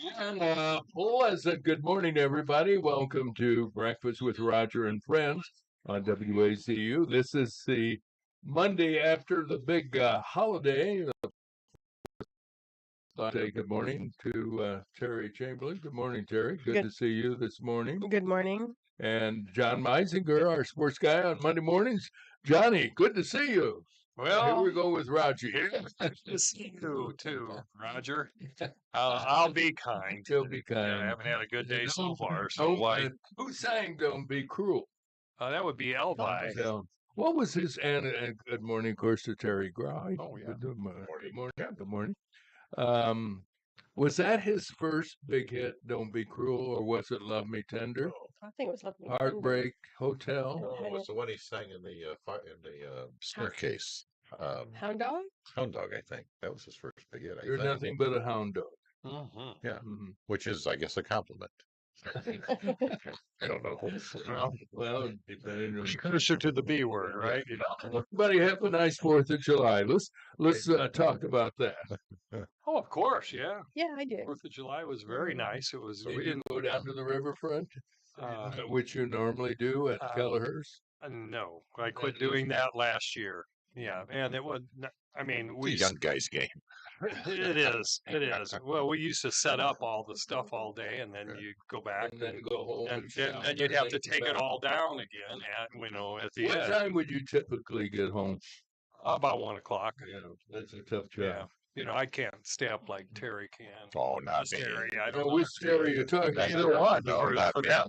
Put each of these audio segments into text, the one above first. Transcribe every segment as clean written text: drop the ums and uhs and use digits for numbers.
And pleasant good morning, everybody. Welcome to Breakfast with Roger and Friends on WACU. This is the Monday after the big holiday. Say good morning to Terry Chamberlain. Good morning, Terry. Good Good to see you this morning. good morning. And John Meisinger, our sports guy on Monday mornings. Johnny, good to see you. Here we go with Roger. Good to see you too, Roger. I'll be kind. He'll be Yeah, kind. I haven't had a good day so Don't- far, so why? Who sang "Don't Be Cruel"? That would be Elvi. So, what was his and good morning, of course, to Terry Gray. Oh, yeah. Good morning. Good morning. Um, was that his first big hit, "Don't Be Cruel," or was it "Love Me Tender"? I think it was Love Me Tender. Heartbreak Hotel. Oh, it was the one he sang in the staircase. Hound Dog? Hound Dog, I think that was his first big hit. I You're think. nothing but a hound dog. Mm-hmm. Yeah, Mhm. which is, I guess, a compliment. I don't know. Well, depending on Closer to the B word, right? everybody have a nice 4th of July. Let's talk about that. Oh, of course, yeah. Yeah, I did. 4th of July was very nice. It was. We We didn't didn't. go down to the riverfront, Uh, which you normally do at Kelleher's. no, I quit doing that last year. Yeah, and it would. I mean, It's we. a young guy's game. It is. It is. Well, we used to set up all the stuff all day, and then you go back And then go home and shower then you'd have to and take it back. all down again at the What end. time would you typically get home? About 1 o'clock. Yeah, that's a tough Yeah. job. I can't stay up like Terry can. Oh, not me. Terry, I I don't know which Terry you're talking Either about. one. No, not for me. them.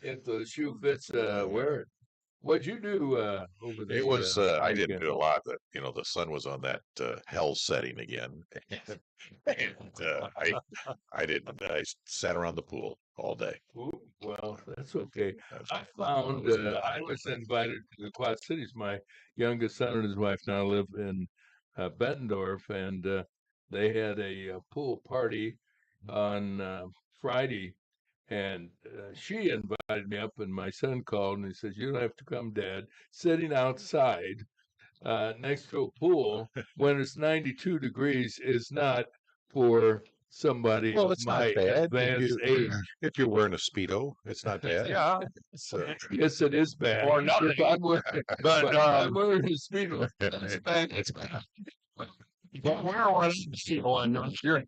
If the shoe fits, wear it. What'd you do over the It was. I didn't weekend? do a lot. But the sun was on that hell setting again, and I didn't. I sat around the pool all day. Ooh, well, that's okay. That's- I found I was invited to the Quad Cities. My youngest son and his wife now live in Bettendorf, and they had a pool party on Friday. And she invited me up, and my son called and he says, "You don't have to come, Dad." Sitting outside next to a pool when it's 92 degrees is not for somebody Well, of it's not my bad. advanced age. If you're wearing a Speedo, it's not bad. Yeah. So, Yes, it is bad. Or nothing. If I'm wearing, But if I'm wearing a Speedo, it's bad. It's bad. But where was she on? You're.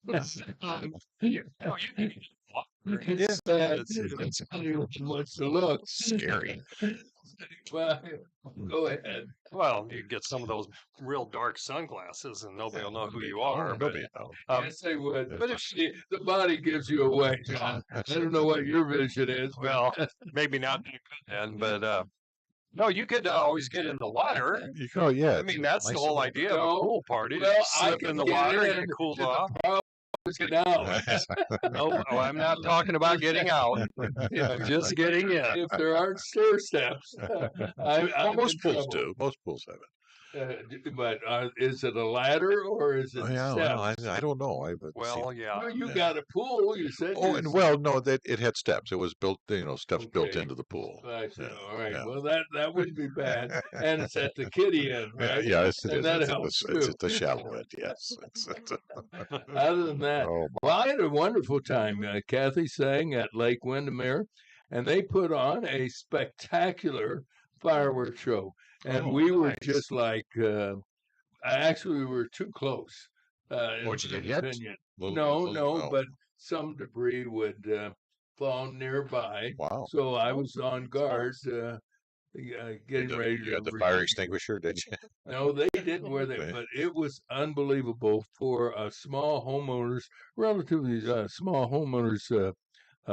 It's bad. It's much to look. Scary. Well, go ahead. Well, you get some of those real dark sunglasses, and nobody will know who you are. Oh, But, nobody knows. Yes, they would. But if the body gives you away, John. I don't know what your vision is. but- well, maybe not that good then, but no, you could always get in the water. Oh, yeah. I mean, that's the nice whole and- idea of a No. pool party. Well, Just I slip can in the get water in and get cooled to the off. Now, No, I'm not talking about getting out. I'm just getting in. if there aren't stair steps, I'm Well, most in pools trouble. do. Most pools have it. But is it a ladder or is it Oh, yeah, steps? well, I don't know. I've seen Well, it. yeah. Well, you got a pool. You said. Oh, you and well, no, that it had steps. It was built, steps built Okay. into the pool. I see. Yeah, All right. yeah. Well, that wouldn't be bad. And it's at the kiddie end, Yeah, right? yes, it And is. that It's at helps it's too. at the shallow end. Yes. Other than that, Oh, well, I had a wonderful time. Kathy sang at Lake Windermere, and they put on a spectacular fireworks show. And Oh, we were nice. just like, actually, we were too close. In Did you get my hit? opinion. Little- No, oh, but some debris would fall nearby. wow. So I was on guard, getting You ready had to. the fire extinguisher, did you? No, they didn't wear that, Okay. but it was unbelievable for a small homeowners, relatively small homeowners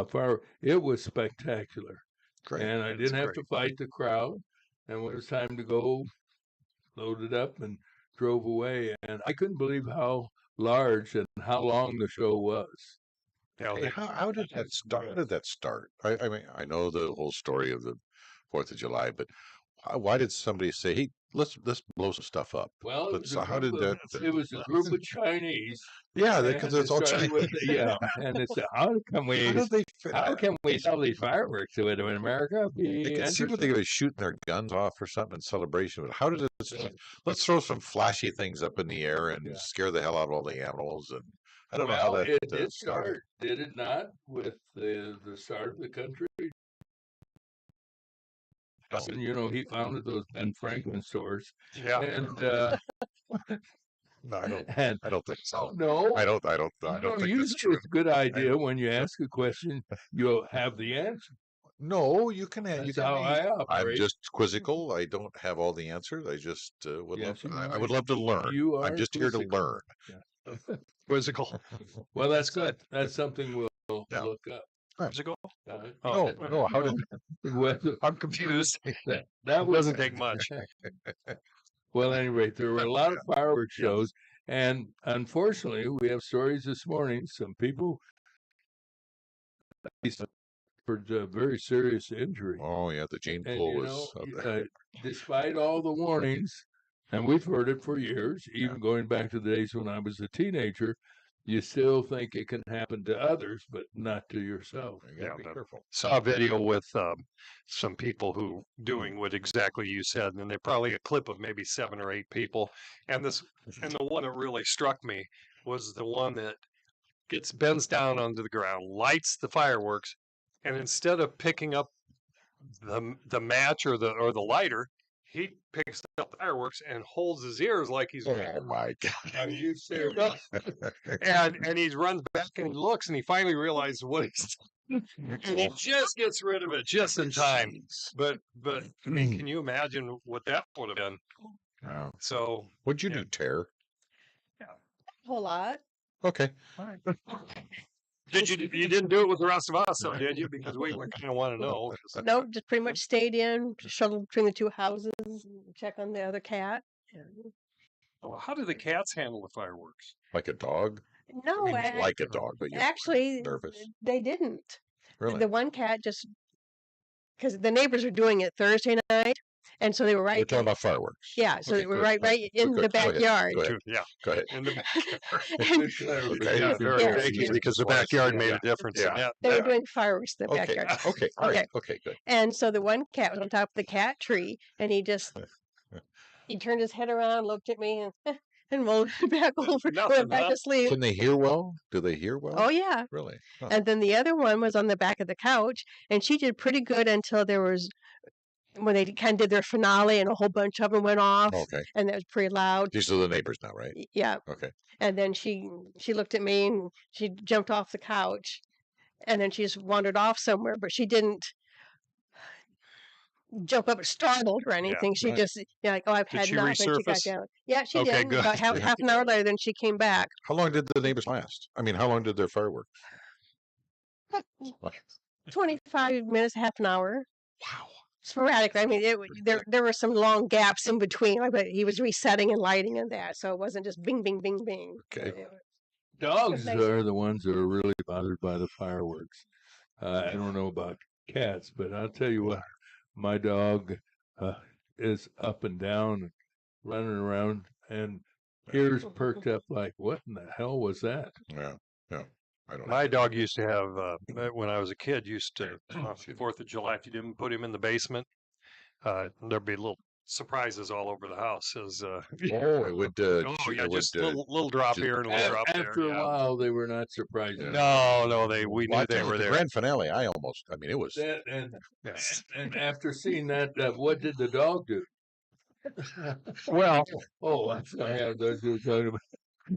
fire. It was spectacular, Great. and I That's didn't have great. to fight the crowd. And when it was time to go, loaded up and drove away. And I couldn't believe how large and how long the show was. Yeah, Hey, how did that start? How did that start? I mean, I know the whole story of the 4th of July, but Why did somebody say, "Hey, let's blow some stuff up"? Well, it But was so a how did group that? of, it was a group of Chinese, Yeah, and because it it's all started with Chinese. yeah, and it's how can How we did they fit? how can we sell these fireworks to it in America? I Be can see what interesting. they're going to shooting their guns off or something in celebration. But how did it? Let's throw some flashy things up in the air and Yeah. scare the hell out of all the animals. And I don't know Well, how that it did started. start, did it not, with the start of the country? And, you know, he founded those Ben Franklin stores, Yeah. and No, I don't. and I don't think so. no, I don't. I don't. I no, don't think that's usually true. it's a good idea when you ask a question, you'll have the answer. No, you can. You That's can. how I I'm operate. just quizzical. I don't have all the answers. I just would love. Yes, you I are. would love to learn. You I'm are just here to quizzical. learn. Quizzical. Well, that's good. That's something we'll Yeah. look up. Quizzical? Uh, Oh, No. How did? well, I'm confused. that It was doesn't take much. Well, at any rate, there were a lot of fireworks shows, and unfortunately, we have stories this morning. Some people suffered very serious injury, Oh yeah, the gene and pool you was. know, despite all the warnings, and we've heard it for years, even going back to the days when I was a teenager. You still think it can happen to others, but not to yourself. You gotta Yeah, be but- careful. Saw a video with some people who doing what exactly you said, and they probably a clip of maybe 7 or 8 people. And the one that really struck me was the one that bends down onto the ground, lights the fireworks, and instead of picking up the match or the lighter, he picks up fireworks and holds his ears like he's. Oh my God! Are you Here serious? and he runs back and he looks and he finally realizes what he's and he just gets rid of it just in time. But I mean, can you imagine what that would have been? Wow. So What'd you Yeah. do, Tara? A whole lot. Okay. you didn't do it with the rest of us, though, did you? Because we kind of want to know. No, just pretty much stayed in, shuttled between the two houses, check on the other cat. Well, how do the cats handle the fireworks? Like a dog? No, I mean, like a dog, but you're actually, nervous. they didn't. Really? The one cat just because the neighbors were doing it Thursday night, and so they were We're right. talking about fireworks. Yeah, so Okay, they were good. right in Good. the Go ahead. backyard. Go ahead. Yeah, Go ahead. in the And Good clarification. Okay. yeah, very Yes, thank you, yes. because the backyard made a difference in Yeah. that. they were Yeah. doing fireworks in the Okay. backyard. Okay. All right. Okay. Okay. Good. And so the one cat was on top of the cat tree, and he turned his head around, looked at me, and rolled back over, Nothing, went back huh? to sleep. Can they hear well? Do they hear well? Oh yeah. Really? Huh. And then the other one was on the back of the couch, and she did pretty good until there was when they kind of did their finale, and a whole bunch of them went off, Okay. and that was pretty loud. These are the neighbors now, right? Yeah. Okay. And then she looked at me and she jumped off the couch, and then she just wandered off somewhere, but she didn't jump up startled or anything. She right. just like, oh, I've Did had she enough, and she got resurface? down. Yeah, she Okay, did. good. About half an hour later, then she came back. How long did the neighbors last? I mean, how long did their fireworks? 25 minutes, half an hour. Wow. Sporadic. I mean, there were some long gaps in between. Like, but he was resetting and lighting and that, so it wasn't just bing, bing, bing, bing. Okay. Dogs nice. are the ones that are really bothered by the fireworks. I don't know about cats, but I'll tell you what, my dog is up and down, and running around, and ears perked up like, what in the hell was that? Yeah. Yeah. I don't know. My dog used to have, when I was a kid, used to, 4th of July, if you didn't put him in the basement, there'd be little surprises all over the house. As, Oh, it would. oh, yeah, it would, just little drop just- here and a little drop there. After a yeah. while, they were not surprising. No, we well, I knew they tell you, were the there. grand finale. I mean, it was. That, Yeah. and after seeing that, what did the dog do? Well, Oh, I'm sorry, I thought you were talking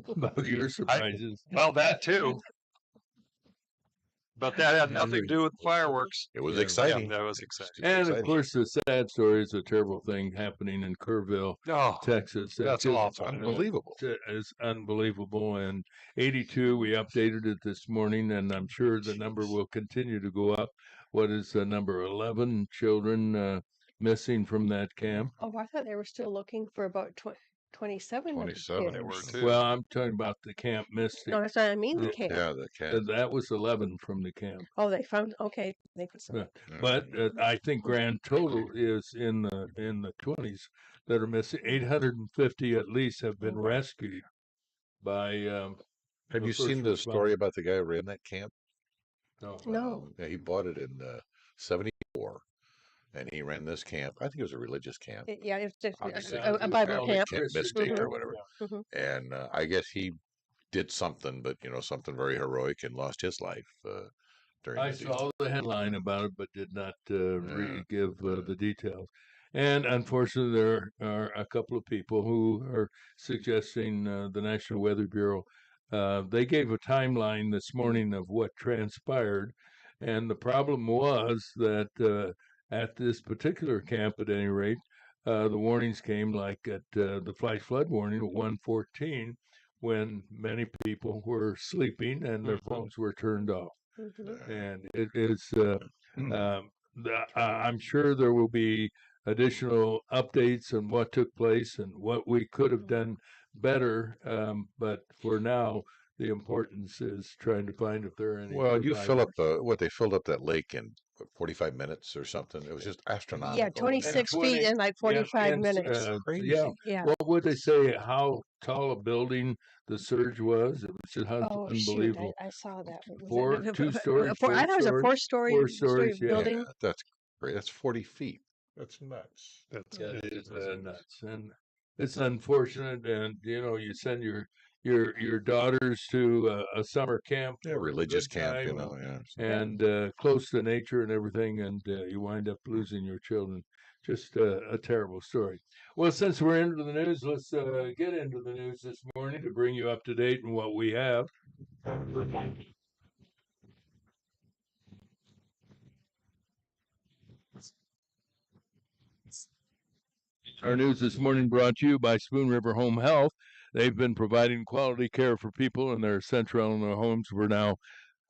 about your surprises. that too. But that had nothing to do with fireworks. It was Yeah. exciting. Yeah, that was exciting. And of exciting. course, the sad story is a terrible thing happening in Kerrville, Oh, Texas. that's just awful. Unbelievable. It's unbelievable. And 82, we updated it this morning, and I'm sure the number will continue to go up. What is number 11 children missing from that camp? Oh, I thought they were still looking for about 27 of the 27 There were kids. two. Well, I'm talking about the Camp Mystic. No, that's what I mean. The Yeah, camp. Yeah, the cat. That was 11 from the camp. Oh, they found. Okay, they put some. Yeah. But I think grand total is in the 20s that are missing. 850 at least have been rescued by. Have the you seen first the responders. story about the guy who ran that camp? No. No. Yeah, he bought it in 74, and he ran this camp. I think it was a religious camp. Yeah, it's just Obviously, a Bible Catholic camp. Camp Mystic Mhm. or whatever. Mhm. And I guess he did something, but something very heroic, and lost his life during I the deal. saw the headline about it, but did not Yeah. give the details. And unfortunately, there are a couple of people who are suggesting the National Weather Bureau. They gave a timeline this morning of what transpired, and the problem was that at this particular camp, at any rate, the warnings came like at the flash flood warning at 1:14, when many people were sleeping and their phones were turned off. Mhm. And it is I'm sure there will be additional updates on what took place and what we could have done better. But for now, the importance is trying to find if there are any. Well, you fill up survivors. they filled up that lake in 45 minutes or something. It was just astronomical. Yeah, 26 feet 20 in like 45 minutes. Crazy. Yeah. Yeah. What would they say? How tall a building the surge was? It was just Oh shoot! unbelievable. I saw that. Was Four, it, 2 stories, I thought it was a 4 four-story 4 stories, yeah. building. Yeah, that's great. That's 40 feet. That's nuts. That's Yeah, it it is is nuts, and it's unfortunate. And you send your daughters to a summer camp, Yeah, for a religious good camp, time, yeah. and close to nature and everything, and you wind up losing your children. Just a terrible story. Well, since we're into the news, let's get into the news this morning to bring you up to date on what we have. Our news this morning brought to you by Spoon River Home Health. They've been providing quality care for people in their Central Illinois homes for now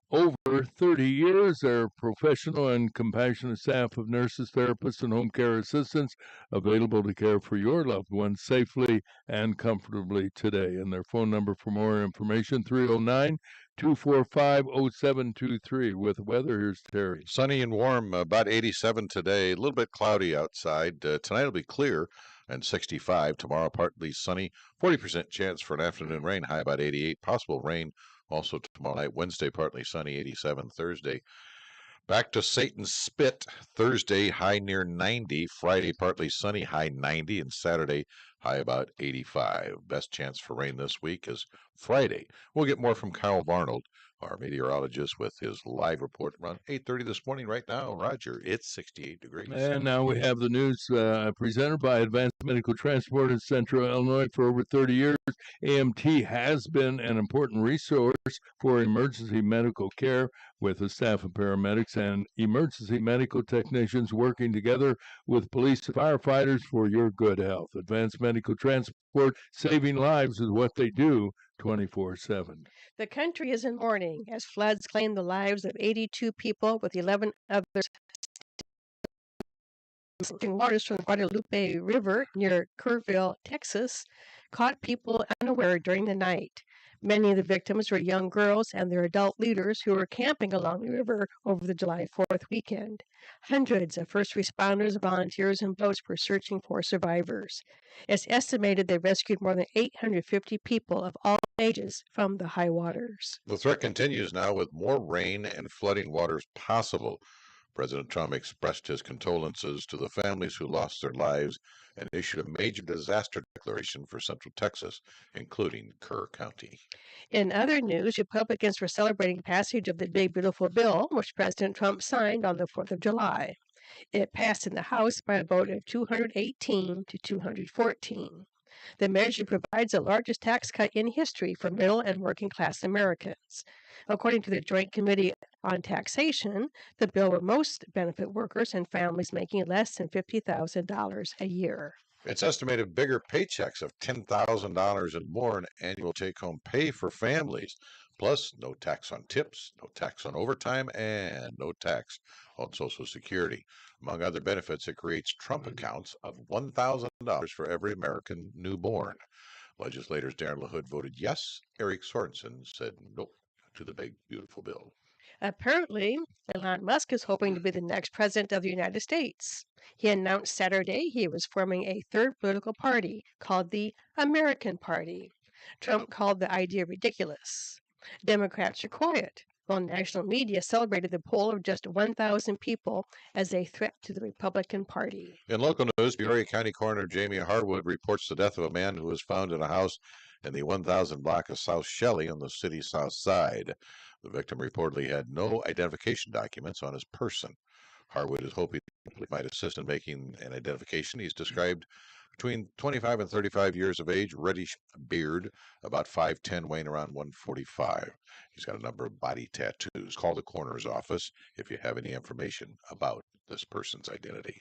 over 30 years. Their professional and compassionate staff of nurses, therapists, and home care assistants available to care for your loved ones safely and comfortably today. And their phone number for more information, 309-245-0723. With weather, here's Terry. Sunny and warm, about 87 today. A little bit cloudy outside. Tonight will be clear and 65. Tomorrow, partly sunny. 40% chance for an afternoon rain, high about 88. Possible rain also tomorrow night. Wednesday, partly sunny, 87. Thursday, back to Satan's Spit. Thursday, high near 90. Friday, partly sunny, high 90. And Saturday, high about 85. Best chance for rain this week is Friday. We'll get more from Kyle Barnold, our meteorologist, with his live report around 8:30 this morning. Right now, Roger, it's 68 degrees. And now we have the news presented by Advanced Medical Transport in Central Illinois. For over 30 years, AMT has been an important resource for emergency medical care, with a staff of paramedics and emergency medical technicians working together with police and firefighters for your good health. Advanced Medical Transport, saving lives is what they do 24/7. The country is in mourning as floods claim the lives of 82 people, with 11 others. Waters from the Guadalupe River near Kerrville, Texas, caught people unaware during the night. Many of the victims were young girls and their adult leaders who were camping along the river over the July 4th weekend. Hundreds of first responders, volunteers, and boats were searching for survivors. It's estimated they rescued more than 850 people of all ages from the high waters. The threat continues now with more rain and flooding waters possible. President Trump expressed his condolences to the families who lost their lives and issued a major disaster declaration for Central Texas, including Kerr County. In other news, Republicans were celebrating passage of the Big Beautiful Bill, which President Trump signed on the 4th of July. It passed in the House by a vote of 218 to 214. The measure provides the largest tax cut in history for middle and working class Americans. According to the Joint Committee on Taxation, the bill will most benefit workers and families making less than $50,000 a year. It's estimated bigger paychecks of $10,000 and more in annual take-home pay for families Plus, no tax on tips, no tax on overtime, and no tax on Social Security. Among other benefits, it creates Trump accounts of $1,000 for every American newborn. Legislators Darren LaHood voted yes. Eric Sorensen said nope to the big, beautiful bill. Apparently, Elon Musk is hoping to be the next president of the United States. He announced Saturday he was forming a third political party called the American Party. Trump called the idea ridiculous. Democrats are quiet, while national media celebrated the poll of just 1,000 people as a threat to the Republican Party. In local news, Peoria County Coroner Jamie Harwood reports the death of a man who was found in a house in the 1000 block of South Shelley on the city's south side. The victim reportedly had no identification documents on his person. Harwood is hoping he might assist in making an identification. He's described between 25 and 35 years of age, reddish beard, about 5'10", weighing around 145. He's got a number of body tattoos. Call the coroner's office if you have any information about this person's identity.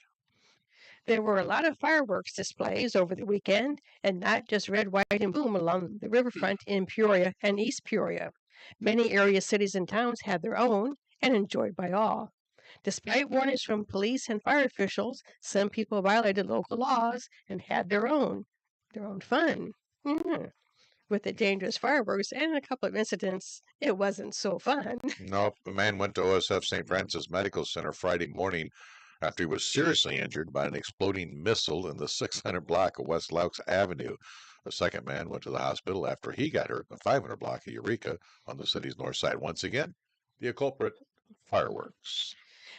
There were a lot of fireworks displays over the weekend, and not just red, white, and boom along the riverfront in Peoria and East Peoria. Many area cities and towns had their own and enjoyed by all. Despite warnings from police and fire officials, some people violated local laws and had their own fun. With the dangerous fireworks and a couple of incidents, it wasn't so fun. Nope, a man went to OSF St. Francis Medical Center Friday morning after he was seriously injured by an exploding missile in the 600 block of West Laux Avenue. A second man went to the hospital after he got hurt in the 500 block of Eureka on the city's north side. Once again, the culprit, fireworks.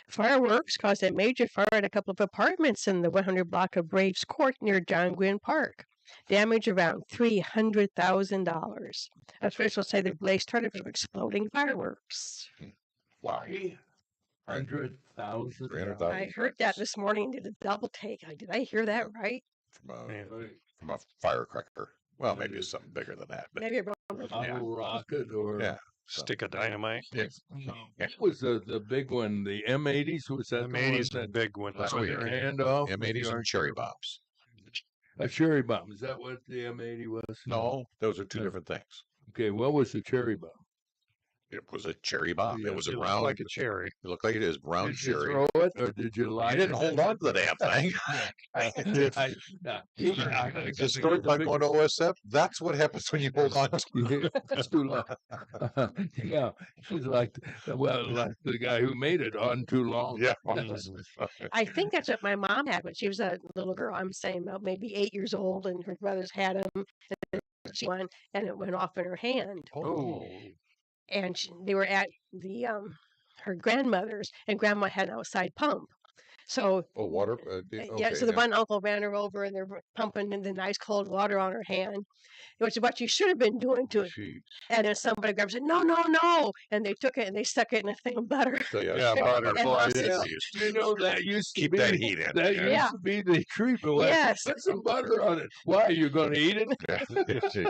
Fireworks caused a major fire at a couple of apartments in the 100 block of Braves Court near John Gwynn Park. Damage around $300,000. Officials say the blaze started from exploding fireworks. Wow. 300,000. 300,000. I heard that this morning and did a double take. Did I hear that right? From a firecracker. Well, maybe it's something bigger than that. But Maybe around A bottle rocket or yeah. Stick of dynamite. what was the big one? The M80s? Was that The the one 80s that big one. That's cut what their you hand off? with M80s the and cherry bombs. A cherry bomb. Is that what the M80 was? No, those are two No. different things. Okay, what was the cherry bomb? It was a cherry bomb. Yeah, It was a It looked round, like a cherry. it looked like it is brown Did you cherry. throw it or did you light I didn't it? hold on to the damn thing. Just story about going to OSF. That's what happens when you hold on to That's too long. Yeah, she's like, like the guy who made it on too long. Yeah. I think that's what my mom had when she was a little girl. I'm saying about maybe 8 years old, and her brothers had them. She won, and it went off in her hand. Oh, And they were at the her grandmother's, and grandma had an outside pump. So Oh, water. yeah, so the one uncle ran her over, and they're pumping in the nice cold water on her hand, which is what you should have been doing to it. Gee. And then somebody grabbed and said, "No, no, no!" And they took it and they stuck it in a thing of butter. So, Yeah, butter And flies. lost it. you know that used to Keep be that heat in. that Yeah. used to be the treatment. Like, Yes. put some butter on it. Why are you going to eat it?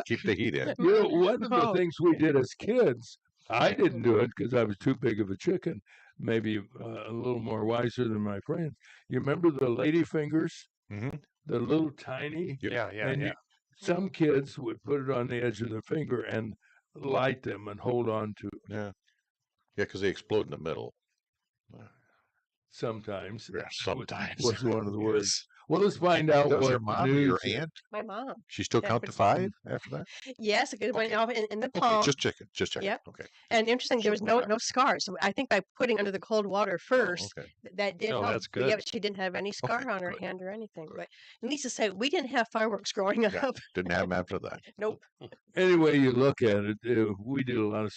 Keep the heat in. You know, one of the Oh. things we did as kids, I didn't do it because I was too big of a chicken, maybe a little more wiser than my friends. You remember the lady fingers? Mhm. The little tiny? Yeah, yeah, and yeah. some kids would put it on the edge of their finger and light them and hold on to it Yeah. Yeah, because they explode in the middle. sometimes. Yeah, sometimes. Was one of the words. Well, let's find out That was what your mom or news your is. aunt? My mom. She still Yeah, count to but- 5 after that? Yes, it went Okay. off in the Okay, palm. just checking. Just checking. Yep. Okay. And interesting, there was Something like no scars. So I think by putting under the cold water Oh, first, okay. that did Oh, help. that's But yeah, good. but she didn't have any scar on her good. hand or anything. Good. But needless to say, we didn't have fireworks growing Yeah. up. Didn't have them after that. Nope. Any way you look at it, we did a lot of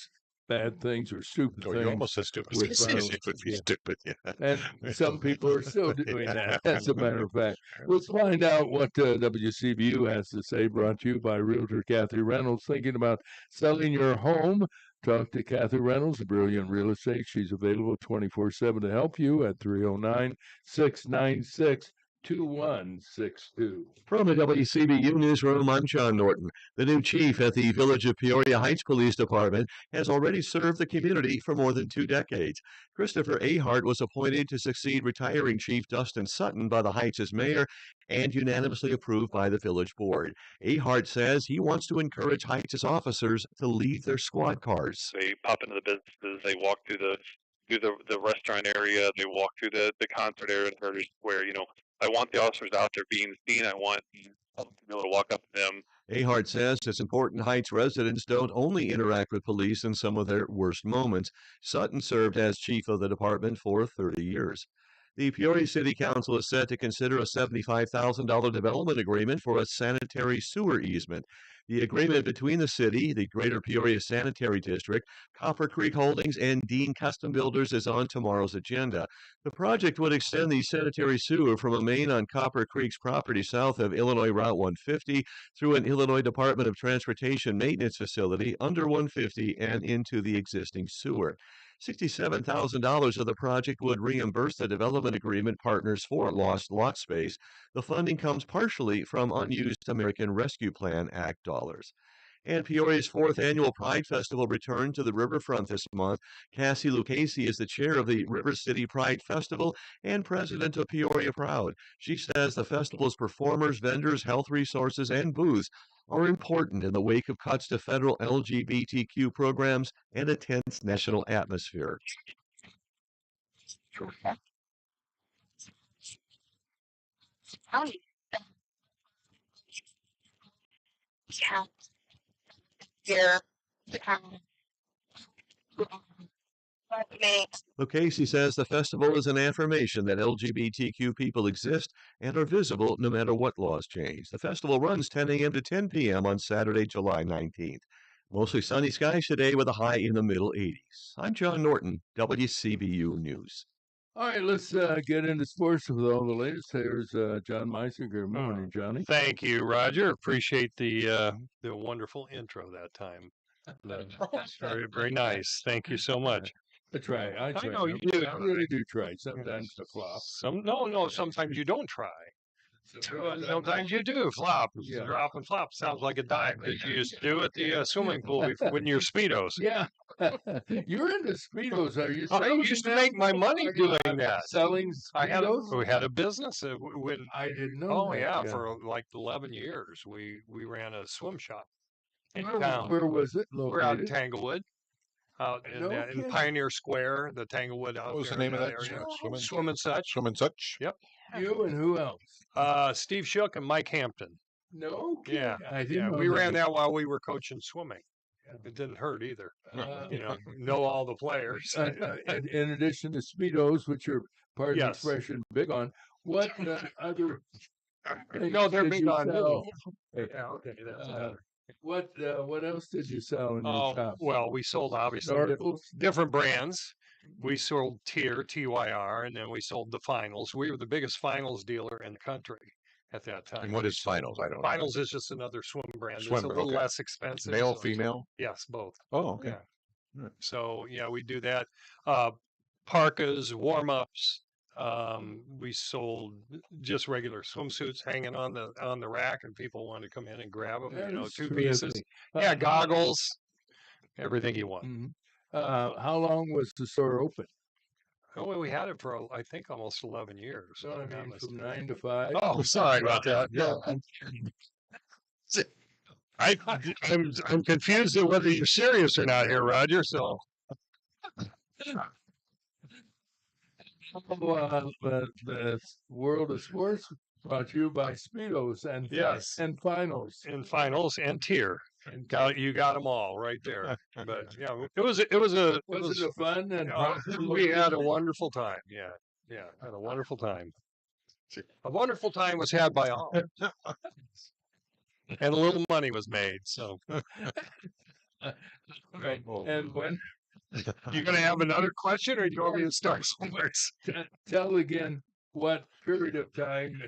bad things or stupid Oh, you things. almost said stupid. with It violence, would be yeah. stupid. Yeah. And some people are still doing that, as a matter of fact. Yeah. Let's find out what WCBU has to say, brought to you by Realtor Kathy Reynolds. Thinking about selling your home? Talk to Kathy Reynolds, Brilliant Real Estate. She's available 24/7 to help you at 309-696 2162. From the WCBU Newsroom, I'm John Norton. The new chief at the Village of Peoria Heights Police Department has already served the community for more than 2 decades. Christopher Ahart was appointed to succeed retiring Chief Dustin Sutton by the Heights as mayor and unanimously approved by the village board. Ahart says he wants to encourage Heights' officers to leave their squad cars. They pop into the businesses, they walk through the restaurant area, they walk through the concert area and Heritage Square. I want the officers out there being seen. I want to be able to walk up to them. Ahart says it's important Heights residents don't only interact with police in some of their worst moments. Sutton served as chief of the department for 30 years. The Peoria City Council is set to consider a $75,000 development agreement for a sanitary sewer easement. The agreement between the city, the Greater Peoria Sanitary District, Copper Creek Holdings, and Dean Custom Builders is on tomorrow's agenda. The project would extend the sanitary sewer from a main on Copper Creek's property south of Illinois Route 150 through an Illinois Department of Transportation maintenance facility under 150 and into the existing sewer. $67,000 of the project would reimburse the development agreement partners for lost lot space. The funding comes partially from unused American Rescue Plan Act dollars. And Peoria's 4th annual Pride Festival returned to the riverfront this month. Cassie Lucchese is the chair of the River City Pride Festival and president of Peoria Proud. She says the festival's performers, vendors, health resources, and booths are important in the wake of cuts to federal LGBTQ programs and a tense national atmosphere. Lucchese says the festival is an affirmation that LGBTQ people exist and are visible no matter what laws change. The festival runs 10 a.m. to 10 p.m. on Saturday, July 19th. Mostly sunny skies today with a high in the middle 80s. I'm John Norton, WCBU News. All right, let's get into sports with all the latest. Here's John Meisinger. Good morning, Johnny. Thank you, Roger. Appreciate the wonderful intro that time. Very, very nice. Thank you so much. I try. I know you do. I really do try. Sometimes to flop. Sometimes you don't try. Sometimes you do flop. Yeah. Drop and flop sounds like a dive that you used to do at the swimming pool when you're Speedos. Yeah. You're into Speedos, are you? I used to make my money doing that. Selling Speedos? We had a business. I didn't know. Oh that, yeah, for like 11 years, we ran a swim shop in Where town. was it located? We're out in Tanglewood, out in, No in kidding. Pioneer Square, the Tanglewood. Out What was the there name in of that area. swim and- Swim and Such. Swim and such. You and who else? Steve Shook and Mike Hampton. No kidding. Yeah, I didn't Yeah, know we ran that. that while we were coaching swimming. It didn't hurt either. Know all the players. In addition to Speedos, which are part of the Yes. expression big on, what other No, they're did big you on sell? Yeah, okay, that's better. What else did you sell in your Oh, shop? well, we sold obviously Snorkels? different brands. We sold TYR, and then we sold the Finals. We were the biggest Finals dealer in the country at that time. And what is finals? I don't know. Finals is just another swim brand. Swim It's a brand, little okay. less expensive. Male, so- female. Yes, both. Oh, okay. Yeah. Right. So yeah, we do that. Parkas, warm ups. We sold just regular swimsuits hanging on the rack, and people wanted to come in and grab them. That is 2 pieces. terrific. Yeah, goggles, everything you want. Mhm. How long was the store open? Oh, well, we had it for I think almost 11 years. So I if I'm mean, not from mistaken. 9 to 5. Oh, sorry about that. Yeah. I'm confused at whether you're serious or not here, Roger. So The world of sports brought to you by Speedos and Yes. and finals. in finals and tier, you got them all right there. But yeah, it was a Was it a fun and we had a wonderful time. Yeah, had a wonderful time. A wonderful time was had by all, and a little money was made. So right. And when you gonna have another question, or do you want me to start somewhere? tell again what period of time?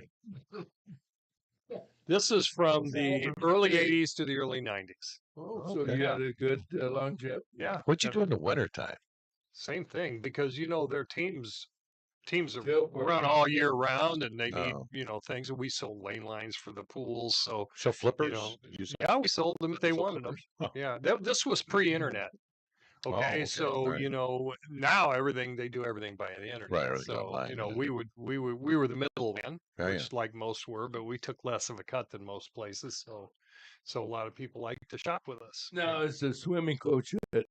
This is from the early '80s to the early '90s. Oh, so Okay. you had a good longevity. Yeah, What'd you do in the wintertime? same thing because their teams teams are Phil run all year round, and they need Oh. things. And we sold lane lines for the pools, so So flippers? know, Use yeah, we sold them if they sold wanted them. flippers? Huh. Yeah, this was pre-internet. Oh, Okay, okay, so alright. now they do everything by the internet. Right, everything's So online, yeah. we were the middleman, Yeah, yeah. which like most were, but we took less of a cut than most places. So a lot of people like to shop with us. Now, is the swimming coach that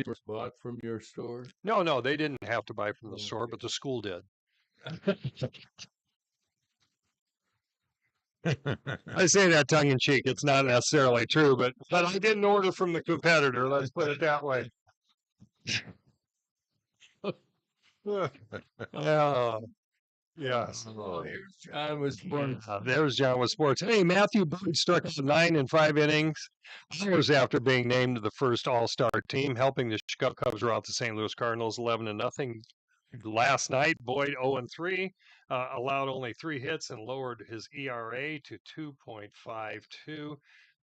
was bought from your store? No, they didn't have to buy from the Okay. store, but the school did. I say that tongue in cheek. It's not necessarily true, but I didn't order from the competitor. Let's put it that way. Yeah. Yes. Oh, here's John with sports. There's John with sports. Hey, Matthew Bird struck out 9 in 5 innings, hours after being named to the first All-Star team, helping the Chicago Cubs rout the St. Louis Cardinals 11-0. Last night, Boyd 0-3, allowed only 3 hits and lowered his ERA to 2.52.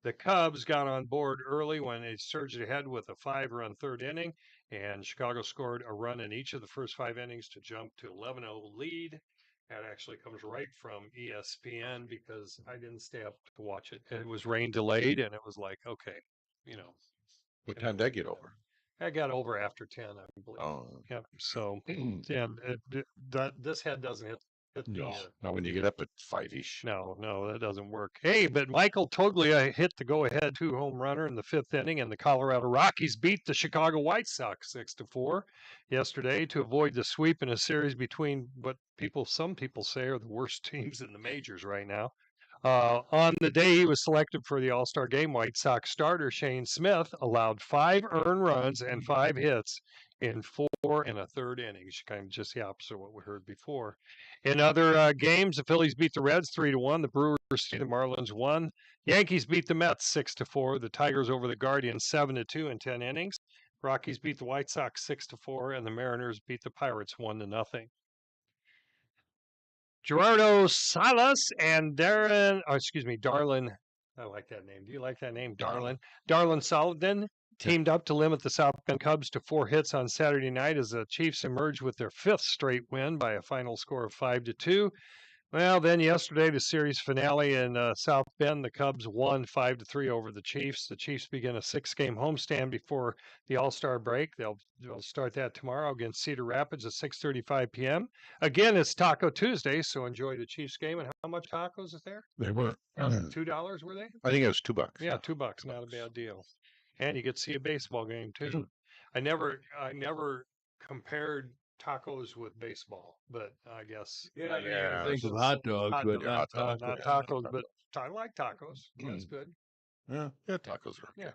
The Cubs got on board early when they surged ahead with a 5-run third inning, and Chicago scored a run in each of the first 5 innings to jump to 11-0 lead. That actually comes right from ESPN because I didn't stay up to watch it. It was rain delayed, and it was like, okay, What time did that get over? I got over after 10, I believe. Oh, Yep. So, and this head doesn't hit the, no. Not when you get up at 5-ish. No, that doesn't work. Hey, but Michael Toglia hit the go-ahead 2-home runner in the 5th inning, and the Colorado Rockies beat the Chicago White Sox 6-4 yesterday to avoid the sweep in a series between what some people say are the worst teams in the majors right now. On the day he was selected for the All-Star game, White Sox starter Shane Smith allowed 5 earned runs and 5 hits in 4 1/3 innings. Kind of just the opposite of what we heard before. In other games, the Phillies beat the Reds 3-1. The Brewers beat the Marlins 1. Yankees beat the Mets 6-4. The Tigers over the Guardians 7-2 in 10 innings. Rockies beat the White Sox 6-4, and the Mariners beat the Pirates 1-0. Gerardo Salas and Darlin. I like that name. Do you like that name, Darlin? Darlin Sullivan teamed up to limit the South Bend Cubs to 4 hits on Saturday night as the Chiefs emerged with their 5th straight win by a final score of 5-2. Well, then yesterday, the series finale in South Bend, the Cubs won 5-3 over the Chiefs. The Chiefs begin a 6-game homestand before the All-Star break. They'll start that tomorrow against Cedar Rapids at 6:35 p.m. Again, it's Taco Tuesday, so enjoy the Chiefs game. And how much tacos is there? They were. $2 were they? I think it was $2. Yeah, $2, not a bad deal. And you get to see a baseball game too. I never compared tacos with baseball, but I guess Yeah, Think of hot dogs, hot but dogs, not hot dogs. tacos. not tacos, but I like tacos. That's good. Yeah, tacos are. Yeah.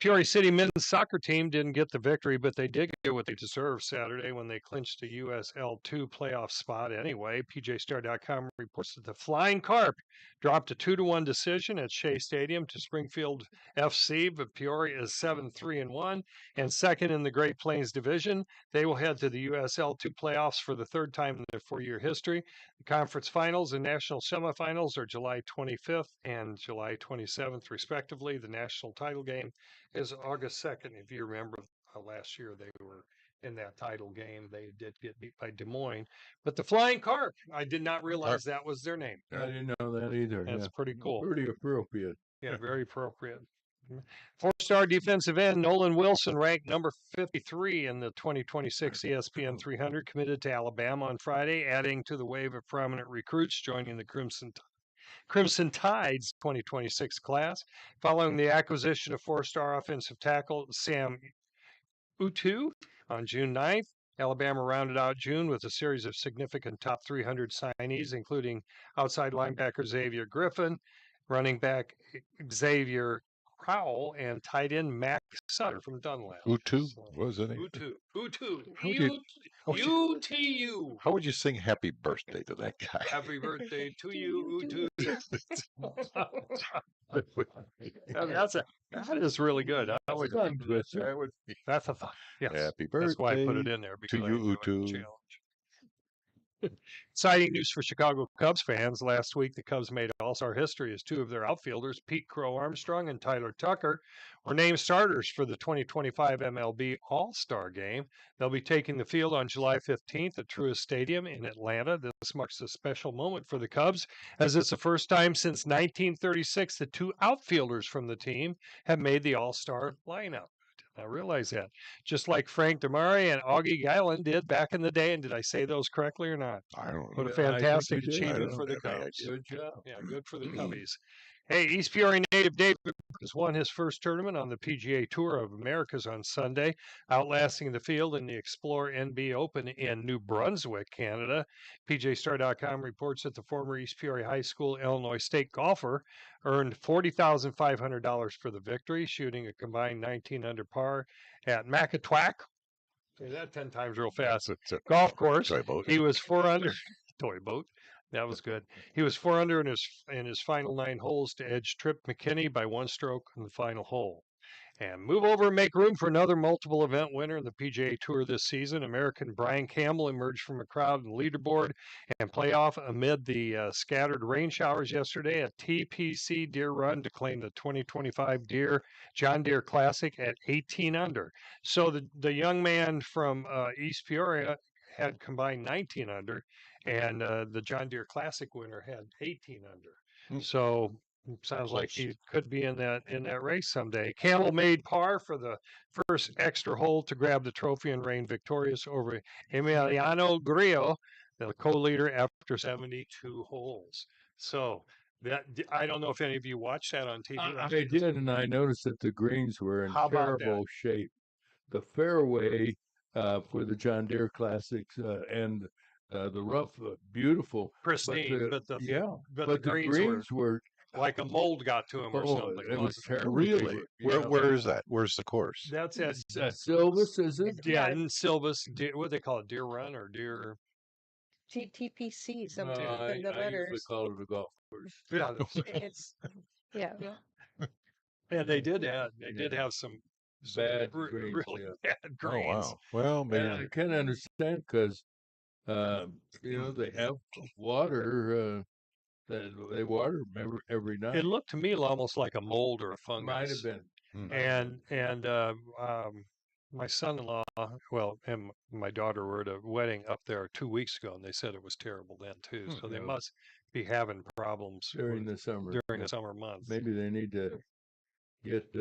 Peoria City men's soccer team didn't get the victory, but they did get what they deserved Saturday when they clinched a USL2 playoff spot anyway. PJStar.com reports that the Flying Carp dropped a 2-1 decision at Shea Stadium to Springfield FC, but Peoria is 7-3-1 and second in the Great Plains Division. They will head to the USL2 playoffs for the 3rd time in their 4-year history. The conference finals and national semifinals are July 25th and July 27th, respectively. The national title game is August 2nd. If you remember, last year they were in that title game. They did get beat by Des Moines. But the Flying Carp, I did not realize that was their name. I didn't know that either. That's Yeah. pretty cool. Pretty appropriate. Yeah, very appropriate. 4-star defensive end Nolan Wilson ranked number 53 in the 2026 ESPN 300, committed to Alabama on Friday, adding to the wave of prominent recruits joining the Crimson Tide's 2026 class. Following the acquisition of 4-star offensive tackle Sam Utu on June 9th, Alabama rounded out June with a series of significant top 300 signees, including outside linebacker Xavier Griffin, running back Xavier Crowell, and tight end Max Sutter from Dunlap. Utu? What was it? Utu. How would you- UTU. How would you sing happy birthday to that guy? Happy birthday to you, Utu. That is really good. I would, Tongue twister. That would be that's a thought. Yes. happy birthday That's why I put it in there. Because I you, enjoy the Utu. challenge. Exciting news for Chicago Cubs fans. Last week, the Cubs made all-star history as two of their outfielders, Pete Crow Armstrong and Tyler Tucker, were named starters for the 2025 MLB All-Star Game. They'll be taking the field on July 15th at Truist Stadium in Atlanta. This marks a special moment for the Cubs, as it's the first time since 1936 that two outfielders from the team have made the All-Star lineup. I realize that. Just like Frank DeMari and Augie Guyland did back in the day. And did I say those correctly or not? I don't What know. a Yeah, I think fantastic you did. achievement I for the don't have any Cubs. idea. Good job. Yeah, good for the Cubbies. Hey, East Peoria native David has won his first tournament on the PGA Tour of Americas on Sunday, outlasting the field in the Explore NB Open in New Brunswick, Canada. PGStar.com reports that the former East Peoria High School Illinois State golfer earned $40,500 for the victory, shooting a combined 19 under par at Macatwack. Say that 10 times real fast. It's a Golf course. toy boat. He was 4 under. Toy boat. That was good. He was 4 under in his final 9 holes to edge Trip McKinney by 1 stroke in the final hole. And move over and make room for another multiple event winner in the PGA Tour this season. American Brian Campbell emerged from a crowd in the leaderboard and playoff amid the scattered rain showers yesterday at TPC Deer Run to claim the 2025 John Deere Classic at 18 under. So the young man from East Peoria had combined 19 under, and the John Deere Classic winner had 18 under. Hmm. So sounds like Close. he could be in that race someday. Campbell made par for the first extra hole to grab the trophy and reign victorious over Emiliano Grillo, the co-leader, after 72 holes. So that I don't know if any of you watched that on TV. I did, and I noticed that the greens were in How about that? terrible shape. The fairway for the John Deere Classics and the rough, beautiful. Pristine, but the the greens were were like a mold got to him or something. it was wasn't terrible. Really? Yeah. Where is that? Where's the course? That's at Silvis, is it? yeah, in Silvis. What do they call it? Deer Run or Deer? TPC, No, something. I the usually letters. call it a golf course. Yeah, It's yeah. and they did have some Bad re- greens, really yeah. bad Oh greens. wow. Well, And maybe I can understand because, they have water. That they water them every night. It looked to me almost like a mold or a fungus. Might have been. And my son-in-law, and my daughter were at a wedding up there 2 weeks ago, and they said it was terrible then too. So they Yeah. must be having problems During the summer. during yeah. the summer months. Maybe they need to get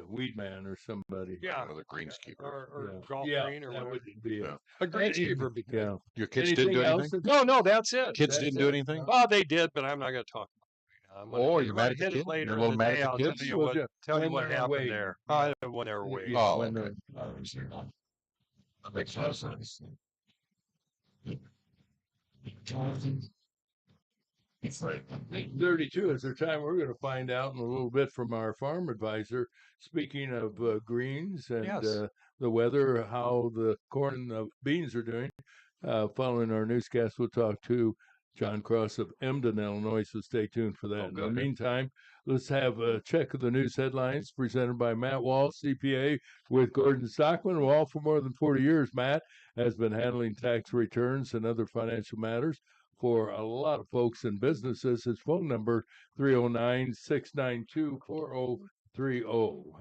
Weed Man or somebody. Yeah, the greenskeeper. or Yeah. golf Yeah, green or that whatever. would be Yeah. A greenskeeper would be good. Yeah. Your kids Anything didn't do else anything? No, that's it. Kids That's didn't do it? anything? Well, they did, but I'm not going to talk about it right now. Oh, I'm you're gonna mad at the hit it kid? later You're a in little the mad at day. the I'll tell kids? you Well, what, yeah, tell you when what they're happened away. there. When they were away. Yeah, Oh, when okay. It's 32 is their time. We're going to find out in a little bit from our farm advisor. Speaking of greens and Yes. the weather, how the corn and the beans are doing. Following our newscast, we'll talk to John Cross of Emden, Illinois. So stay tuned for that. In the good. meantime, let's have a check of the news headlines presented by Matt Wall, CPA, with Gordon Stockman. Wall, for more than 40 years, Matt has been handling tax returns and other financial matters for a lot of folks and businesses. His phone number 309-692-4030.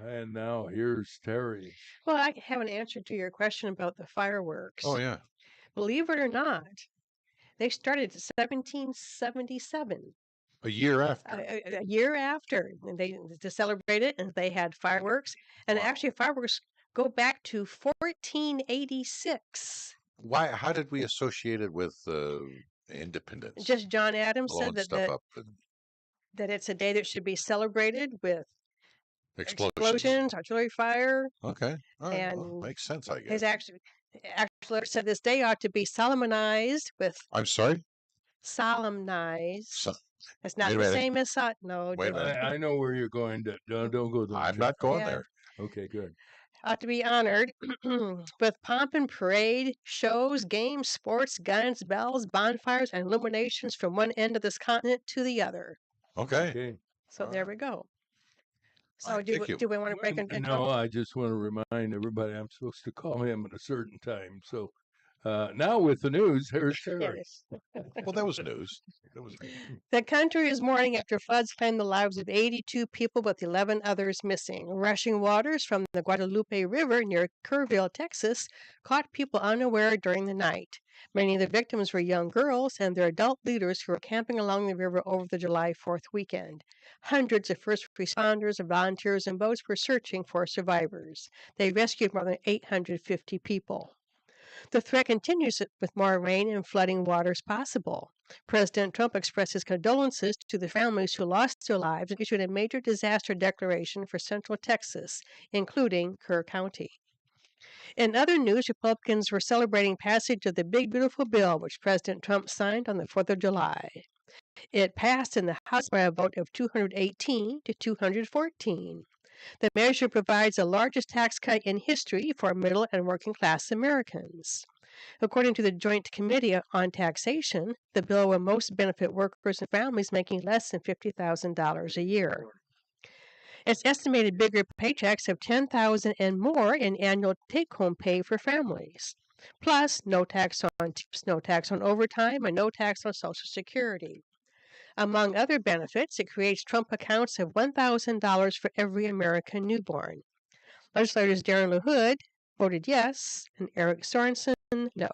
And now here's Terry. Well, I have an answer to your question about the fireworks. Oh yeah. Believe it or not, they started in 1777. A year after. A year after, and they to celebrate it, and they had fireworks. And Wow. actually, fireworks go back to 1486. Why? How did we associate it with independence? Just John Adams Blowing said that, stuff up and that it's a day that should be celebrated with explosions. artillery fire. Okay. All right. Well, And makes sense, I His guess. actually said this day ought to be solemnized with I'm sorry? solemnized. So- It's not wait a the minute. same as no. Wait a different. minute. I know where you're going. Don't go there. I'm not going Yeah. there. Okay, good. Ought to be honored with pomp and parade, shows, games, sports, guns, bells, bonfires, and illuminations from one end of this continent to the other. Okay. Okay. So there we go. So right, thank you. do we want to break into No, I just want to remind everybody I'm supposed to call him at a certain time. So Now with the news, here's Terry. Yes. Well, that was news. That was The country is mourning after floods claimed the lives of 82 people, with 11 others missing. Rushing waters from the Guadalupe River near Kerrville, Texas, caught people unaware during the night. Many of the victims were young girls and their adult leaders who were camping along the river over the July 4th weekend. Hundreds of first responders, volunteers, and boats were searching for survivors. They rescued more than 850 people. The threat continues with more rain and flooding waters possible. President Trump expressed his condolences to the families who lost their lives and issued a major disaster declaration for central Texas, including Kerr County. In other news, Republicans were celebrating passage of the Big Beautiful Bill, which President Trump signed on the 4th of July. It passed in the House by a vote of 218 to 214. The measure provides the largest tax cut in history for middle and working class Americans. According to the Joint Committee on Taxation, the bill will most benefit workers and families making less than $50,000 a year. It's estimated bigger paychecks of $10,000 and more in annual take-home pay for families. Plus, no tax on tips, no tax on overtime, and no tax on Social Security. Among other benefits, it creates Trump accounts of $1,000 for every American newborn. Legislators Darren LaHood voted yes, and Eric Sorensen no.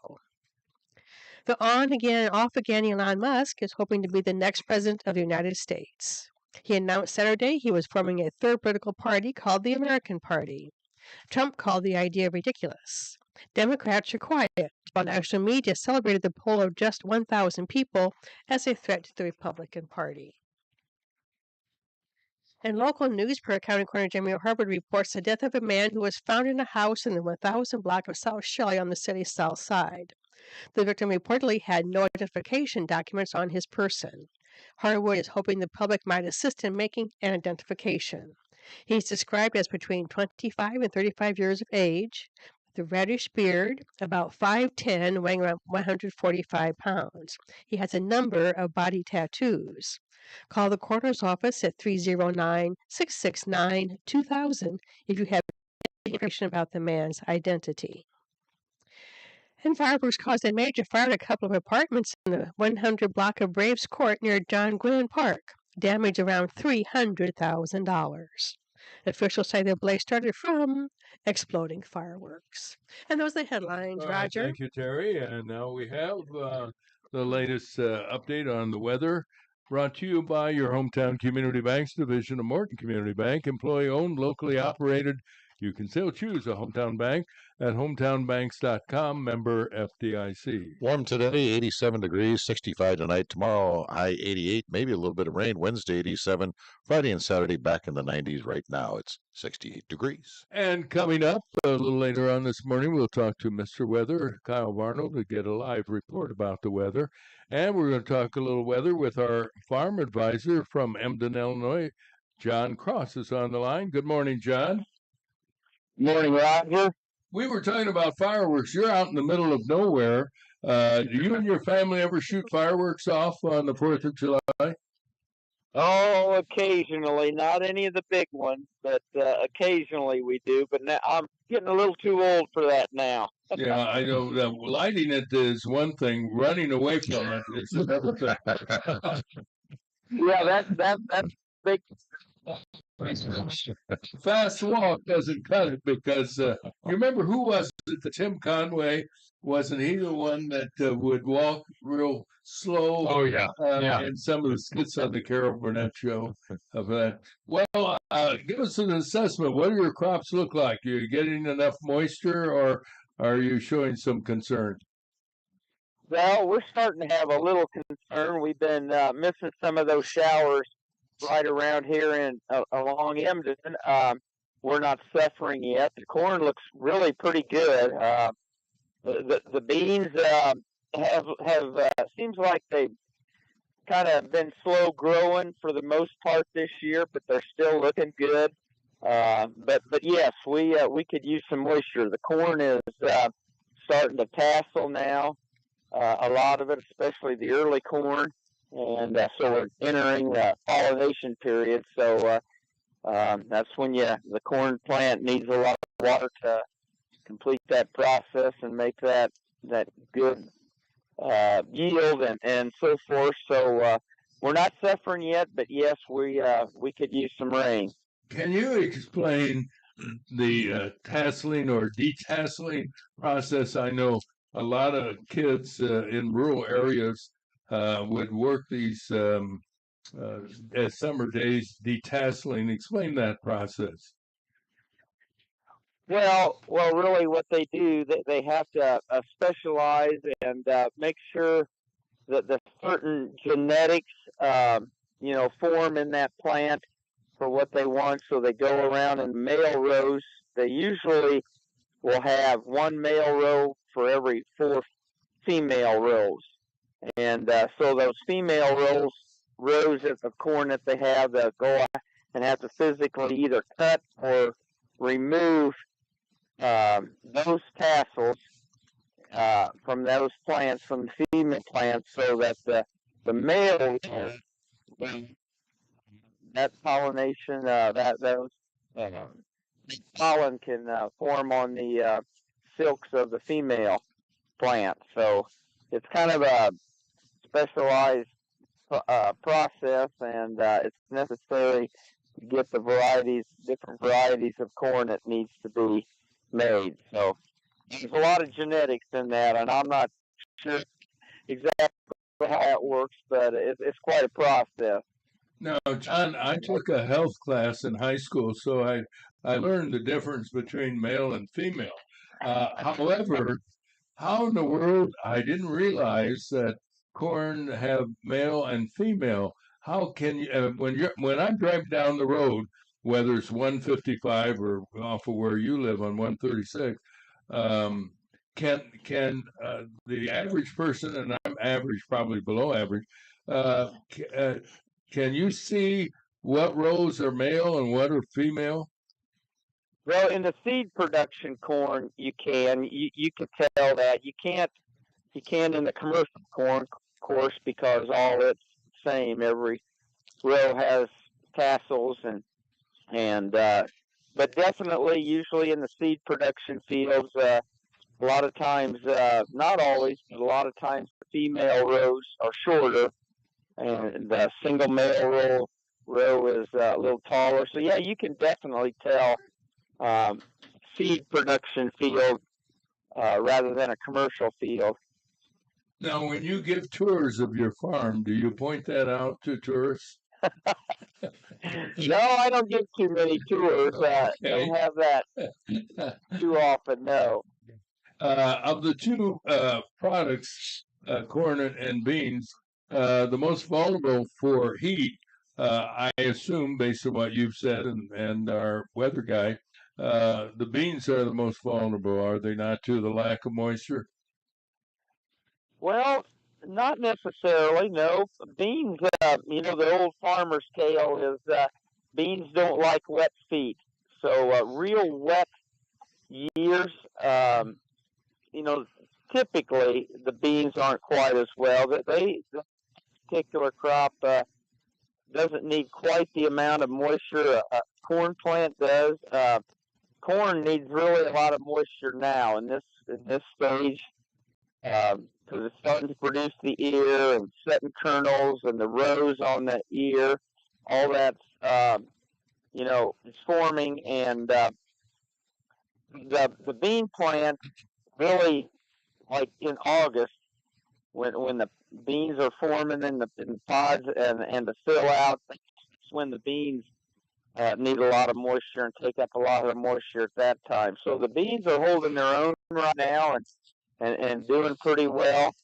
The on-again, off-again Elon Musk is hoping to be the next president of the United States. He announced Saturday he was forming a third political party called the American Party. Trump called the idea ridiculous. Democrats are quiet, while national media celebrated the poll of just 1,000 people as a threat to the Republican Party. In local news, Perry County Coroner Jamie Harvard reports the death of a man who was found in a house in the 1000 block of South Shelley on the city's south side. The victim reportedly had no identification documents on his person. Harwood is hoping the public might assist in making an identification. He's described as between 25 and 35 years of age, with a reddish beard, about 5'10", weighing around 145 pounds. He has a number of body tattoos. Call the coroner's office at 309-669-2000 if you have information about the man's identity. And fireworks caused a major fire at a couple of apartments in the 100 block of Braves Court near John Glenn Park, damage around $300,000. Officials say the blaze started from exploding fireworks. And those are the headlines, All right, Roger. thank you, Terry. And now we have the latest update on the weather, brought to you by your hometown community banks division of Morton Community Bank, employee-owned, locally operated. You can still choose a hometown bank at hometownbanks.com, member FDIC. warm today, 87 degrees, 65 tonight. Tomorrow, high 88, maybe a little bit of rain. Wednesday, 87. Friday and Saturday, back in the 90s. Right now, it's 68 degrees. And coming up a little later on this morning, we'll talk to Mr. Weather, Kyle Varno, to get a live report about the weather. And we're going to talk a little weather with our farm advisor from Emden, Illinois. John Cross is on the line. Good morning, John. Morning, Roger. We were talking about fireworks. You're out in the middle of nowhere. Do you and your family ever shoot fireworks off on the 4th of July? Oh, occasionally, not any of the big ones, but occasionally we do. But now I'm getting a little too old for that now. Yeah, I know. Lighting it is one thing. Running away from it is another thing. Yeah, that's big. Fast walk doesn't cut it because you remember who was it? Tim Conway, wasn't he the one that would walk real slow? Oh, yeah. Yeah. And some of the skits on the Carol Burnett show of that. Well, give us an assessment. What do your crops look like? Are you getting enough moisture, or are you showing some concern? Well, we're starting to have a little concern. We've been missing some of those showers right around here in along Emden. We're not suffering yet. The corn looks really pretty good. The beans have seems like they've kind of been slow growing for the most part this year, but they're still looking good. But yes, we could use some moisture. The corn is starting to tassel now. A lot of it, especially the early corn. And so we're entering the pollination period. So that's when the corn plant needs a lot of water to complete that process and make that that good yield and so forth. So we're not suffering yet, but yes, we could use some rain. Can you explain the tasseling or detasseling process? I know a lot of kids in rural areas would work these as summer days detasseling. Explain that process. Well, really, what they do, they have to specialize and make sure that the certain genetics, form in that plant for what they want. So they go around in male rows. They usually will have one male row for every 4 female rows, and so those female rows of corn that they have, they'll go out and have to physically either cut or remove those tassels from those plants, from the female plants, so that the male that pollination those pollen can form on the silks of the female plant. So it's kind of a specialized process, and it's necessary to get the different varieties of corn that needs to be made. So there's a lot of genetics in that, and I'm not sure exactly how it works, but it's quite a process. Now, John, I took a health class in high school, so I learned the difference between male and female. However, how in the world I didn't realize that corn have male and female. How can you when I drive down the road, whether it's 155 or off of where you live on 136, can the average person, and I'm average, probably below average, can you see what rows are male and what are female? Well, in the seed production corn, you can tell that. You can't in the commercial corn, of course, because all it's the same. Every row has tassels but definitely, usually in the seed production fields, a lot of times, not always, but a lot of times, the female rows are shorter, and the single male row is a little taller. So yeah, you can definitely tell seed production field rather than a commercial field. Now, when you give tours of your farm, do you point that out to tourists? No, I don't give too many tours. Don't have that too often, no. Of the two products, corn and beans, the most vulnerable for heat, I assume, based on what you've said and our weather guy, the beans are the most vulnerable, are they not, to the lack of moisture? Well, not necessarily, no. Beans, the old farmer's tale is beans don't like wet feet. So real wet years, typically the beans aren't quite as well. This particular crop doesn't need quite the amount of moisture a corn plant does. Corn needs really a lot of moisture now in this stage, because it's starting to produce the ear and setting kernels and the rows on the ear. All that's it's forming, and the bean plant really, like in August, when the beans are forming in the pods and the fill out, that's when the beans need a lot of moisture and take up a lot of moisture at that time. So the beans are holding their own right now and doing pretty well.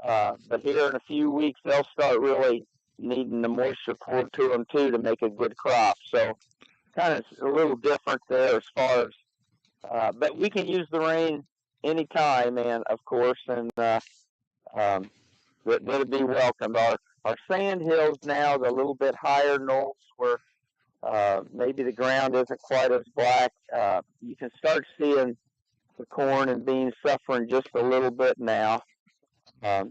But here in a few weeks, they'll start really needing the moisture poured to them too to make a good crop. So kind of a little different there as far as, but we can use the rain anytime, and of course, and that'll be welcomed. Our sand hills now, the little bit higher knolls where maybe the ground isn't quite as black, you can start seeing the corn and beans suffering just a little bit now. So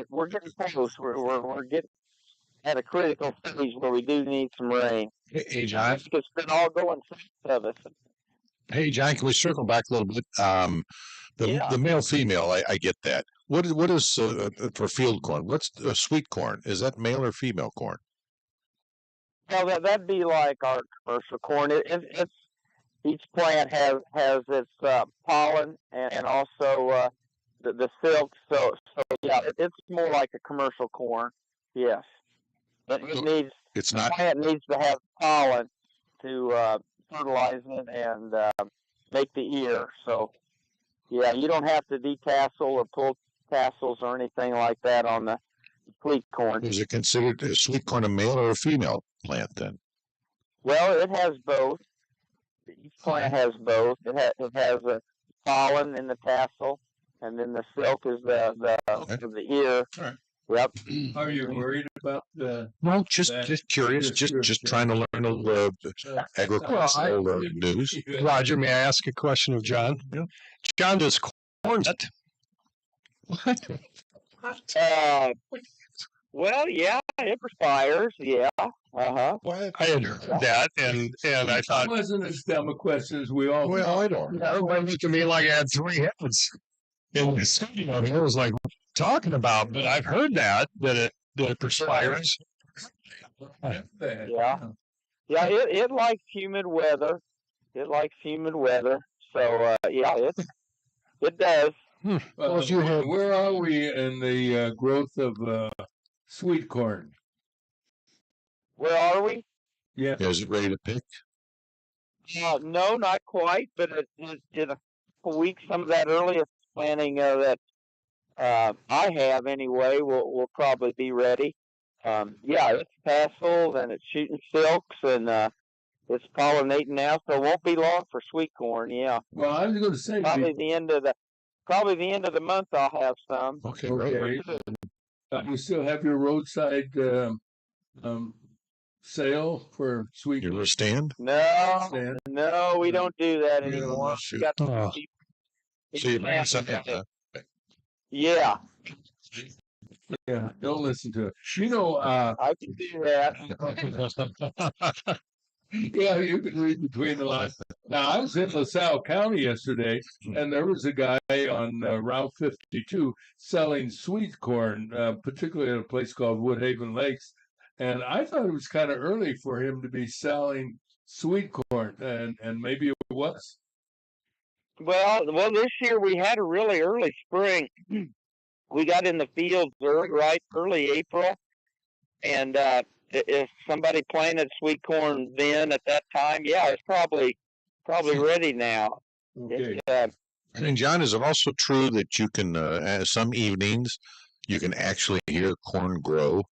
we're getting close. We're getting at a critical stage where we do need some rain. Hey, John. It's been all going south of us. Hey, John, can we circle back a little bit? The male female, I get that. What is for field corn? What's sweet corn? Is that male or female corn? Well, that'd be like our commercial corn. It's each plant has its pollen and also the silk. So yeah, it's more like a commercial corn. Yes, it needs It's the not. plant needs to have pollen to fertilize it and make the ear. So yeah, you don't have to detassel or pull tassels or anything like that on the sweet corn. Is it considered a sweet corn a male or a female plant then? Well, it has both. Each plant has both. It has a pollen in the tassel, and then the silk is the ear. All right. Yep. Are you worried about the? No, just curious, just trying to learn a little agricultural news. Roger, may I ask a question of John? Yeah. John, does corn set? Well, yeah, it perspires. Yeah. Uh-huh. What? I had heard that, and I It thought, wasn't as dumb a question as we all. Well, I don't. everybody looked at me like I had three heads. In the studio here was like, what are you talking about? But I've heard that it perspires. Yeah. Yeah, it likes humid weather. It likes humid weather. So yeah, it does. Well, where are we in the growth of sweet corn? Where are we? Yeah. Is it ready to pick? No, not quite. But in a couple weeks, some of that earliest planting that I have anyway will probably be ready. Yeah, it's tassels and it's shooting silks and it's pollinating now, so it won't be long for sweet corn. Yeah, Well, I was going to say. probably the end of the month I'll have some. Okay, Okay. You still have your roadside sale for sweet Your stand? No, stand? no, we don't do that Yeah, anymore. shoot. We got Oh. So you bring something up, Yeah, Yeah, don't listen to it. You know, I can do that. yeah, you can read between the lines. Now, I was in LaSalle County yesterday, and there was a guy on Route 52 selling sweet corn, particularly at a place called Woodhaven Lakes. And I thought it was kind of early for him to be selling sweet corn, and maybe it was. Well, this year we had a really early spring. We got in the fields early April, and if somebody planted sweet corn then at that time, yeah, it's probably ready now. Okay. It's, And John, is it also true that you can, some evenings, you can actually hear corn grow?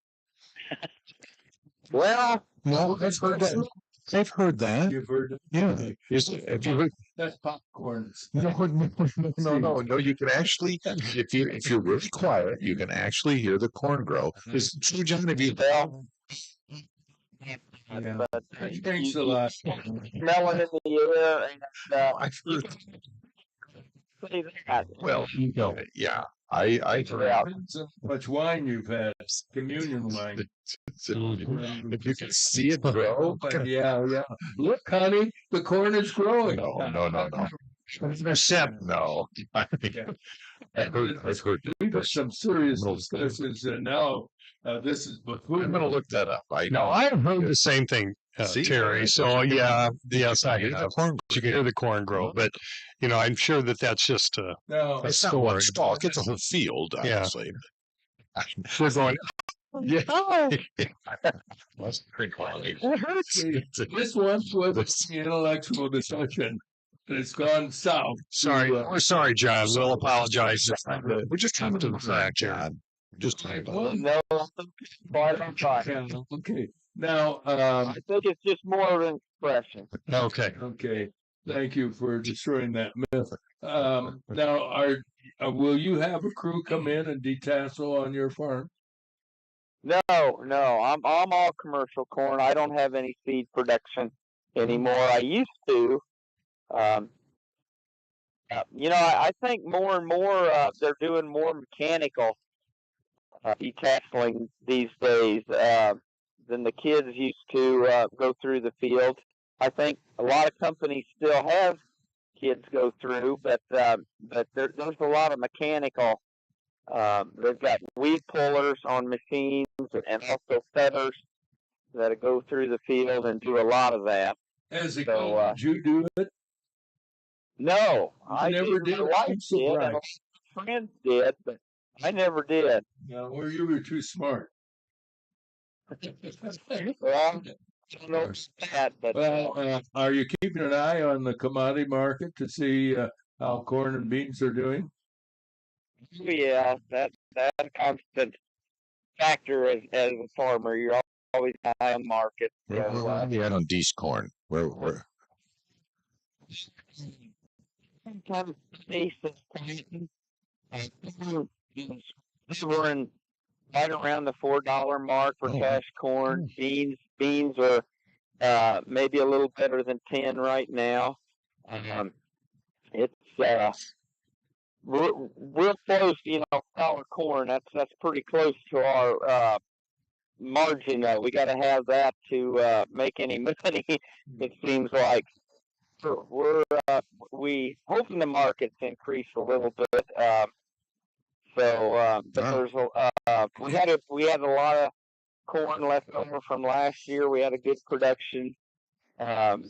well, No, I've heard that. I've heard that. You've heard it? Yeah. If you That's popcorn. no, you can actually, if you're really quiet, you can actually hear the corn grow. Is it true, John? Have you? well, Yeah. but Thanks you a lot. smell it in the air, and I've heard. say that. Well, yeah, I Yeah. Depends on how much wine you've had. Communion wine. if you can see it grow. Yeah. Look, honey, the corn is growing. No. No. I've heard. We've got some serious discussions, and now this is before. I'm gonna look that up. I No, know. I have heard the same thing, See? Terry. So yeah, yes, I Hear the have. corn. You can hear the corn grow, but I'm sure that's just No, It's not one story. stalk. It's a whole field, Yeah. obviously. we're going. Oh, Must drink quality. that hurts. this once was an intellectual discussion, and it's gone south. Sorry, to, we're sorry, John. We'll apologize. We're just trying to the fact, John. Just trying to. Well, No, quite on fire. yeah, okay. Now, I think it's just more of an expression. Okay. okay. Thank you for destroying that myth. Now, will you have a crew come in and detassel on your farm? No, I'm all commercial corn. I don't have any seed production anymore. I used to. I think more and more they're doing more mechanical detasseling these days than the kids used to go through the field. I think a lot of companies still have kids go through, but there's a lot of mechanical. They've got weed pullers on machines and also feathers that go through the field and do a lot of that. As a So, kid, did you do it? No, You I never did. did? My I'm wife did, and a lot surprised. of friends did, but I never did. No, well, you were too smart. Well, I don't know about that, but Well, are you keeping an eye on the commodity market to see how corn and beans are doing? yeah, that a constant factor as a farmer. You're always high on market. Where So, are we at on Dees corn? Where sometimes decent. We're in right around the $4 mark for Oh. cash corn. Beans are maybe a little better than 10 right now. It's real close, dollar corn. That's pretty close to our margin. We got to have that to make any money. It seems like we hoping the markets increase a little bit. But there's we had a lot of corn left over from last year. We had a good production. Around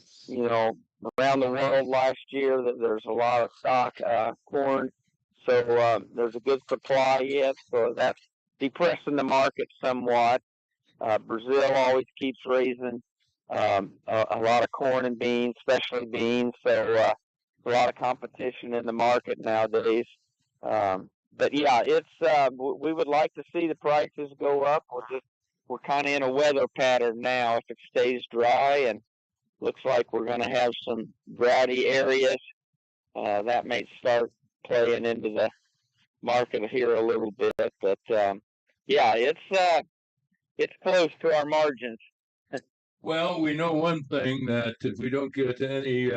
the world last year, that there's a lot of stock corn, so there's a good supply yet. So that's depressing the market somewhat. Brazil always keeps raising a lot of corn and beans, especially beans. So a lot of competition in the market nowadays. But yeah, we would like to see the prices go up. We're kind of in a weather pattern now. If it stays dry and looks like we're going to have some droughty areas, that may start playing into the market here a little bit. But yeah, it's close to our margins. Well, we know one thing, that if we don't get any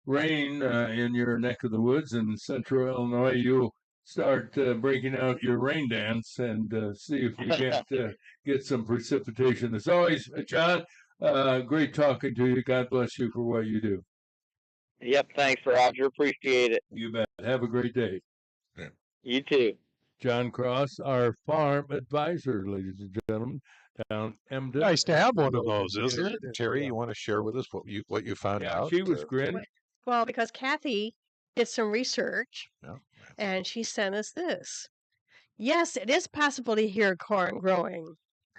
rain in your neck of the woods in central Illinois, you'll start breaking out your rain dance and see if you can't get some precipitation. As always, John, great talking to you. God bless you for what you do. Yep, thanks, Roger. Appreciate it. You bet. Have a great day. You too. John Cross, our farm advisor, ladies and gentlemen, down Emden. Nice to have one of those, isn't it? Terry, you want to share with us what you found Yeah, out? she was grinning. Well, because Kathy did some research Yeah. and she sent us this. Yes, it is possible to hear corn growing.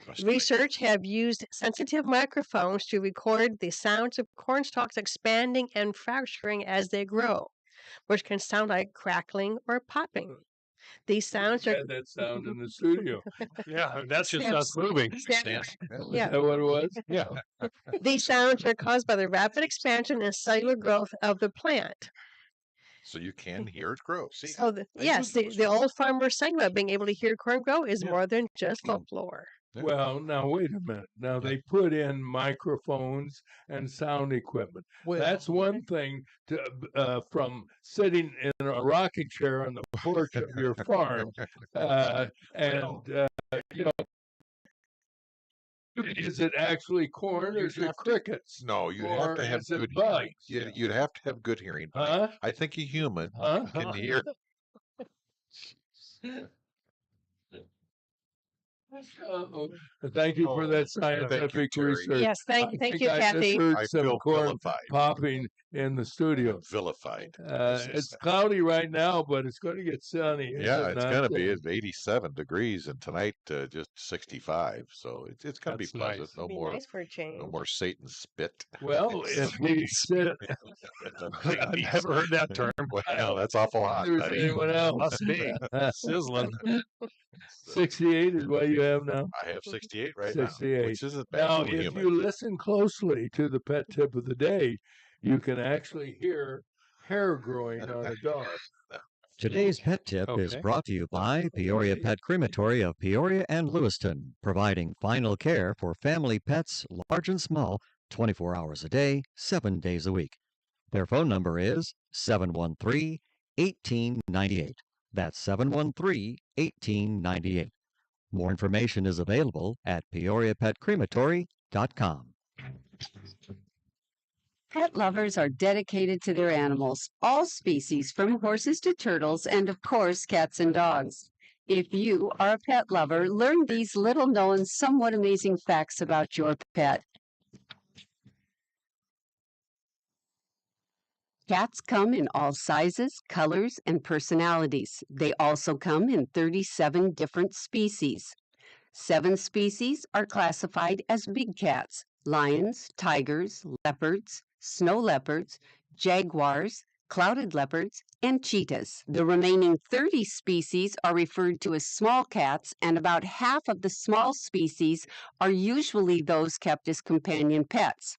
Must be. Research have used sensitive microphones to record the sounds of corn stalks expanding and fracturing as they grow, which can sound like crackling or popping. These sounds are Had that sound in the studio. Yeah, that's just Yeah. us moving. Yeah. Is that what it was? Yeah. These sounds are caused by the rapid expansion and cellular growth of the plant. So you can hear it grow. See, So, yes, the old farmer saying about being able to hear corn grow is Yeah. more than just folklore. Yeah. Well, now wait a minute. Now they put in microphones and sound equipment. That's one thing from sitting in a rocking chair on the porch of your farm, is it actually corn or is it crickets? No, you Or have to have is it good bugs? You'd have to have good hearing. Huh? I think a human Huh? can hear. Thank you for that Thank you, scientific Terry. research. Yes, I thank think you, I just Kathy. heard I some feel corn vilified. popping in the studio. Vilified. It's cloudy right now, but it's going to get sunny. is Yeah, it it's not? gonna be. It's 87 degrees, and tonight just 65. So it's gonna be That's pleasant. nice. No It'd be more nice for a change. no more Satan spit. Well, if we sit, I've never heard that term. Well, that's awful hot. there's buddy. anyone else. Must be. Sizzling. 68 is what you have now. I have 68 right 68. now, which isn't bad Now, for a if human. you listen closely to the pet tip of the day, you can actually hear hair growing on a dog. Today's pet tip is Okay. brought to you by Peoria Pet Crematory of Peoria and Lewiston, providing final care for family pets, large and small, 24 hours a day, 7 days a week. Their phone number is 713-1898. That's 713-1898. More information is available at peoriapetcrematory.com. Pet lovers are dedicated to their animals, all species from horses to turtles, and of course, cats and dogs. If you are a pet lover, learn these little known, somewhat amazing facts about your pet. Cats come in all sizes, colors, and personalities. They also come in 37 different species. 7 species are classified as big cats: lions, tigers, leopards, snow leopards, jaguars, clouded leopards, and cheetahs. The remaining 30 species are referred to as small cats, and about half of the small species are usually those kept as companion pets.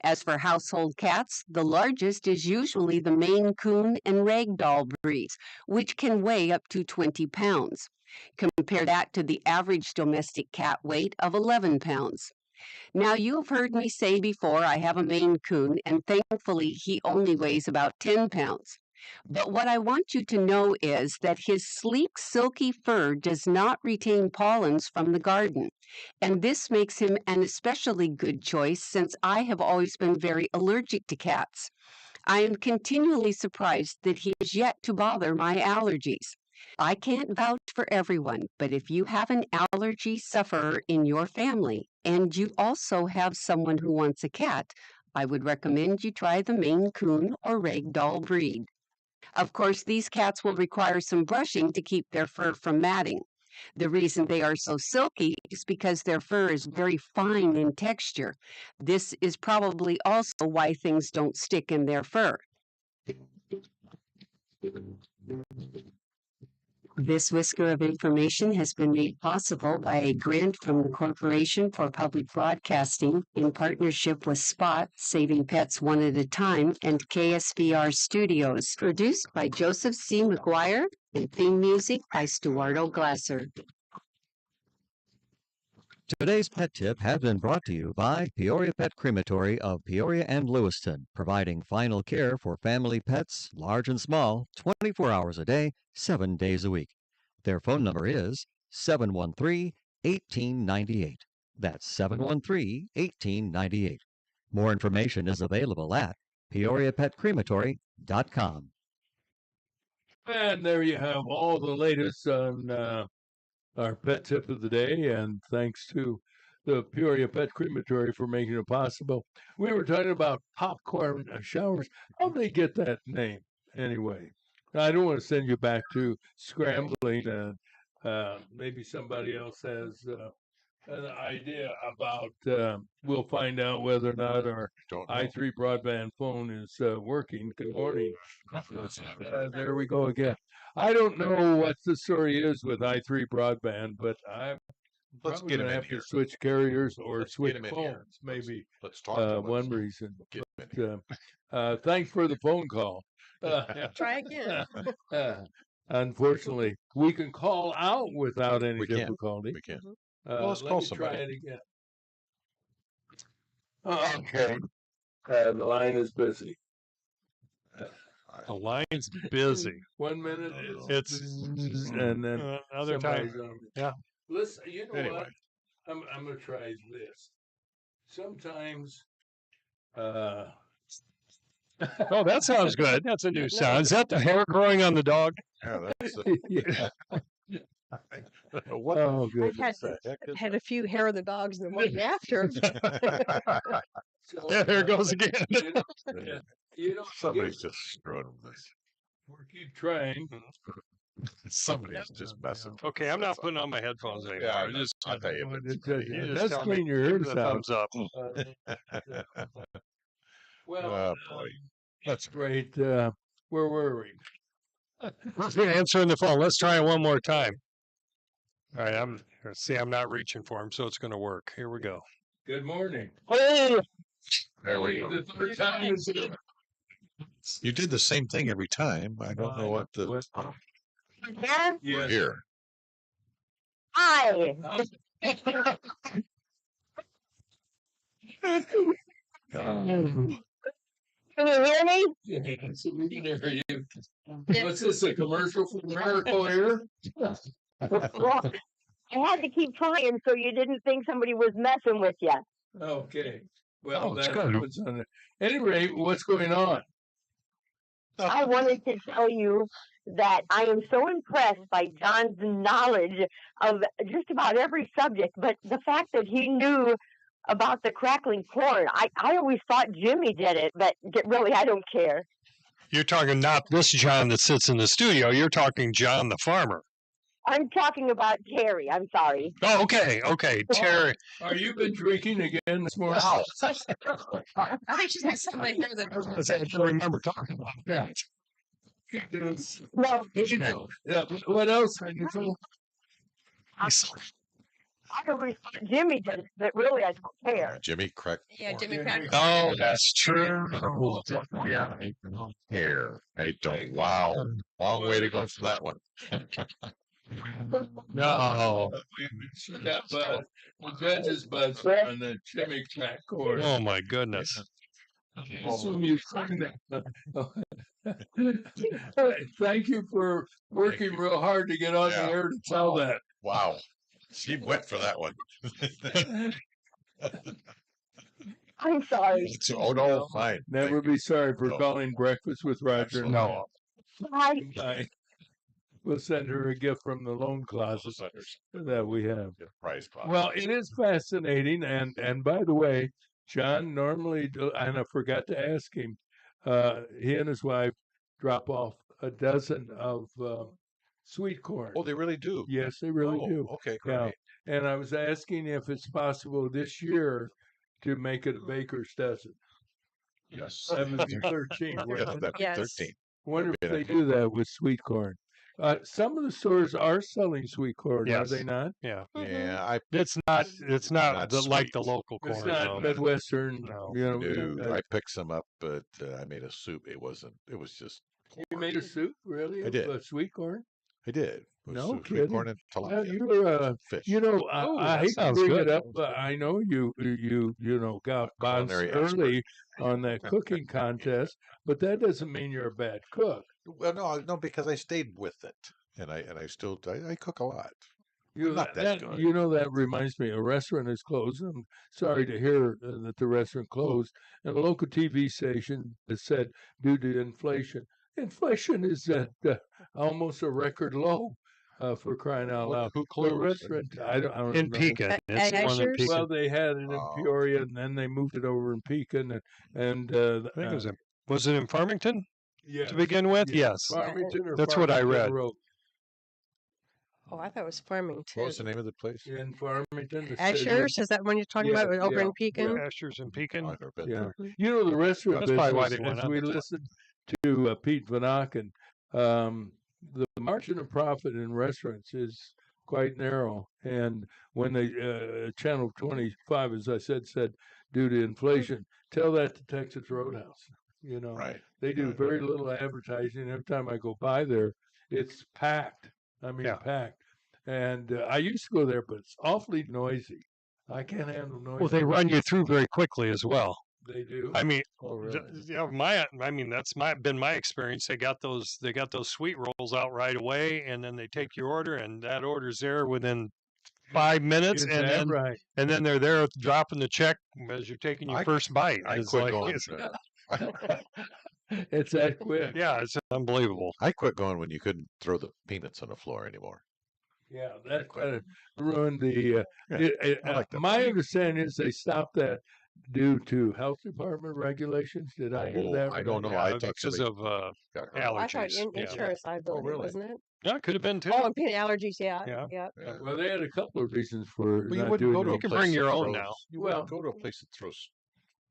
As for household cats, the largest is usually the Maine Coon and Ragdoll breeds, which can weigh up to 20 pounds. Compare that to the average domestic cat weight of 11 pounds. Now, you have heard me say before I have a Maine Coon, and thankfully he only weighs about 10 pounds. But what I want you to know is that his sleek, silky fur does not retain pollens from the garden. And this makes him an especially good choice since I have always been very allergic to cats. I am continually surprised that he has yet to bother my allergies. I can't vouch for everyone, but if you have an allergy sufferer in your family and you also have someone who wants a cat, I would recommend you try the Maine Coon or Ragdoll breed. Of course, these cats will require some brushing to keep their fur from matting. The reason they are so silky is because their fur is very fine in texture. This is probably also why things don't stick in their fur. This whisker of information has been made possible by a grant from the Corporation for Public Broadcasting in partnership with Spot, Saving Pets One at a Time, and KSVR Studios, produced by Joseph C. McGuire, and theme music by Stuardo Glasser. Today's pet tip has been brought to you by Peoria Pet Crematory of Peoria and Lewiston, providing final care for family pets, large and small, 24 hours a day, 7 days a week. Their phone number is 713-1898. That's 713-1898. More information is available at peoriapetcrematory.com. And there you have all the latest on our pet tip of the day, and thanks to the Peoria Pet Crematory for making it possible. We were talking about popcorn showers. How'd they get that name anyway? I don't want to send you back to scrambling, and maybe somebody else has an idea about. We'll find out whether or not our Don't know. i3 broadband phone is working. Good morning. There we go again. I don't know what the story is with i3 broadband, but I'm Let's probably get him gonna in have here. to switch carriers or Let's switch get him in here. phones. Maybe Let's talk to him. one reason. Get him in But, thanks for the phone call. Try again. Unfortunately, we can call out without any We can. difficulty. We can. Let let's call me try somebody. it again. Okay. The line is busy. The line's busy. 1 minute It's and then another time. somebody's on. Yeah. Listen, you know Anyway. what? I'm gonna try this. Sometimes Oh, that sounds good. That's a new sound. Is that the hair growing on the dog? Yeah, that's yeah. what Oh, I've good. the heck is had a few hair of the dogs the morning after. So, Yeah, there it goes again. You know, somebody's just screwing with this. we keep trying. Somebody's just messing. Okay, I'm not putting on my headphones anymore. Yeah, I just I'll tell you. Well, if it's it does- me. you just Let's tell me, clean your give ears me the out. thumbs up. Well, Oh, boy. that's great. Where were we? Answering the phone. Let's try it one more time. All right, I'm not reaching for him, so it's going to work. Here we go. Good morning. Hey, There we go. The third time is You did the same thing every time. I don't know what the. yeah? Yes. Here. Hi. Can you hear me? Yes, we can hear you. What's this, a commercial for Miracle Air? Well, I had to keep trying so you didn't think somebody was messing with you. Okay. Well, Oh, it's that good. happens on it. Any rate, what's going on? I wanted to tell you that I am so impressed by John's knowledge of just about every subject, but the fact that he knew about the crackling corn, I always thought Jimmy did it, but really, I don't care. You're talking not this John that sits in the studio. You're talking John the farmer. I'm talking about Terry. I'm sorry. Oh, okay. Terry. Are you been drinking again this morning? I think she's got something here that I don't remember talking about that. No, Yeah, what else? I always thought Jimmy did it, but really, I don't care. Jimmy crack. Yeah, Jimmy Yeah, Cracker. Oh, that's true. Yeah, I don't care. I don't. Wow, long way to go for that one. No. That bud, the judge's buds on the Jimmy crack course. Oh my goodness. Assume you sang that. Thank you for working real hard to get on the Yeah. air to tell that. Wow, she went for that one. I'm sorry. Oh no, fine. Never be sorry for No. calling Breakfast with Roger. Absolutely. No. Bye. Bye. We'll send her a gift from the loan closet that we have. Prize closet. Well, it is fascinating, and by the way, John normally, and I forgot to ask him, he and his wife drop off a dozen of sweet corn. Oh, they really do. Yes, they really Oh, do. Okay, Yeah, great. and I was asking if it's possible this year to make it a baker's dozen. Yes. That would be 13. Yeah, wouldn't it? that'd be Yes. 13. Wonder if That'd they be do that with sweet corn. Some of the stores are selling sweet corn, Yes. are they not? Yeah. Yeah, It's not Not like sweet. the local It's corn. not no. Midwestern, No. No, I picked some up, but I made a soup. It was just. You made a soup, really? I did. Of sweet corn? I did. It was No sweet kidding. corn and Well, tilapia you're, fish. you know, Oh, I that hate to sounds bring good. it up, but I know you got bonds Culinary early on that cooking contest, but that doesn't mean you're a bad cook. Well, no, because I stayed with it, and I still I cook a lot. You, Not that good. You know, that reminds me, a restaurant is closed. I'm sorry to hear that the restaurant closed. And a local TV station that said due to inflation. Inflation is at almost a record low for crying out loud. Who The closed? restaurant, I don't In know. Pekin. At It's the one in Asher's? Pekin. Well, they had it in Oh, Peoria, and then they moved it over in Pekin, and I think was it in Farmington yeah, to begin with? yeah, Yes. Farmington or That's what I Farmington read. Road. Oh, I thought it was Farmington. What was the name of the place? In Farmington, the city. Asher's, is that one you're talking Yeah, about over yeah, in Pekin? Asher's in Pekin. Oh, I've never been Yeah, there. you know the restaurant That's probably why business. they went As up. we listened to Pete Van Auken, the margin of profit in restaurants is quite narrow. And when they Channel 25, as I said due to inflation, tell that to Texas Roadhouse. You know, Right. they do Right. very little advertising. Every time I go by there, it's packed. I mean, Yeah. packed. And I used to go there, but it's awfully noisy. I can't handle noise. Well, they run you through very quickly as well. They do. I mean, Oh, really? that's been my experience. They got those sweet rolls out right away, and then they take your order, and that order's there within 5 minutes, Is and that then right? and then they're there dropping the check as you're taking your I- first bite. I It's quit like- going. it's- It's that quick. yeah, it's unbelievable. I quit going when you couldn't throw the peanuts on the floor anymore. Yeah, that kind of ruined the. Yeah, I like that. My understanding is they stopped that due to health department regulations. Did I hear Oh, that? I don't know. Yeah, I thought because somebody of got hurt. Oh, I thought allergies. Yeah. insurance liability, really? wasn't it? Yeah, it could have been too. Oh, and peanut allergies, yeah. Yeah. Yeah. Yeah. Well, they had a couple of reasons for Well, you not wouldn't doing go to it. a You can place bring your that own throws- now. You Well- wouldn't go to a place that throws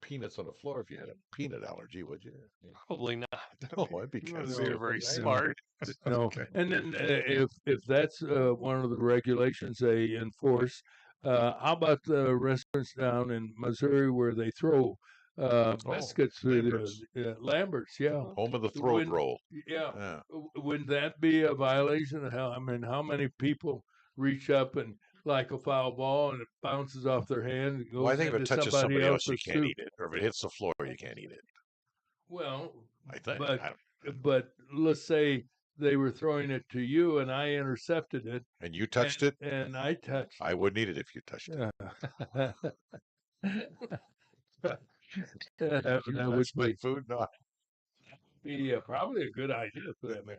peanuts on the floor if you had a peanut allergy, would you? Probably not. No, that'd be You kind must of be very I know. smart. No, Okay. and then if that's one of the regulations they enforce, how about the restaurants down in Missouri where they throw biscuits through Lambert's. Lambert's? Yeah, Home of the throat When- roll. yeah. Yeah. Wouldn't that be a violation? I mean, how many people reach up and like a foul ball and it bounces off their hand and goes Well, I think if it into touches somebody somebody else, you else's can't soup? eat it. Or if it hits the floor, you can't eat it. Well, I think. but I don't- but let's say they were throwing it to you and I intercepted it. and you touched it, and I touched. I wouldn't eat it if you touched it. Yeah. That would Let's be make food. No, probably a good idea for that man.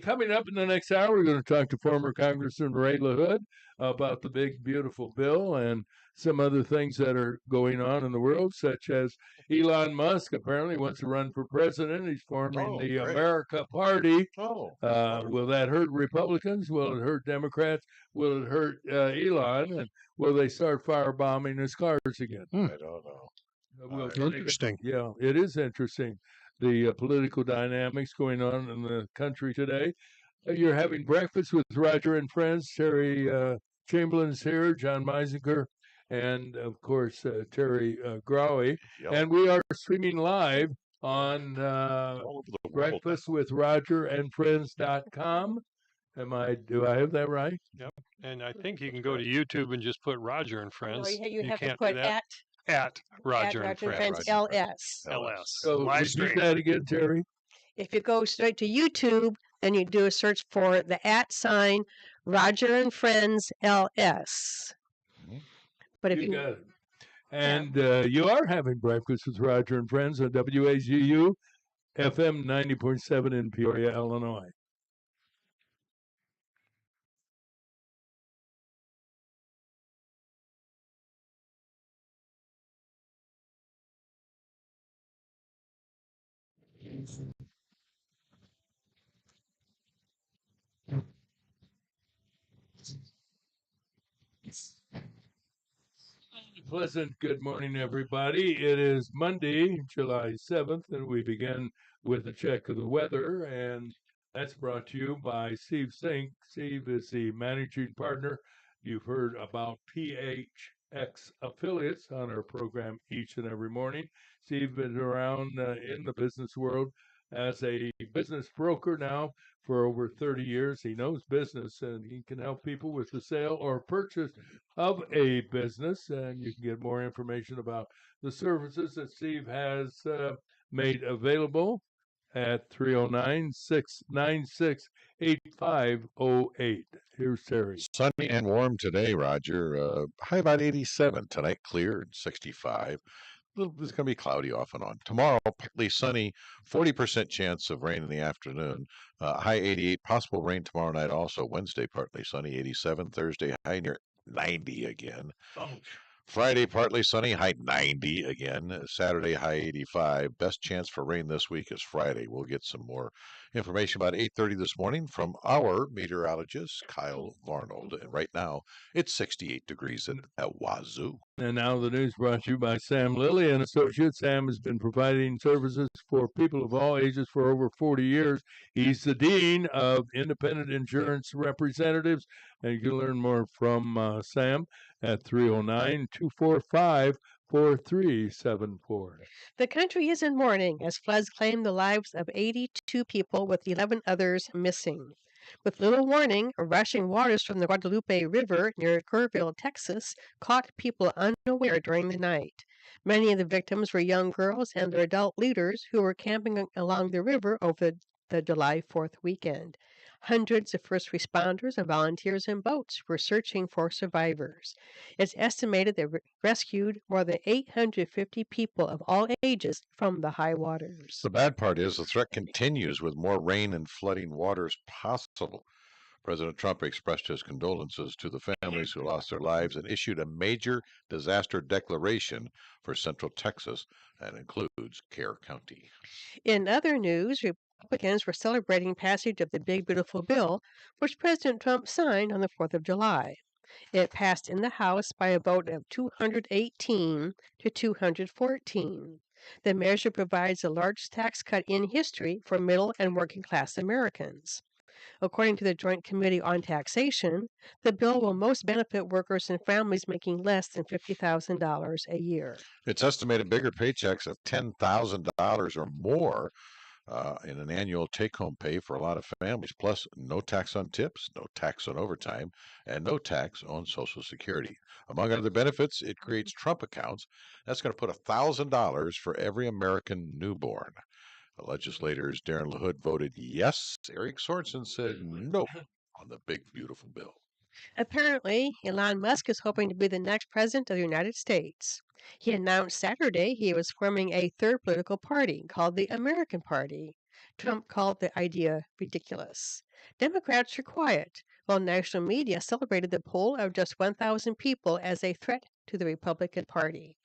Coming up in the next hour, we're going to talk to former Congressman Ray LaHood about the big, beautiful bill and some other things that are going on in the world, such as Elon Musk apparently wants to run for president. He's forming the great. America Party. Oh, Will that hurt Republicans? Will it hurt Democrats? Will it hurt Elon? And will they start firebombing his cars again? I don't know. Interesting. Yeah, it is interesting. The political dynamics going on in the country today. You're having breakfast with Roger and friends. Terry Chamberlain's here, John Meisinger, and of course Terry Growy. Yep. And we are streaming live on All over the world. breakfastwithrogerandfriends.com. Do I have that right? Yep. And I think you can go to YouTube and just put Roger and Friends. You have to can't put do that. At Roger and Friends. LS. LS. So Live repeat stream. that again, Terry. If you go straight to YouTube, then you do a search for the @ Roger and Friends LS. But if You you got it. And you are having breakfast with Roger and Friends on WAGU FM 90.7 in Peoria, Illinois. Pleasant good morning, everybody. It is Monday, July 7th, and we begin with a check of the weather, and that's brought to you by Steve Sink. Steve is the managing partner. You've heard about PHX affiliates on our program each and every morning. Steve been around in the business world as a business broker now for over 30 years. He knows business, and he can help people with the sale or purchase of a business. And you can get more information about the services that Steve has made available at 309-696-8508. Here's Terry. Sunny and warm today, Roger. High about 87 tonight, clear and 65. It's going to be cloudy off and on. Tomorrow, partly sunny, 40% chance of rain in the afternoon. High 88, possible rain tomorrow night also. Wednesday, partly sunny, 87. Thursday, high near 90 again. Friday, partly sunny, high 90 again. Saturday, high 85. Best chance for rain this week is Friday. We'll get some more information about 8:30 this morning from our meteorologist, Kyle Varnold. And right now, it's 68 degrees at Wazoo. And now the news brought to you by Sam Lilly and Associates. Sam has been providing services for people of all ages for over 40 years. He's the Dean of Independent Insurance Representatives. And you can learn more from Sam at 309-245-4374. The country is in mourning as floods claim the lives of 82 people with 11 others missing. With little warning, rushing waters from the Guadalupe River near Kerrville, Texas, caught people unaware during the night. Many of the victims were young girls and their adult leaders who were camping along the river over the July 4th weekend. Hundreds of first responders and volunteers in boats were searching for survivors. It's estimated they rescued more than 850 people of all ages from the high waters. The bad part is the threat continues with more rain and flooding waters possible. President Trump expressed his condolences to the families who lost their lives and issued a major disaster declaration for Central Texas that includes Kerr County. In other news, Republicans were celebrating passage of the Big Beautiful Bill, which President Trump signed on the 4th of July. It passed in the House by a vote of 218 to 214. The measure provides the largest tax cut in history for middle and working class Americans. According to the Joint Committee on Taxation, the bill will most benefit workers and families making less than $50,000 a year. It's estimated bigger paychecks of $10,000 or more in an annual take-home pay for a lot of families, plus no tax on tips, no tax on overtime, and no tax on Social Security. Among other benefits, it creates Trump accounts. That's going to put $1,000 for every American newborn. The legislators, Darren LaHood, voted yes. Eric Sorensen said no on the Big Beautiful Bill. Apparently, Elon Musk is hoping to be the next president of the United States. He announced Saturday he was forming a third political party called the American Party. Trump called the idea ridiculous. Democrats were quiet, while national media celebrated the poll of just 1,000 people as a threat to the Republican Party.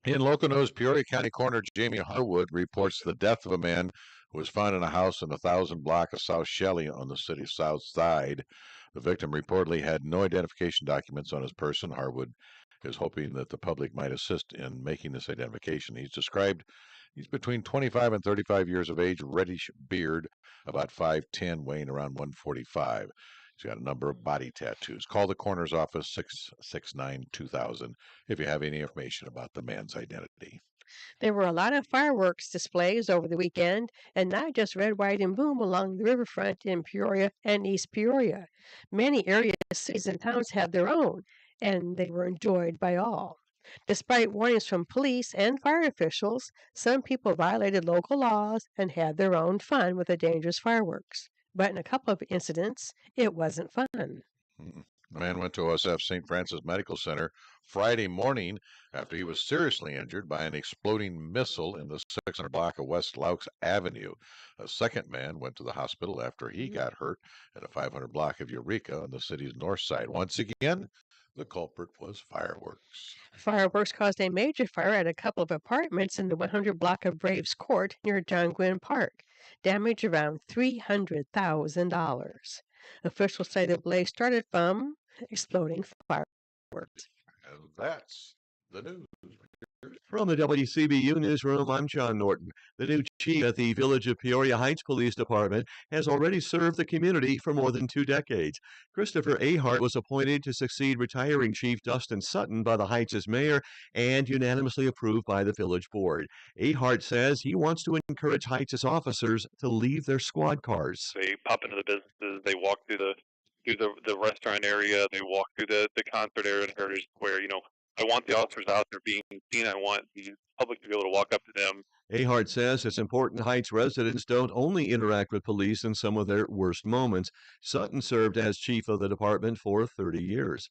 In local news, Peoria County Coroner Jamie Harwood reports the death of a man who was found in a house in the 1000 block of South Shelley on the city's south side. The victim reportedly had no identification documents on his person. Harwood is hoping that the public might assist in making this identification. He's between 25 and 35 years of age, reddish beard, about 5'10", weighing around 145. He's got a number of body tattoos. Call the coroner's office 669-2000 if you have any information about the man's identity. There were a lot of fireworks displays over the weekend, and not just red, white, and boom along the riverfront in Peoria and East Peoria. Many area cities and towns have their own, and they were enjoyed by all. Despite warnings from police and fire officials, some people violated local laws and had their own fun with the dangerous fireworks. But in a couple of incidents, it wasn't fun. The man went to OSF St. Francis Medical Center Friday morning after he was seriously injured by an exploding missile in the 600 block of West Laux Avenue. A second man went to the hospital after he got hurt at a 500 block of Eureka on the city's north side. Once again, the culprit was fireworks. Fireworks caused a major fire at a couple of apartments in the 100 block of Braves Court near John Gwynn Park. Damage around $300,000. Officials say the blaze started from exploding fireworks. And that's the news. From the WCBU Newsroom, I'm John Norton. The new chief at the Village of Peoria Heights Police Department has already served the community for more than 2 decades. Christopher Ahart was appointed to succeed retiring Chief Dustin Sutton by the Heights' mayor and unanimously approved by the village board. Ahart says he wants to encourage Heights' officers to leave their squad cars. They pop into the businesses, they walk through the restaurant area, they walk through the concert area and Heritage Square. I want the officers out there being seen. I want the public to be able to walk up to them. Ahart says it's important Heights residents don't only interact with police in some of their worst moments. Sutton served as chief of the department for 30 years.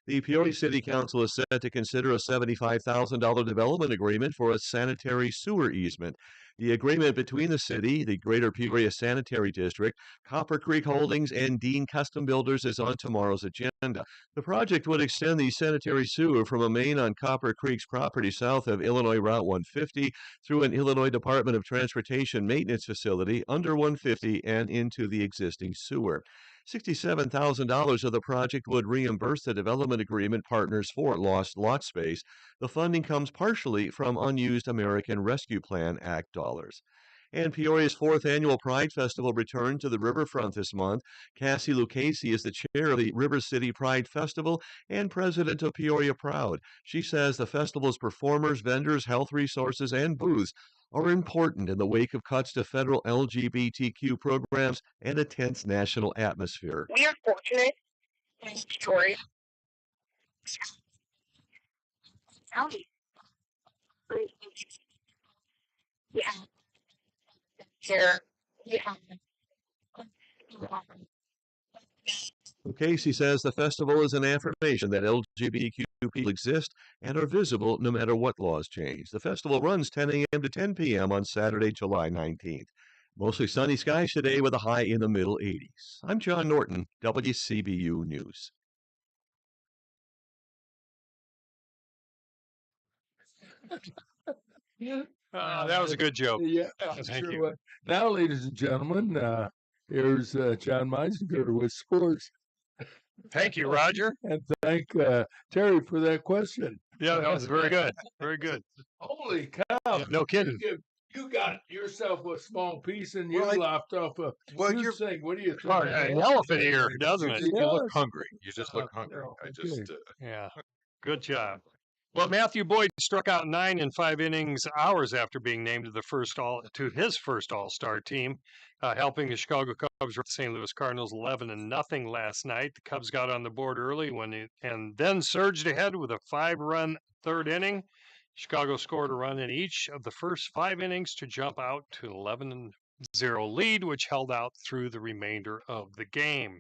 The Peoria City Council is set to consider a $75,000 development agreement for a sanitary sewer easement. The agreement between the city, the Greater Peoria Sanitary District, Copper Creek Holdings, and Dean Custom Builders is on tomorrow's agenda. The project would extend the sanitary sewer from a main on Copper Creek's property south of Illinois Route 150 through an Illinois Department of Transportation maintenance facility under 150 and into the existing sewer. $67,000 of the project would reimburse the development agreement partners for lost lot space. The funding comes partially from unused American Rescue Plan Act dollars. And Peoria's 4th annual Pride Festival returned to the riverfront this month. Cassie Lucchese is the chair of the River City Pride Festival and president of Peoria Proud. She says the festival's performers, vendors, health resources, and booths are important in the wake of cuts to federal LGBTQ programs and a tense national atmosphere. We are fortunate in Peoria. Yeah. Here. Yeah. Casey says the festival is an affirmation that LGBTQ people exist and are visible no matter what laws change. The festival runs 10 a.m. to 10 p.m. on Saturday, July 19th. Mostly sunny skies today with a high in the middle 80s. I'm John Norton, WCBU News. That was a good joke. Yeah, Thank sure you. was. Now, ladies and gentlemen, here's John Meisinger with sports. Thank you, Roger. And thank Terry for that question. Yeah, that was very good. Very good. Holy cow! Yeah, no kidding. You got yourself a small piece and you Well, lopped off a good thing. What do you think? An elephant ear, doesn't it? You look Yes. hungry. You just look hungry. Okay. Yeah. Good job. Well, Matthew Boyd struck out 9 in 5 innings hours after being named to his first All-Star team, helping the Chicago Cubs with the St. Louis Cardinals 11-0 last night. The Cubs got on the board early and then surged ahead with a 5-run third inning. Chicago scored a run in each of the first 5 innings to jump out to 11-0 lead, which held out through the remainder of the game.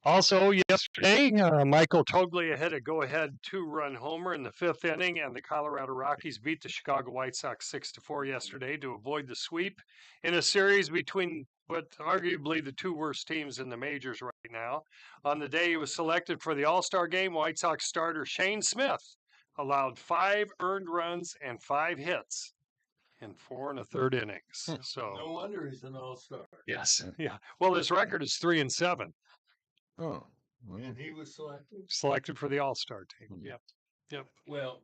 Also, yesterday, Michael Toglia hit a go-ahead two-run homer in the fifth inning, and the Colorado Rockies beat the Chicago White Sox 6-4 yesterday to avoid the sweep in a series between what arguably the two worst teams in the majors right now. On the day he was selected for the All-Star game, White Sox starter Shane Smith allowed 5 earned runs and 5 hits in 4 1/3 innings. No So, wonder he's an all-star. yes, yeah. Well, his record is 3-7. Oh, well, And he was selected. Selected for the All-Star team. Hmm. Yep. Yep. Well,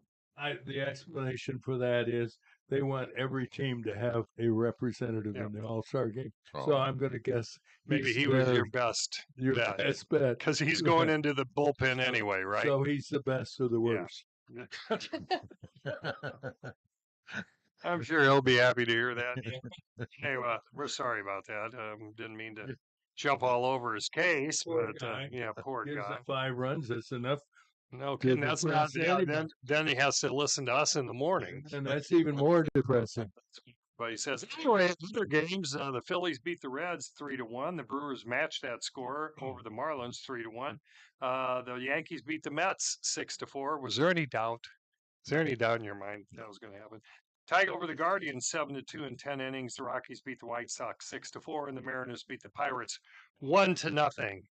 the explanation for that is they want every team to have a representative Yep. in the All-Star game. oh. So I'm going to guess Maybe he's he was your the- best your bet. best bet. Because he's going into the bullpen anyway, right? So he's the best of the Yeah. worst. I'm sure he'll be happy to hear that. Anyway, we're sorry about that. Didn't mean to jump all over his case, Poor but guy. yeah, poor Gives guy. up 5 runs. That's enough, No to kidding. That's not. depress Yeah, anybody. then he has to listen to us in the morning. and that's even more depressing. But he says, anyway, other games, the Phillies beat the Reds 3-1. The Brewers matched that score over the Marlins 3-1. The Yankees beat the Mets 6-4. Was there any doubt? Is there any doubt in your mind that was going to happen? Tied over the Guardians 7-2 in 10 innings. The Rockies beat the White Sox 6-4, and the Mariners beat the Pirates 1-0.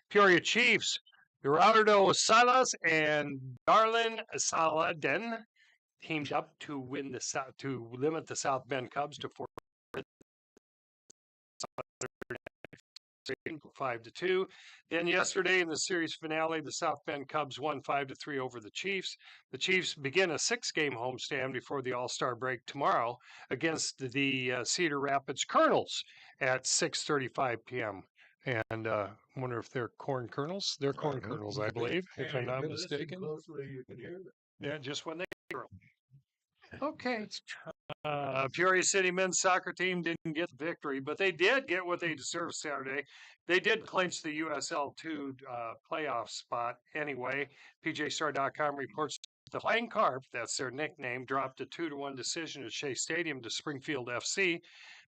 Peoria Chiefs, Gerardo Salas and Darlin Saladin teamed up to win the South to limit the South Bend Cubs to 5-2. Then yesterday in the series finale, the South Bend Cubs won 5-3 over the Chiefs. The Chiefs begin a 6-game homestand before the All-Star break tomorrow against the Cedar Rapids Colonels at 6:35 p.m. And wonder if they're corn kernels. They're corn kernels, I believe, if I'm not mistaken. Closely, you can hear them. Yeah, just when they grow. Okay. Peoria City men's soccer team didn't get the victory, but they did get what they deserved Saturday. They did clinch the USL2 playoff spot anyway. PJStar.com reports the Flying Carp, that's their nickname, dropped a 2-1 decision at Shea Stadium to Springfield FC.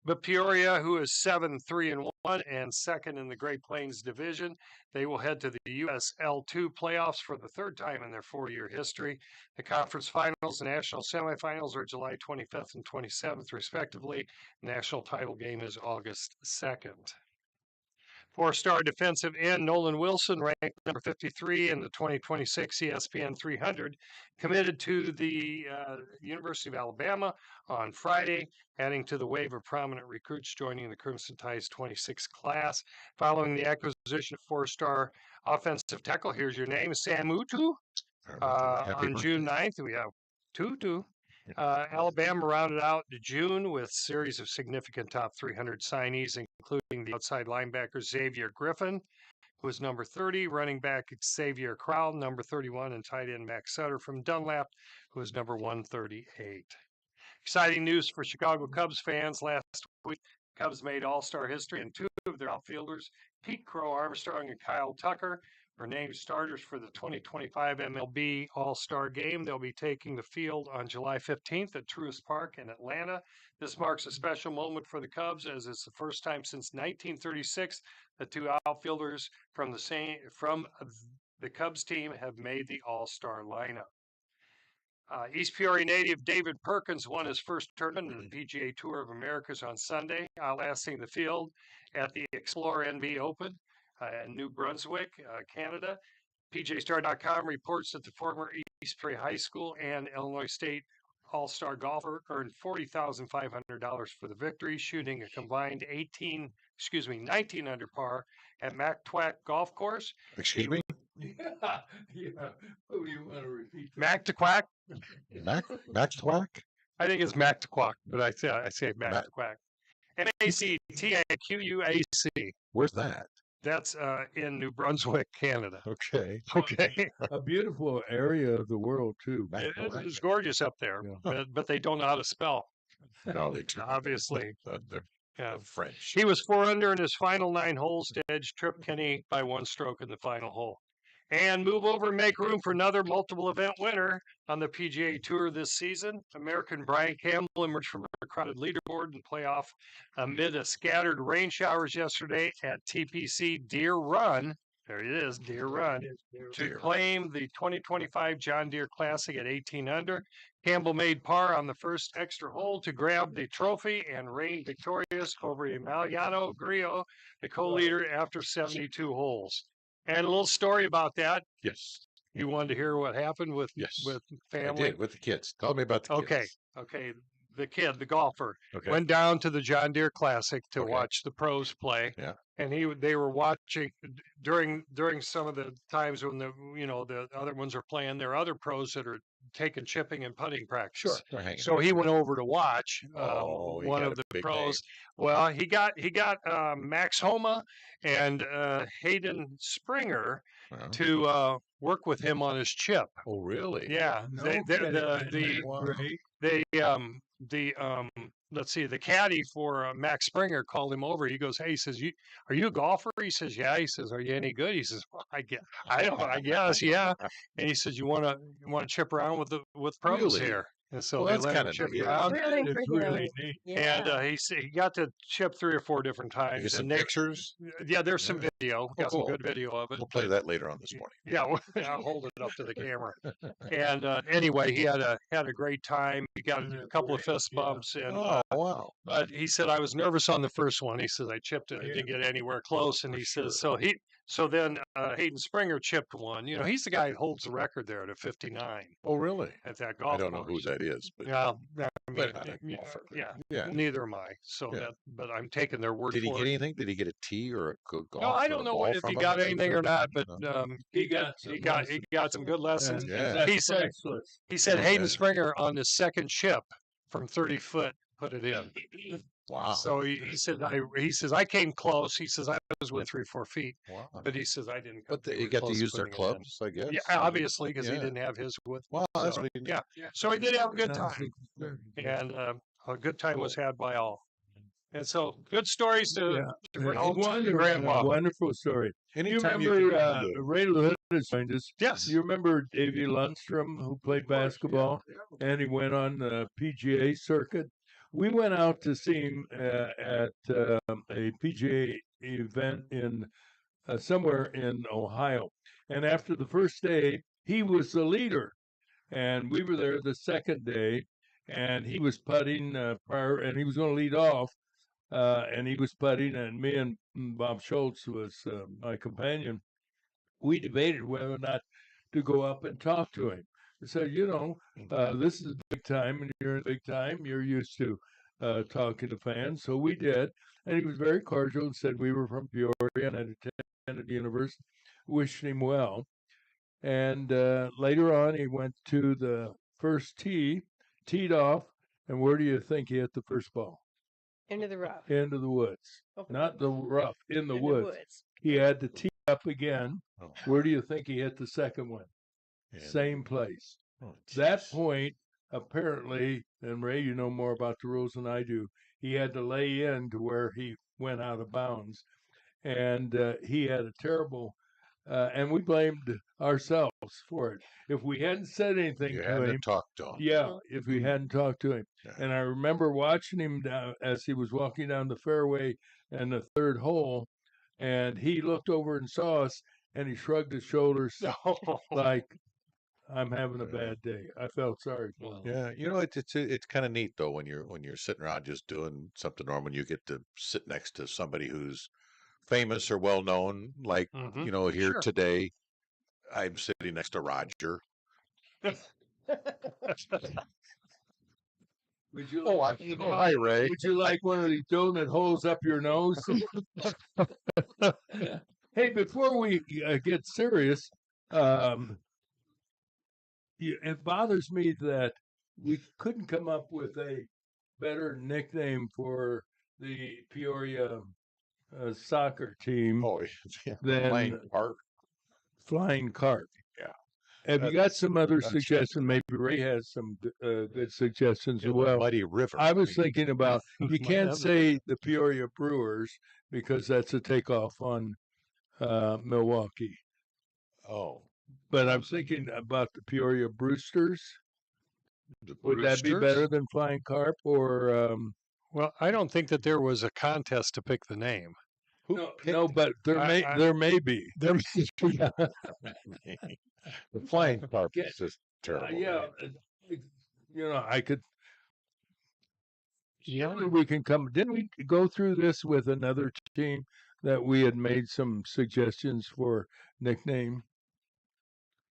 But Peoria, who is 7-3-1 and second in the Great Plains Division, they will head to the USL2 playoffs for the third time in their 4-year history. The conference finals and national semifinals are July 25th and 27th, respectively. National title game is August 2nd. 4-star defensive end Nolan Wilson, ranked number 53 in the 2026 ESPN 300, committed to the University of Alabama on Friday, adding to the wave of prominent recruits joining the Crimson Tide's 26 class. Following the acquisition of 4-star offensive tackle, here's your name, Sam Utu. On June 9th, we have Tutu. Alabama rounded out June with a series of significant top 300 signees, including the outside linebacker Xavier Griffin, who is number 30, running back Xavier Crowell, number 31, and tight end Max Sutter from Dunlap, who is number 138. Exciting news for Chicago Cubs fans. Last week, Cubs made All-Star history, and 2 of their outfielders, Pete Crow Armstrong and Kyle Tucker, are named starters for the 2025 MLB All-Star Game. They'll be taking the field on July 15th at Truist Park in Atlanta. This marks a special moment for the Cubs, as it's the first time since 1936 that 2 outfielders from the Cubs team have made the All-Star lineup. East Peoria native David Perkins won his first tournament in the PGA Tour of Americas on Sunday, outlasting the field at the Explore NB Open in New Brunswick, Canada. PJStar.com reports that the former East Peoria High School and Illinois State All-Star golfer earned $40,500 for the victory, shooting a combined 19 under par at Mactwack Golf Course. Excuse me? Yeah. Who do you want to repeat? Mactaquack. Mactwack? I think it's Mactaquack, but I say Mactaquack. Macquac. Where's that? That's in New Brunswick, Canada. Okay. Okay. A beautiful area of the world, too. It's gorgeous up there, Yeah. but they don't know how to spell. No, they do. Obviously. They're Yeah. French. He was 4 under in his final 9 holes to edge Trip Kenny by 1 stroke in the final hole. And move over and make room for another multiple event winner on the PGA Tour this season. American Brian Campbell emerged from a crowded leaderboard and playoff amid a scattered rain showers yesterday at TPC Deer Run There it is, Deer Run. To claim the 2025 John Deere Classic at 18 under, Campbell made par on the first extra hole to grab the trophy and reign victorious over Emiliano Grillo, the co-leader after 72 holes. And a little story about that. Yes. You wanted to hear what happened with I family? did with the kids. Tell me about the kids. Okay. The kid, the golfer, Okay. went down to the John Deere Classic to Okay. watch the pros play. Yeah. And they were watching during some of the times when the other ones are playing. There are other pros that are taking chipping and putting practice. Sure. They're hanging So out. he went over to watch He one got of a the big pros. Well, he got Max Homa and Hayden Springer Uh-huh. to work with him on his chip. Oh, really? Yeah, let's see, the caddy for Max Springer called him over. He goes, "Hey," he says, "Are you a golfer?" He says, "Yeah." He says, "Are you any good?" He says, "Well, I guess, yeah." And he says, "You want to chip around with pros Really? here?" And so Well, they that's let him kinda chip neat. around. Really It's pretty really nice. neat. And he got to chip 3 or 4 different You times. get some And they, pictures. yeah, there's some video. Got some cool. good video of it. We'll play that later on this morning. Yeah, I'll hold it up to the camera. And anyway, he had a great time. He got a couple of fist bumps, and Oh, wow. but he said I was nervous on the first one. He says I chipped it, I didn't get anywhere close, and he says so then Hayden Springer chipped one. You know, he's the guy who holds the record there at a 59 Oh, really? at that golf I don't know who course. that is, but Yeah, I mean, but not a golfer. yeah, neither am I. So Yeah. but I'm taking their word Did he for get it. anything? Did he get a tee or a golf? No, I or don't a know ball if from he him? got anything or not, but He got he got some good lessons. Yeah. He said Hayden Yeah. Springer on his second chip from 30 foot put it in. Wow. So he said I came close. He says I was with 3 or 4 feet, Wow. but he says I didn't. But come you got to close use their putting it in. clubs, I guess. Yeah, obviously because he Yeah. didn't have his with. Wow, that's So, really neat. yeah. So he did have a good time, and a good time was had by all. And so good stories to bring home to Grandpa. Wonderful story. You Anytime you remember can do it. Ray Lewis joined us? Yes. You remember Davey Lundstrom, who played basketball, and he went on the PGA circuit. We went out to see him at a PGA event in somewhere in Ohio, and after the first day, he was the leader, and we were there the second day, and he was putting prior, and he was going to lead off. And he was putting, and me and Bob Schultz was my companion. We debated whether or not to go up and talk to him. I said, this is big time, and you're in big time. You're used to talking to fans, so we did. And he was very cordial and said we were from Peoria and had attended the university, wished him well. And later on, he went to the first tee, teed off, and where do you think he hit the first ball? Into the rough. Into the woods. Okay. Not the rough, in the In woods. He had to tee up again. Oh. Where do you think he hit the second one? And- Same place. Oh, That geez. point, apparently, and Ray, you know more about the rules than I do, he had to lay in to where he went out of bounds. And he had a terrible, and we blamed ourselves for it. If we hadn't said anything You to had to him, talk to him. yeah, if we hadn't talked to him. Yeah. And I remember watching him down as he was walking down the fairway in the third hole, and he looked over and saw us, and he shrugged his shoulders like, I'm having a bad day. I felt sorry for him. Yeah, it's kind of neat though when you're sitting around just doing something normal. You get to sit next to somebody who's famous or well known, like Mhm. here Sure. today. I'm sitting next to Roger. Would you Oh, like, hi Ray. would you like one of these donut holes up your nose? Hey, before we get serious, it bothers me that we couldn't come up with a better nickname for the Peoria soccer team Oh, yeah. than Lang Park. Flying Carp. Yeah. Have you got some other that's suggestions? Maybe Ray has some good suggestions as well. Muddy River. I was thinking about you Might can't have say the Peoria Brewers because that's a takeoff on Milwaukee. Oh, But I'm thinking about the Peoria Brewsters. the Would that be Brewsters? better than Flying Carp or Well, I don't think that there was a contest to pick the name. No, but there may be. There, The flying carpet Yeah, is just terrible. yeah, I could. yeah. We can come. Didn't we go through this with another team that we had made some suggestions for nickname?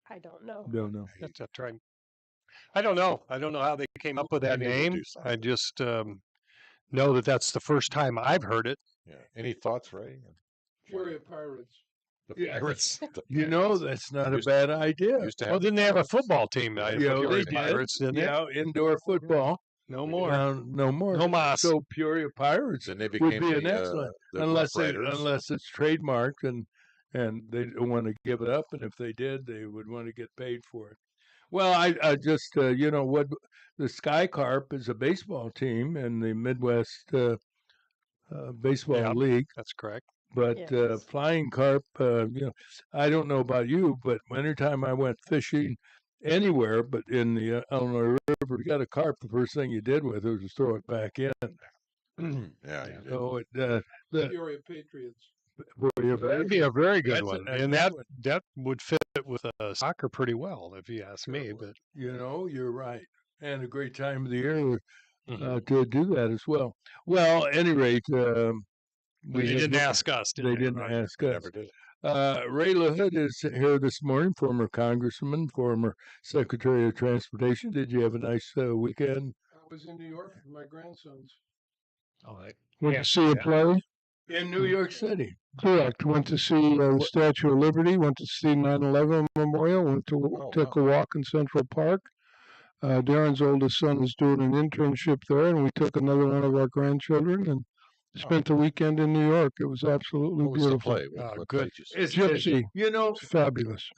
I don't know. Don't know. Have to try. I don't know. I don't know how they came up with that They need to name. do something. I just know that that's the first time I've heard it. Yeah. Any thoughts, Ray? Fury of Pirates. The Yeah. Pirates. That's not a Used- bad idea. Used to Well, have didn't they have a football team? The Yeah, Fury they of did. Pirates, didn't they? Yeah, indoor football. No more. No more. No mas. So Peoria Pirates Then they would became be an the, excellent, the unless Rough Riders. it's trademarked and they don't want to give it up. And if they did, they would want to get paid for it. Well, I just what the Sky Carp is a baseball team in the Midwest Baseball Yeah. League. That's correct. But Yes. flying carp, I don't know about you, but anytime I went fishing anywhere, but in the Illinois River, you got a carp, the first thing you did with it was just throw it back in. Yeah. you did. So the Fury of Patriots. That'd be a very good That's one, a and good that one. that would fit with soccer pretty well, if you ask me. But you're right, and a great time of the year Mhm. to do that as well. Well, at any rate, they had- didn't ask us. Did They didn't Right. ask us. Never did. Ray LaHood is here this morning, former congressman, former secretary of transportation. Did you have a nice weekend? I was in New York with my grandsons. All right. Went Yeah, to see a yeah. play. In New York City. Correct. Went to see the Statue of Liberty. Went to see 9/11 Memorial. Went to took a walk in Central Park. Darren's oldest son is doing an internship there, and we took another one of our grandchildren and spent the weekend in New York. It was absolutely What was the beautiful. play? What good. played you see? It's Gypsy. It's Fabulous.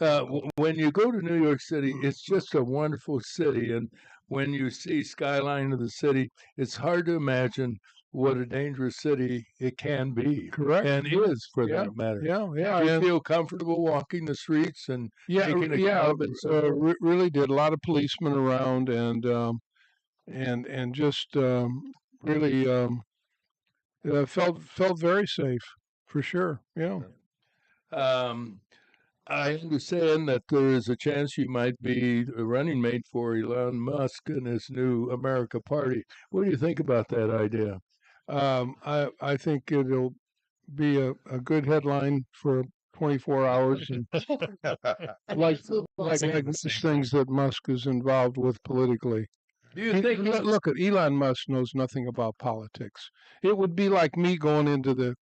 when you go to New York City, it's just a wonderful city. And when you see skyline of the city, it's hard to imagine what a dangerous city it can be. Correct. And is, for Yeah, that matter. Yeah, yeah. I and- feel comfortable walking the streets and Yeah, taking a yeah, cab and so forth. really did. A lot of policemen around, and just really felt very safe for sure. Yeah. I understand that there is a chance you might be a running mate for Elon Musk and his new America Party. What do you think about that idea? I think it'll be a good headline for 24 hours, and like these things that Musk is involved with politically. Do you think Look at Elon Musk knows nothing about politics. It would be like me going into the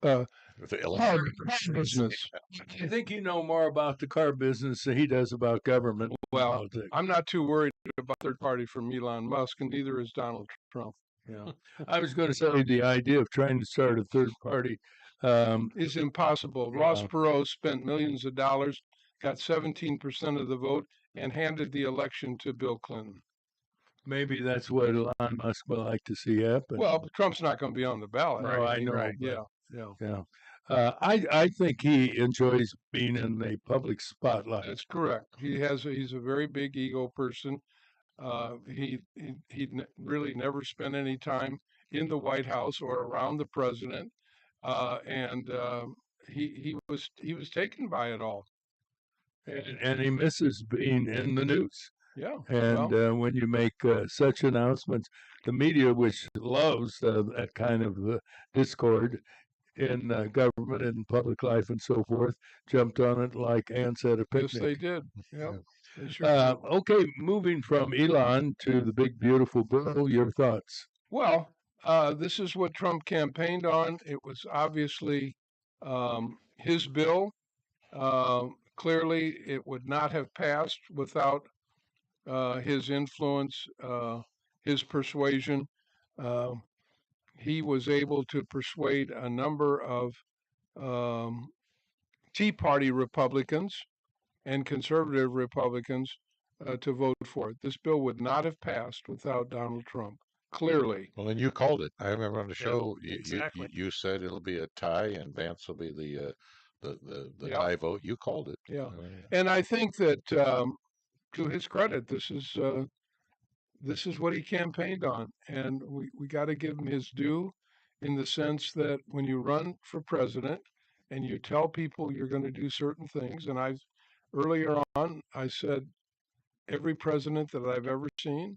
The car Illinois- business. I think you know more about the car business than he does about government Well, politics? I'm not too worried about third party from Elon Musk, and neither is Donald Trump. Yeah. I was going to say the idea of trying to start a third party. It's impossible. Ross Yeah. Perot spent millions of dollars, got 17% of the vote, and handed the election to Bill Clinton. Maybe that's what Elon Musk would like to see happen. Well, but Trump's not going to be on the ballot. No, I know, Right. but- Yeah. Yeah. yeah. I think he enjoys being in the public spotlight. That's correct. He's a very big ego person. He really never spent any time in the White House or around the president, and he was taken by it all. And he misses being in the news. Yeah. And well, when you make such announcements, the media, which loves that kind of discord in government and public life and so forth, jumped on it like ants at a yes, picnic. they did. Yeah. They sure did. Okay, moving from Elon to the big, beautiful bill, your thoughts? Well, this is what Trump campaigned on. It was obviously his bill. Clearly, it would not have passed without his influence, his persuasion. He was able to persuade a number of Tea Party Republicans and conservative Republicans to vote for it. This bill would not have passed without Donald Trump. Clearly. Well, and you called it. I remember on the show, exactly. you said it'll be a tie, and Vance will be the Yep. tie vote. You called it. Yeah. And I think that, to his credit, this is what he campaigned on, and we got to give him his due. in the sense that when you run for president and you tell people you're going to do certain things, and earlier on, I said every president that I've ever seen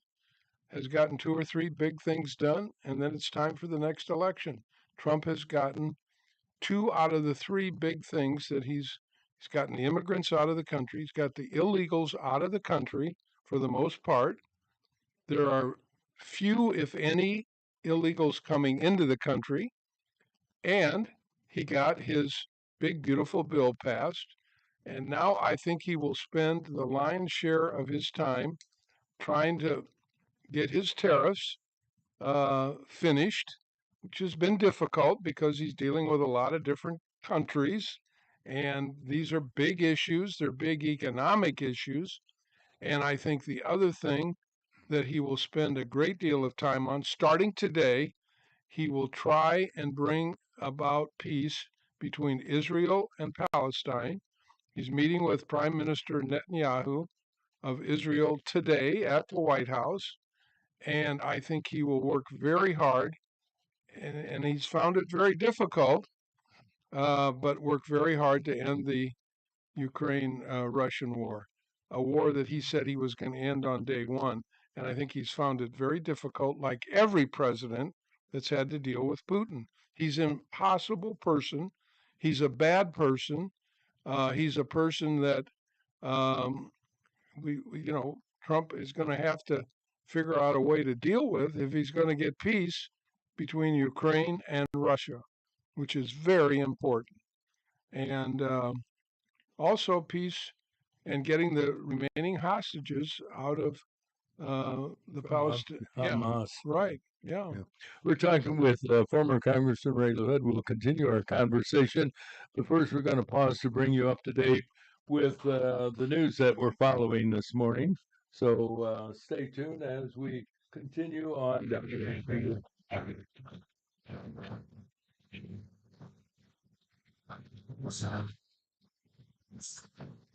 has gotten 2 or 3 big things done, and then it's time for the next election. Trump has gotten 2 out of the 3 big things that he's gotten the immigrants out of the country. He's got the illegals out of the country for the most part. There are few, if any, illegals coming into the country. And he got his big, beautiful bill passed. And now I think he will spend the lion's share of his time trying to get his tariffs finished, which has been difficult because he's dealing with a lot of different countries. And these are big issues, they're big economic issues. And I think the other thing that he will spend a great deal of time on, starting today, he will try and bring about peace between Israel and Palestine. He's meeting with Prime Minister Netanyahu of Israel today at the White House. And I think he will work very hard, and he's found it very difficult, but work very hard to end the Ukraine-Russian war, a war that he said he was going to end on day one. And I think he's found it very difficult, like every president that's had to deal with Putin. He's an impossible person. He's a bad person. He's a person that Trump is going to have to figure out a way to deal with if he's going to get peace between Ukraine and Russia, which is very important. And also peace and getting the remaining hostages out of the Palestinian. Hamas. Right. Yeah. We're talking with former Congressman Ray LaHood. We'll continue our conversation, but first we're going to pause to bring you up to date with the news that we're following this morning. So stay tuned as we continue on.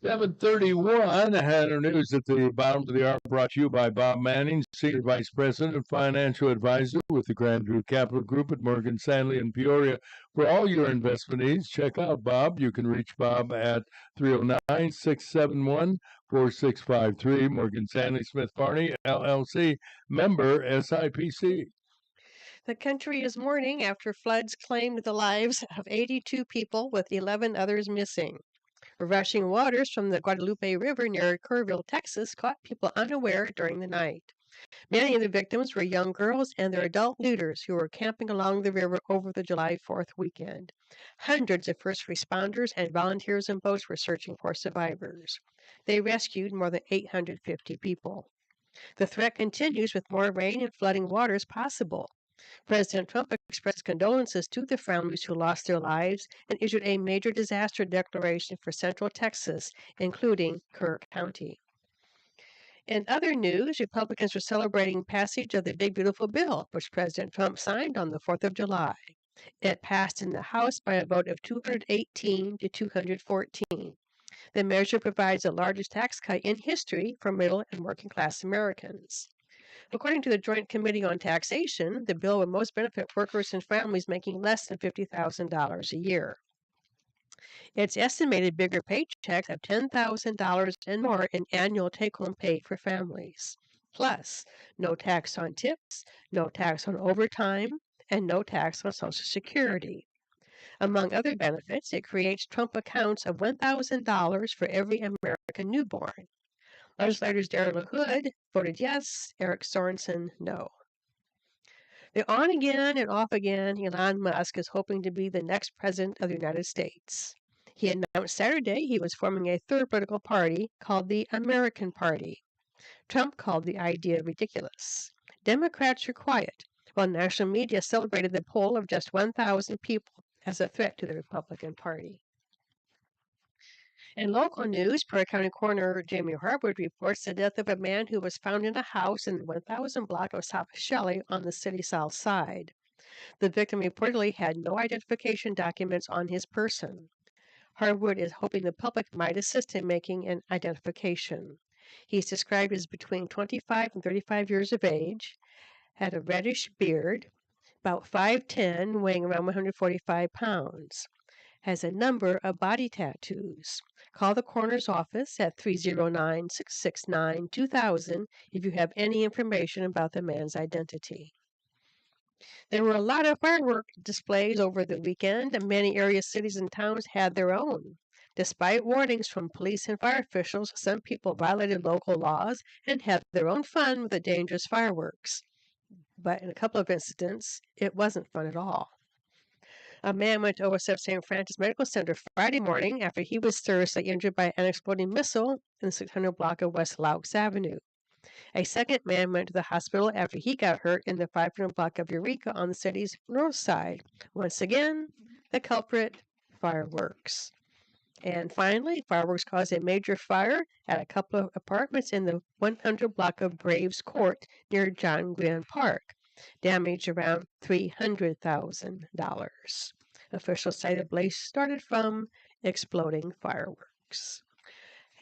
7:31 had our news at the bottom of the hour, brought to you by Bob Manning, Senior Vice President and Financial Advisor with the Grand View Capital Group at Morgan Stanley in Peoria. For all your investment needs, check out Bob. You can reach Bob at 309-671-4653. Morgan Stanley Smith Barney, LLC, member SIPC. The country is mourning after floods claimed the lives of 82 people, with 11 others missing. Rushing waters from the Guadalupe River near Kerrville, Texas, caught people unaware during the night. Many of the victims were young girls and their adult leaders who were camping along the river over the July 4th weekend. Hundreds of first responders and volunteers and boats were searching for survivors. They rescued more than 850 people. The threat continues with more rain and flooding waters possible. President Trump expressed condolences to the families who lost their lives and issued a major disaster declaration for Central Texas, including Kerr County. In other news, Republicans are celebrating passage of the Big Beautiful Bill, which President Trump signed on the 4th of July. It passed in the House by a vote of 218 to 214. The measure provides the largest tax cut in history for middle and working class Americans. According to the Joint Committee on Taxation, the bill would most benefit workers and families making less than $50,000 a year. It's estimated bigger paychecks of $10,000 and more in annual take-home pay for families. Plus, no tax on tips, no tax on overtime, and no tax on Social Security. Among other benefits, it creates Trump accounts of $1,000 for every American newborn. Legislators Darren LaHood voted yes, Eric Sorensen no. The on again and off again Elon Musk is hoping to be the next president of the United States. He announced Saturday he was forming a third political party called the American Party. Trump called the idea ridiculous. Democrats are quiet, while national media celebrated the poll of just 1,000 people as a threat to the Republican Party. In local news, Prairie County Coroner Jamie Harwood reports the death of a man who was found in a house in the 1000 block of South Shelley on the city's south side. The victim reportedly had no identification documents on his person. Harwood is hoping the public might assist in making an identification. He's described as between 25 and 35 years of age, had a reddish beard, about 5'10", weighing around 145 pounds. Has a number of body tattoos. Call the coroner's office at 309-669-2000 if you have any information about the man's identity. There were a lot of firework displays over the weekend, and many area cities and towns had their own. Despite warnings from police and fire officials, some people violated local laws and had their own fun with the dangerous fireworks. But in a couple of incidents, it wasn't fun at all. A man went to OSF St. Francis Medical Center Friday morning after he was seriously injured by an exploding missile in the 600 block of West Laux Avenue. A second man went to the hospital after he got hurt in the 500 block of Eureka on the city's north side. Once again, the culprit, fireworks. And finally, fireworks caused a major fire at a couple of apartments in the 100 block of Graves Court near John Glenn Park. Damage around $300,000. Officials say the blaze started from exploding fireworks.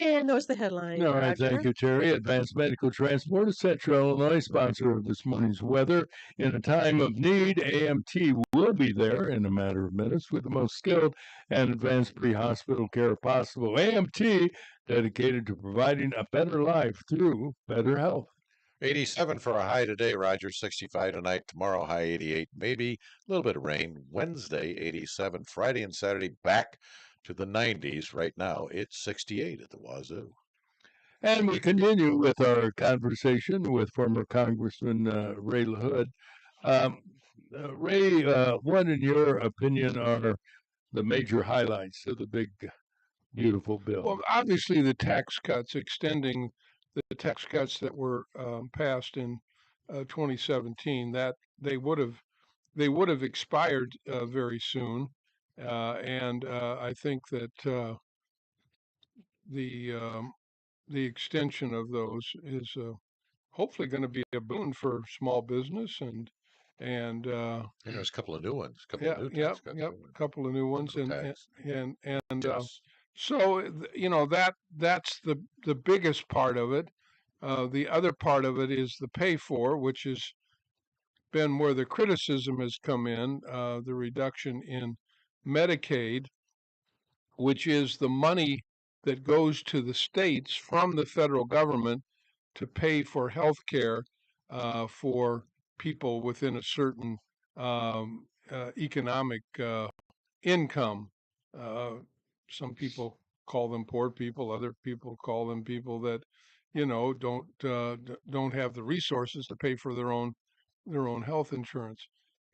And those are the headlines. All right, Roger. thank you, Terry. Advanced Medical Transport of Central Illinois, sponsor of this morning's weather. In a time of need, AMT will be there in a matter of minutes with the most skilled and advanced pre-hospital care possible. AMT, dedicated to providing a better life through better health. 87 for a high today, Roger. 65 tonight. Tomorrow, high 88. Maybe a little bit of rain. Wednesday, 87. Friday and Saturday, back to the 90s. Right now, it's 68 at the Wazoo. And we continue with our conversation with former Congressman Ray LaHood. Ray, what, in your opinion, are the major highlights of the big, beautiful bill? Well, obviously, the tax cuts, extending the tax cuts that were passed in 2017, that they would have expired very soon, and I think that the extension of those is hopefully going to be a boon for small business and there's a couple of new ones. a couple of new ones, so that's the biggest part of it. The other part of it is the pay for, which has been where the criticism has come in, the reduction in Medicaid, which is the money that goes to the states from the federal government to pay for health care for people within a certain economic income. Some people call them poor people. Other people call them people that, don't have the resources to pay for their own health insurance.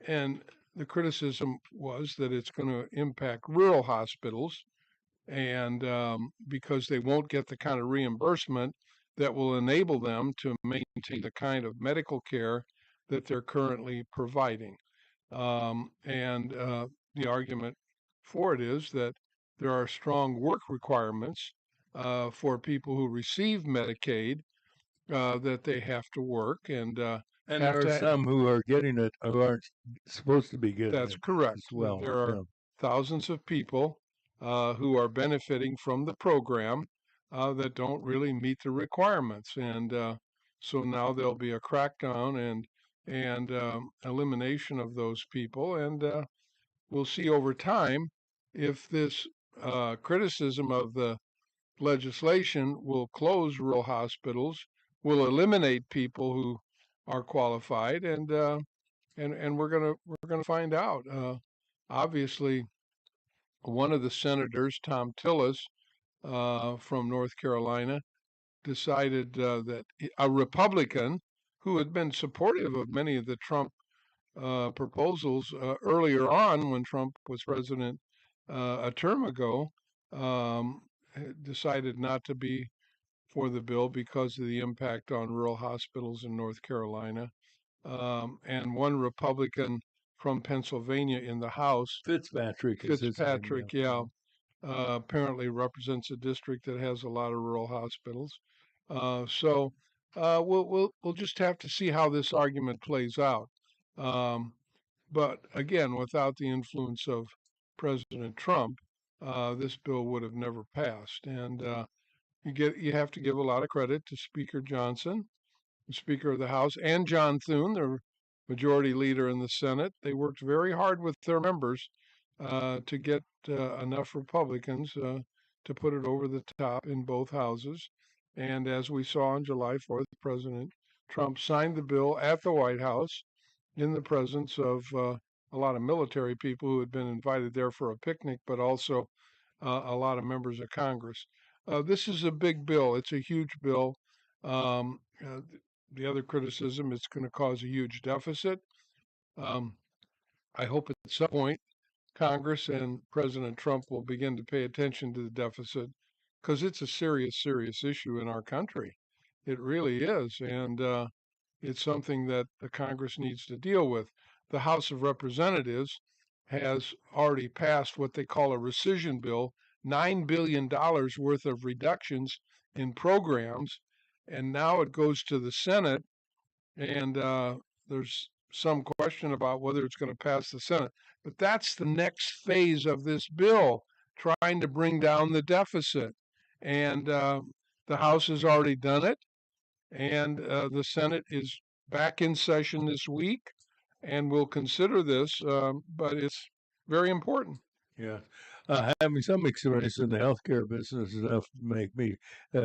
And the criticism was that it's going to impact rural hospitals, and because they won't get the kind of reimbursement that will enable them to maintain the kind of medical care that they're currently providing. And the argument for it is that there are strong work requirements for people who receive Medicaid, that they have to work, and there are some who are getting it who aren't supposed to be getting it. That's correct. As well. There are thousands of people who are benefiting from the program that don't really meet the requirements, and so now there'll be a crackdown and elimination of those people, and we'll see over time if this criticism of the legislation will close rural hospitals, will eliminate people who are qualified, and we're gonna find out. Obviously, one of the senators, Tom Tillis, from North Carolina, decided that a Republican who had been supportive of many of the Trump proposals earlier on when Trump was president a term ago, decided not to be for the bill because of the impact on rural hospitals in North Carolina. And one Republican from Pennsylvania in the House, Fitzpatrick, apparently represents a district that has a lot of rural hospitals. So we'll just have to see how this argument plays out. But again, without the influence of President Trump, this bill would have never passed. And you have to give a lot of credit to Speaker Johnson, the Speaker of the House, and John Thune, majority leader in the Senate. They worked very hard with their members to get enough Republicans to put it over the top in both houses. And as we saw on July 4th, President Trump signed the bill at the White House in the presence of a lot of military people who had been invited there for a picnic, but also a lot of members of Congress. This is a big bill. It's a huge bill. The other criticism, it's going to cause a huge deficit. I hope at some point Congress and President Trump will begin to pay attention to the deficit because it's a serious, serious issue in our country. It really is. And it's something that the Congress needs to deal with. The House of Representatives has already passed what they call a rescission bill, $9 billion worth of reductions in programs. And now it goes to the Senate, and there's some question about whether it's going to pass the Senate. But that's the next phase of this bill, trying to bring down the deficit. And the House has already done it, and the Senate is back in session this week, and we'll consider this, but it's very important. Yeah. Having some experience in the healthcare business is enough to make me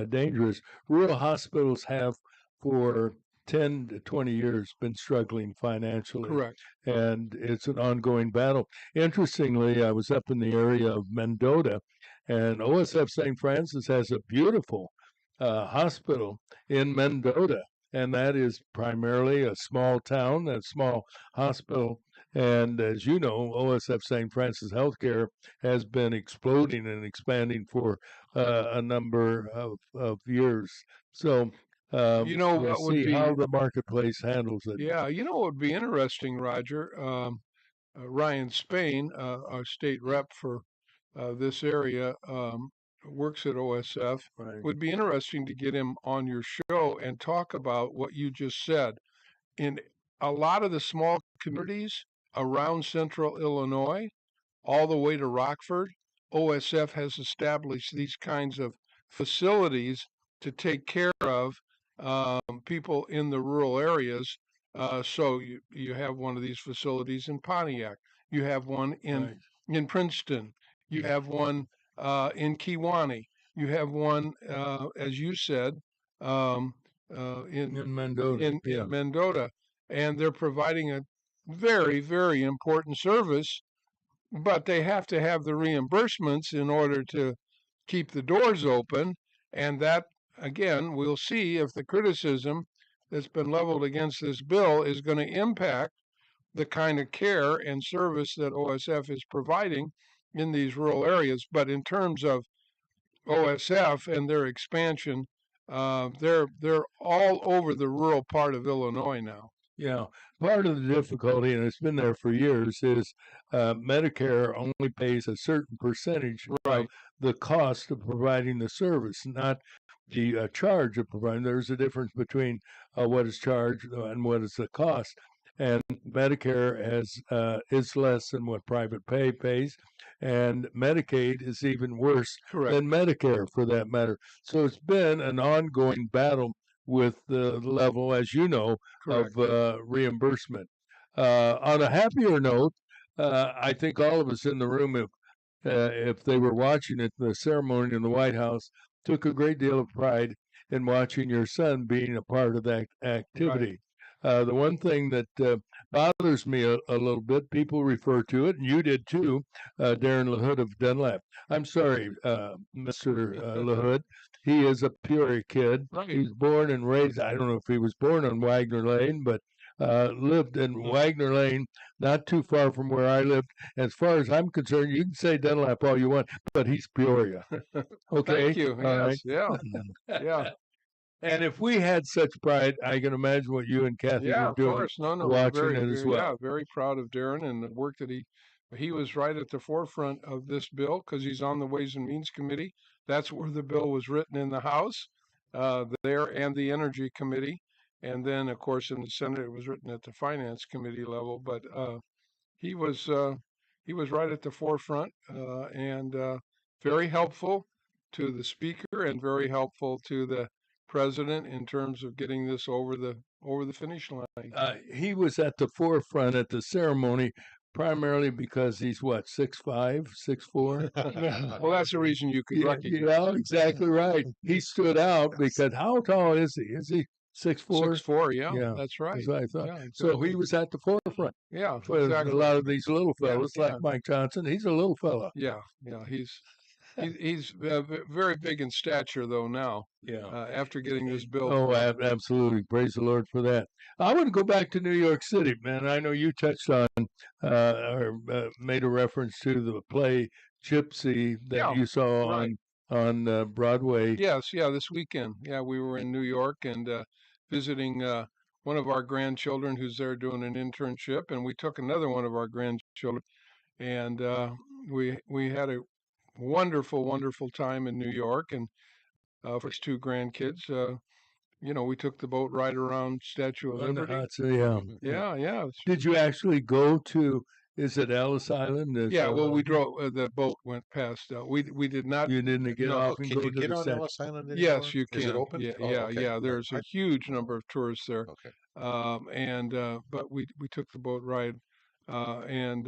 dangerous. Rural hospitals have for 10 to 20 years been struggling financially. Correct. And it's an ongoing battle. Interestingly, I was up in the area of Mendota, and OSF St. Francis has a beautiful hospital in Mendota, and that is primarily a small town, a small hospital. And as you know, OSF St. Francis Healthcare has been exploding and expanding for a number of years. So You know we'll what would see be how the marketplace handles it. Yeah, you know what would be interesting, Roger? Ryan Spain, our state rep for this area, works at OSF. Right. Would be interesting to get him on your show and talk about what you just said. In a lot of the small communities around central Illinois, all the way to Rockford, OSF has established these kinds of facilities to take care of people in the rural areas. So you have one of these facilities in Pontiac. You have one Right. in Princeton. You have one in Kewanee. You have one, as you said, In Mendota. in Yeah. Mendota, and they're providing a very, very important service, but they have to have the reimbursements in order to keep the doors open. And that, again, we'll see if the criticism that's been leveled against this bill is going to impact the kind of care and service that OSF is providing in these rural areas. But in terms of OSF and their expansion, they're all over the rural part of Illinois now. Yeah, part of the difficulty, and it's been there for years, is Medicare only pays a certain percentage Right. of the cost of providing the service, not the charge of providing. There's a difference between what is charged and what is the cost. And Medicare is less than what private pay pays, and Medicaid is even worse Correct. than Medicare, for that matter. So it's been an ongoing battle with the level, as you know, Correct. of reimbursement. On a happier note, I think all of us in the room, if they were watching it, the ceremony in the White House, took a great deal of pride in watching your son being a part of that activity. The one thing that bothers me a little bit, people refer to it, and you did too, Darren LaHood of Dunlap. I'm sorry, Mr. LaHood. He is a Peoria kid. Right. He was born and raised, I don't know if he was born on Wagner Lane, but lived in Wagner Lane, not too far from where I lived. As far as I'm concerned, you can say Dunlap all you want, but he's Peoria. Okay? Thank you. All Yes. right. Yeah. Yeah. And if we had such pride, I can imagine what you and Kathy Yeah, were of doing, course. No, watching very, it as very, well. yeah, very proud of Darren and the work that he was right at the forefront of this bill because he's on the Ways and Means Committee. That's where the bill was written in the House, there, and the Energy Committee, and then of course in the Senate it was written at the Finance Committee level. But he was right at the forefront and very helpful to the Speaker and very helpful to the President in terms of getting this over the over the finish line. He was at the forefront at the ceremony, primarily because he's what 6'5", 6'4". Well, that's the reason you could Yeah, recognize. exactly right. He stood out because how tall is he? Is he 6'4"? 6'4", yeah, Yeah, that's right. that's what I thought. Yeah, So exactly. he was at the forefront. Yeah, Whereas exactly. a lot of these little Yeah, fellas, like yeah. Mike Johnson, he's a little fella. Yeah, he's very big in stature though now. Yeah. After getting this bill. Oh, absolutely. Praise the Lord for that. I want to go back to New York City, man. I know you touched on or made a reference to the play Gypsy that Yeah, you saw right. on Broadway. Yes, yeah, this weekend. Yeah, we were in New York and visiting one of our grandchildren who's there doing an internship, and we took another one of our grandchildren, and we had a wonderful time in New York, and for his two grandkids, we took the boat ride around Statue of Liberty. Yeah. Yeah. Did you actually go to? Is it Ellis Island? Yeah, well, we drove. The boat went past. We did not. You didn't get No. off and Can go you to get the on statue? Ellis Island anymore? Yes, you can. Is it open? Yeah, Oh, okay. yeah. There's a huge number of tourists there. Okay. But we took the boat ride, and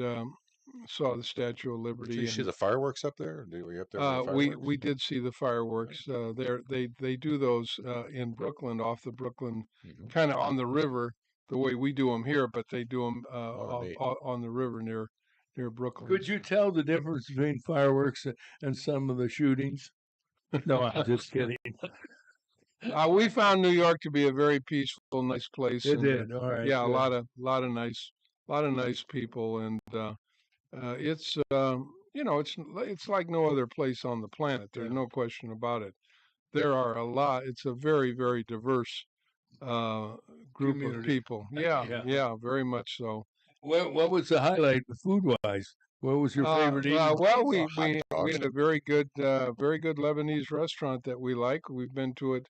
saw the Statue of Liberty. Did you see the fireworks up there? Were you up there for the we fireworks? did see the fireworks. They do those in Brooklyn, off the Brooklyn, Mhm. kind of on the river, the way we do them here, but they do them neat. on the river near Brooklyn. Could you tell the difference between fireworks and some of the shootings? No, I'm just kidding. We found New York to be a very peaceful, nice place. It and, did. All right. Yeah, good. a lot of nice people, and it's it's like no other place on the planet. There's no question about it. There are a lot. It's a very, very diverse group of Community. people. Yeah, Yeah. yeah, very much so. What was the highlight food-wise? What was your favorite eating? Well, Oh, we hot dogs. had a very good Lebanese restaurant that we like. We've been to it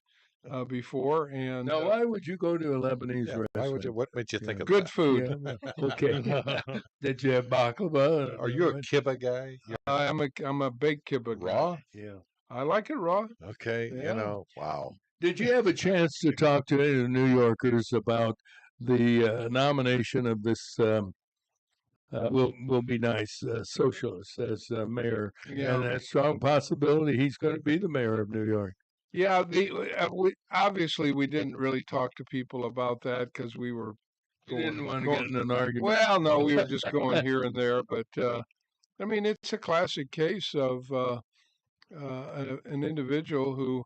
before, and Now, why would you go to a Lebanese Yeah, restaurant? what made you think of good that? food. Yeah, okay. Did you have baklava? Are you a kibbeh guy? I'm a baked kibbeh guy. Raw? Yeah. I like it raw. Okay, Yeah. wow. Did you have a chance to talk to any of the New Yorkers about the nomination of this will be nice socialist as mayor, Yeah. and a strong possibility he's going to be the mayor of New York? Yeah, obviously we didn't really talk to people about that because we were You didn't want to get in an argument. well, no, we were just going here and there, but I mean, it's a classic case of an individual who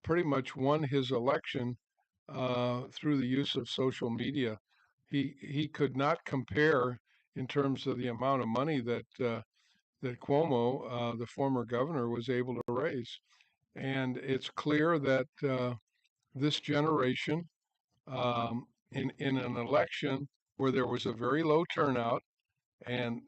pretty much won his election through the use of social media. He could not compare in terms of the amount of money that Cuomo, the former governor, was able to raise. And it's clear that this generation, in an election where there was a very low turnout, and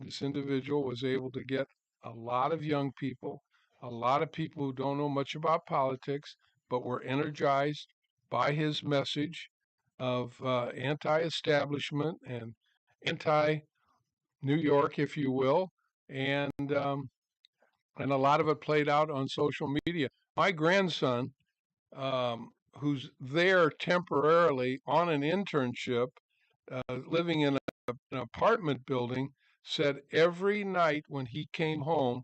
this individual was able to get a lot of young people, a lot of people who don't know much about politics, but were energized by his message of anti-establishment and anti-New York, if you will, and a lot of it played out on social media. My grandson, who's there temporarily on an internship, living in an apartment building, said every night when he came home,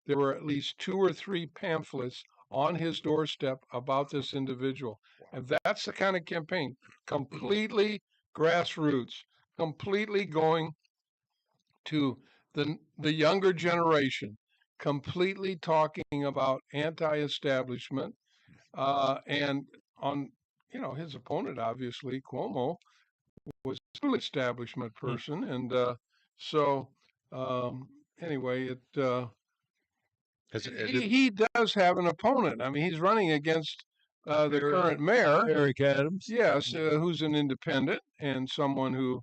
there were at least 2 or 3 pamphlets on his doorstep about this individual. And that's the kind of campaign, completely grassroots, completely going to the younger generation, completely talking about anti-establishment, and on his opponent, obviously Cuomo, was an establishment person, and so anyway, he does have an opponent. I mean, he's running against the current mayor, Eric Adams. yes, who's an independent and someone who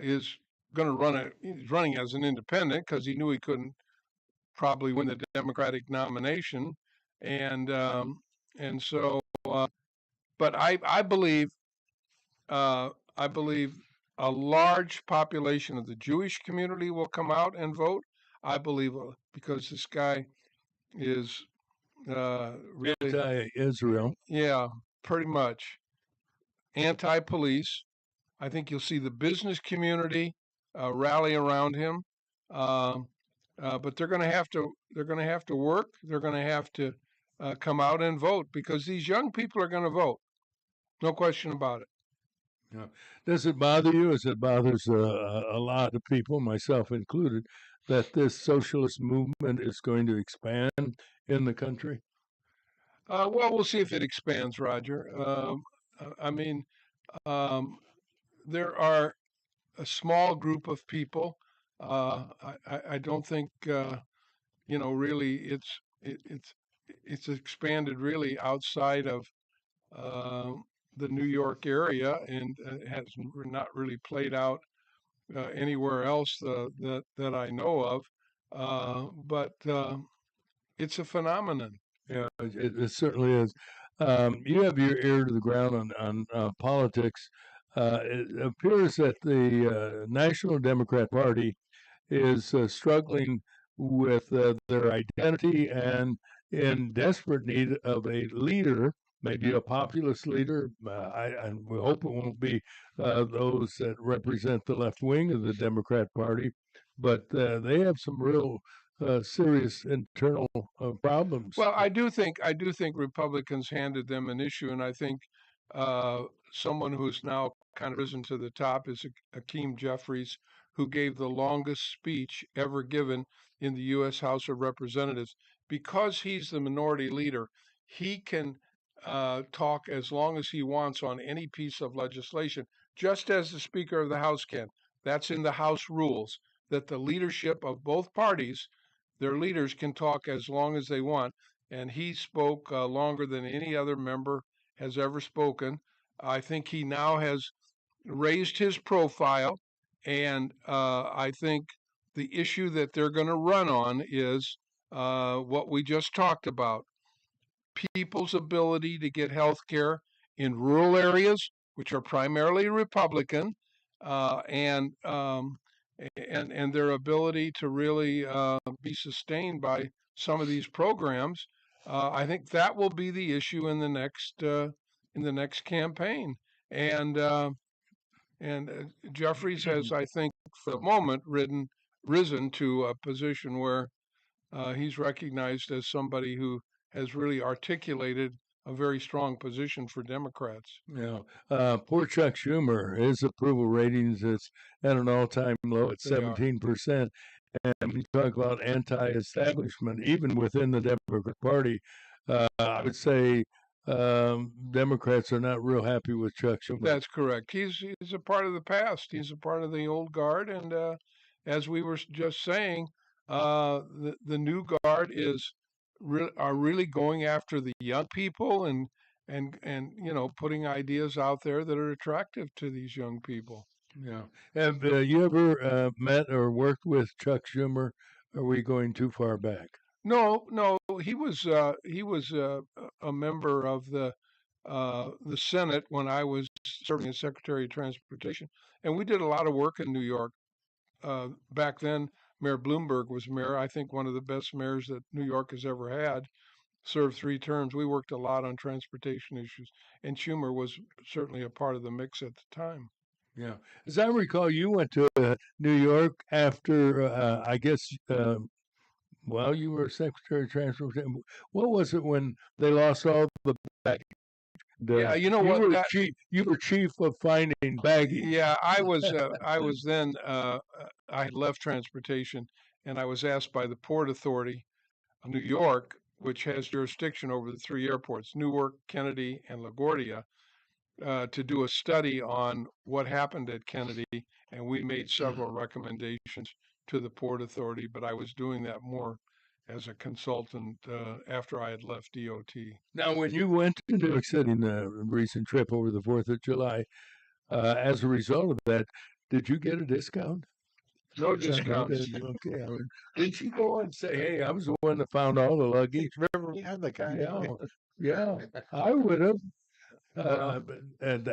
is going to run he's running as an independent because he knew he couldn't probably win the Democratic nomination, and so, but I believe a large population of the Jewish community will come out and vote. I believe because this guy is really Anti-Israel. Yeah, pretty much anti-police. I think you'll see the business community rally around him, um, but they're going to have to. They're going to have to work. They're going to have to come out and vote because these young people are going to vote. No question about it. Yeah. Does it bother you, as it bothers a lot of people, myself included, that this socialist movement is going to expand in the country? Well, we'll see if it expands, Roger. I mean, um, there are a small group of people. I don't think really it's expanded really outside of uh, the New York area and has not really played out anywhere else that I know of. But it's a phenomenon. Yeah, it certainly is. You have your ear to the ground on politics. It appears that the National Democrat Party is struggling with their identity and in desperate need of a leader, maybe a populist leader. And we hope it won't be those that represent the left wing of the Democrat Party, but they have some real serious internal problems. Well, I do think Republicans handed them an issue, and I think someone who's now kind of risen to the top is Hakeem Jeffries, who gave the longest speech ever given in the U.S. House of Representatives. Because he's the minority leader, he can talk as long as he wants on any piece of legislation, just as the Speaker of the House can. That's in the House rules, that the leadership of both parties, their leaders, can talk as long as they want. And he spoke longer than any other member has ever spoken. I think he now has raised his profile, and I think the issue that they're going to run on is what we just talked about: people's ability to get health care in rural areas, which are primarily Republican, and their ability to really be sustained by some of these programs. I think that will be the issue in the next campaign. And Jeffries has, I think, for the moment, risen to a position where he's recognized as somebody who has really articulated a very strong position for Democrats. Yeah, poor Chuck Schumer, his approval ratings is at an all-time low at They are. 17%. And we talk about anti-establishment, even within the Democrat Party. I would say Democrats are not real happy with Chuck Schumer. That's correct. He's a part of the past. He's a part of the old guard, and as we were just saying, the new guard are really going after the young people and putting ideas out there that are attractive to these young people. Yeah. Have you ever met or worked with Chuck Schumer? Are we going too far back? No, he was a member of the Senate when I was serving as Secretary of Transportation, and we did a lot of work in New York. Back then, Mayor Bloomberg was mayor. I think one of the best mayors that New York has ever had. Served 3 terms. We worked a lot on transportation issues, and Schumer was certainly a part of the mix at the time. Yeah. As I recall, you went to New York after, I guess, well, you were Secretary of Transportation. What was it when they lost all the baggage? Yeah, you know what? You were chief of finding baggage. Yeah, I was. I was then. I had left transportation, and I was asked by the Port Authority of New York, which has jurisdiction over the 3 airports, Newark, Kennedy, and LaGuardia, to do a study on what happened at Kennedy, and we made several recommendations to the Port Authority, but I was doing that more as a consultant after I had left DOT. Now, when you went to New York City in a recent trip over the 4th of July, as a result of that, did you get a discount? No discounts. Okay. Didn't you go and say, "Hey, I was the one that found all the luggage"? Remember, we had the guy. Yeah, I would have. And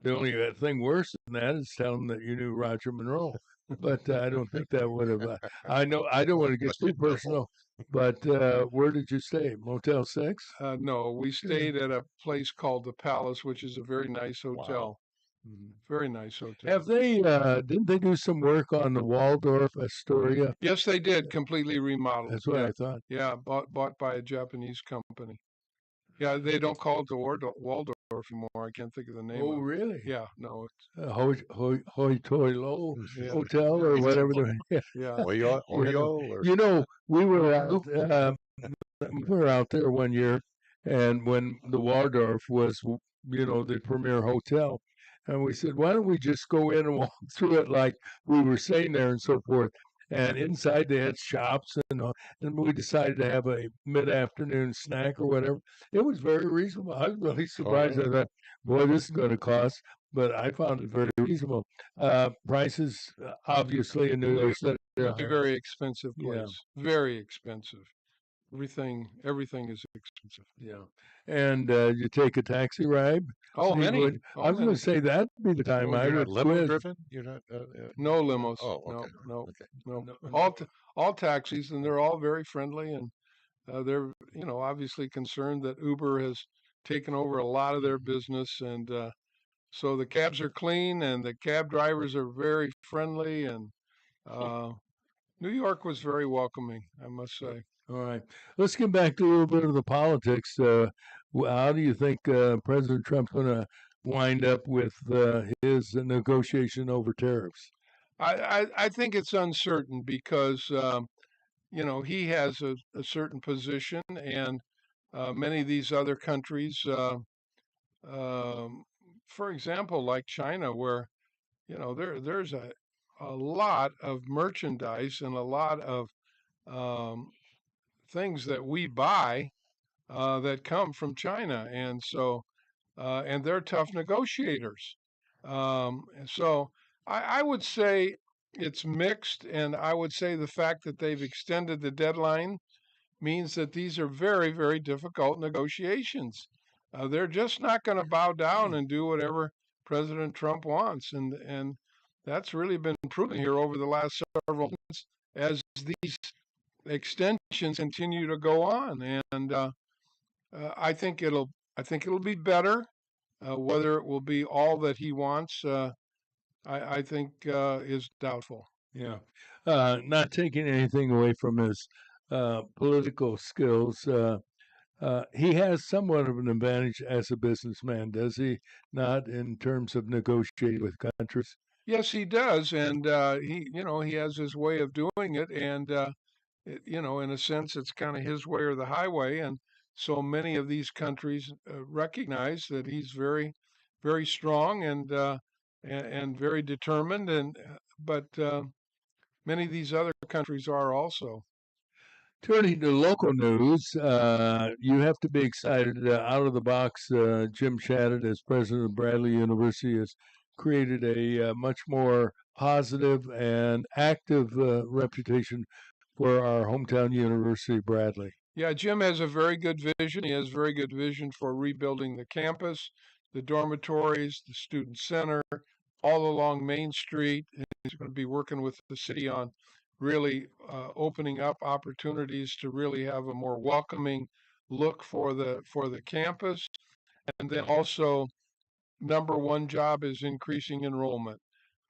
the only thing worse than that is telling them that you knew Roger Monroe. But I don't think that would have. I know I don't want to get too personal, But where did you stay? Motel 6? No, we stayed at a place called the Palace, which is a very nice hotel. Very nice hotel. Have they, didn't they do some work on the Waldorf Astoria? Yes, they did. Completely remodeled. That's what Yeah. I thought. Yeah, bought by a Japanese company. Yeah, they don't call it the Waldorf anymore. I can't think of the name Oh, of it. really? Yeah, no, Hoi Toi Lo Yeah. Hotel or whatever. Yeah. yeah. You know, we were out there one year, and when the Waldorf was, the premier hotel, and we said, why don't we just go in and walk through it like we were staying there and so forth. And inside they had shops, and we decided to have a mid-afternoon snack or whatever. It was very reasonable. I was really surprised. I thought, boy, this is going to cost, but I found it very reasonable. Prices, obviously, in New York City. It's a very expensive Yeah. place. Very expensive. Everything is expensive. Yeah. And you take a taxi ride? Oh, So you many. would- I was going to say that'd be the time I You're would not limo quit. driven? You're not. No limos. Oh, okay. No. Okay. No. No. All taxis, and they're all very friendly, and they're obviously concerned that Uber has taken over a lot of their business, and so the cabs are clean, and the cab drivers are very friendly, and New York was very welcoming, I must say. All right. Let's get back to a little bit of the politics. How do you think President Trump's going to wind up with his negotiation over tariffs? I think it's uncertain because he has a certain position, and many of these other countries, for example, like China, where there's a lot of merchandise and a lot of um, things that we buy that come from China, and so and they're tough negotiators. And so I would say it's mixed, and I would say the fact that they've extended the deadline means that these are very, very difficult negotiations. They're just not going to bow down and do whatever President Trump wants, and that's really been proven here over the last several months as these extensions continue to go on, and I think it'll be better. Whether it will be all that he wants, I think is doubtful. Yeah. Not taking anything away from his political skills. He has somewhat of an advantage as a businessman, does he not, in terms of negotiating with countries? Yes, he does, and he has his way of doing it, and in a sense, it's kind of his way or the highway, and so many of these countries recognize that he's very, very strong and very determined, and but many of these other countries are also. Turning to local news, you have to be excited. Out of the box, Jim Shadid, as president of Bradley University, has created a much more positive and active reputation for our hometown university, Bradley. Yeah, Jim has a very good vision. He has very good vision for rebuilding the campus, the dormitories, the student center, all along Main Street. And he's going to be working with the city on really opening up opportunities to really have a more welcoming look for the campus. And then also, number one job is increasing enrollment.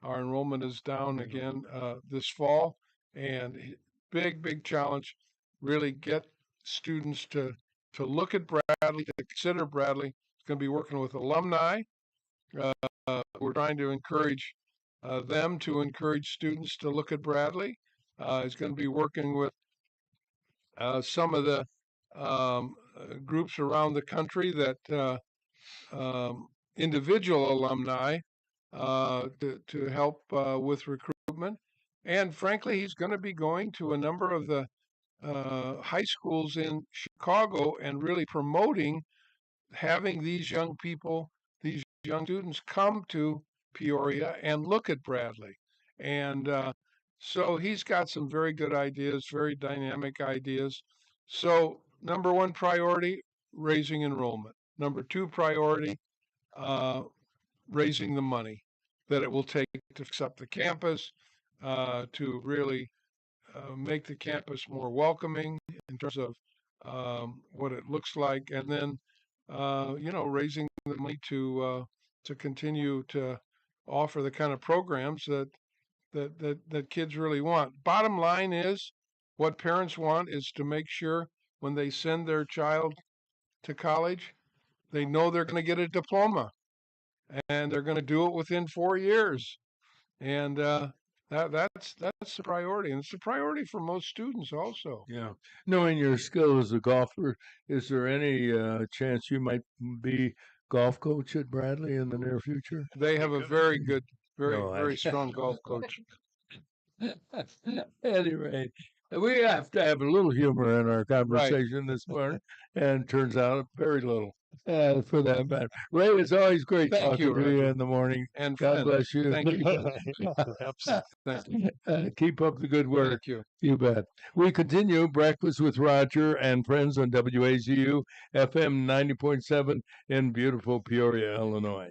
Our enrollment is down again this fall, and big challenge. Really get students to look at Bradley, to consider Bradley. It's going to be working with alumni. We're trying to encourage them to encourage students to look at Bradley. It's going to be working with some of the groups around the country that individual alumni to help with recruitment. And frankly, he's going to be going to a number of the high schools in Chicago and really promoting having these young people, these young students come to Peoria and look at Bradley. And so he's got some very good ideas, very dynamic ideas. So number one priority, raising enrollment. Number two priority, raising the money that it will take to fix up the campus, to really make the campus more welcoming in terms of what it looks like, and then raising the money to continue to offer the kind of programs that kids really want. Bottom line is, what parents want is to make sure when they send their child to college, they know they're going to get a diploma, and they're going to do it within 4 years, and that's the priority, and it's a priority for most students also. Yeah. Knowing your skill as a golfer, is there any chance you might be golf coach at Bradley in the near future? They have a very good, very No, very strong golf coach. Anyway, we have to have a little humor in our conversation this morning, and turns out very little. For that matter. Ray, it's always great Thank talking you, to you Roger. in the morning. And God friend. bless you. Thank you. Thank you. Keep up the good work. Thank you. You bet. We continue Breakfast with Roger and friends on WAZU FM 90.7 in beautiful Peoria, Illinois.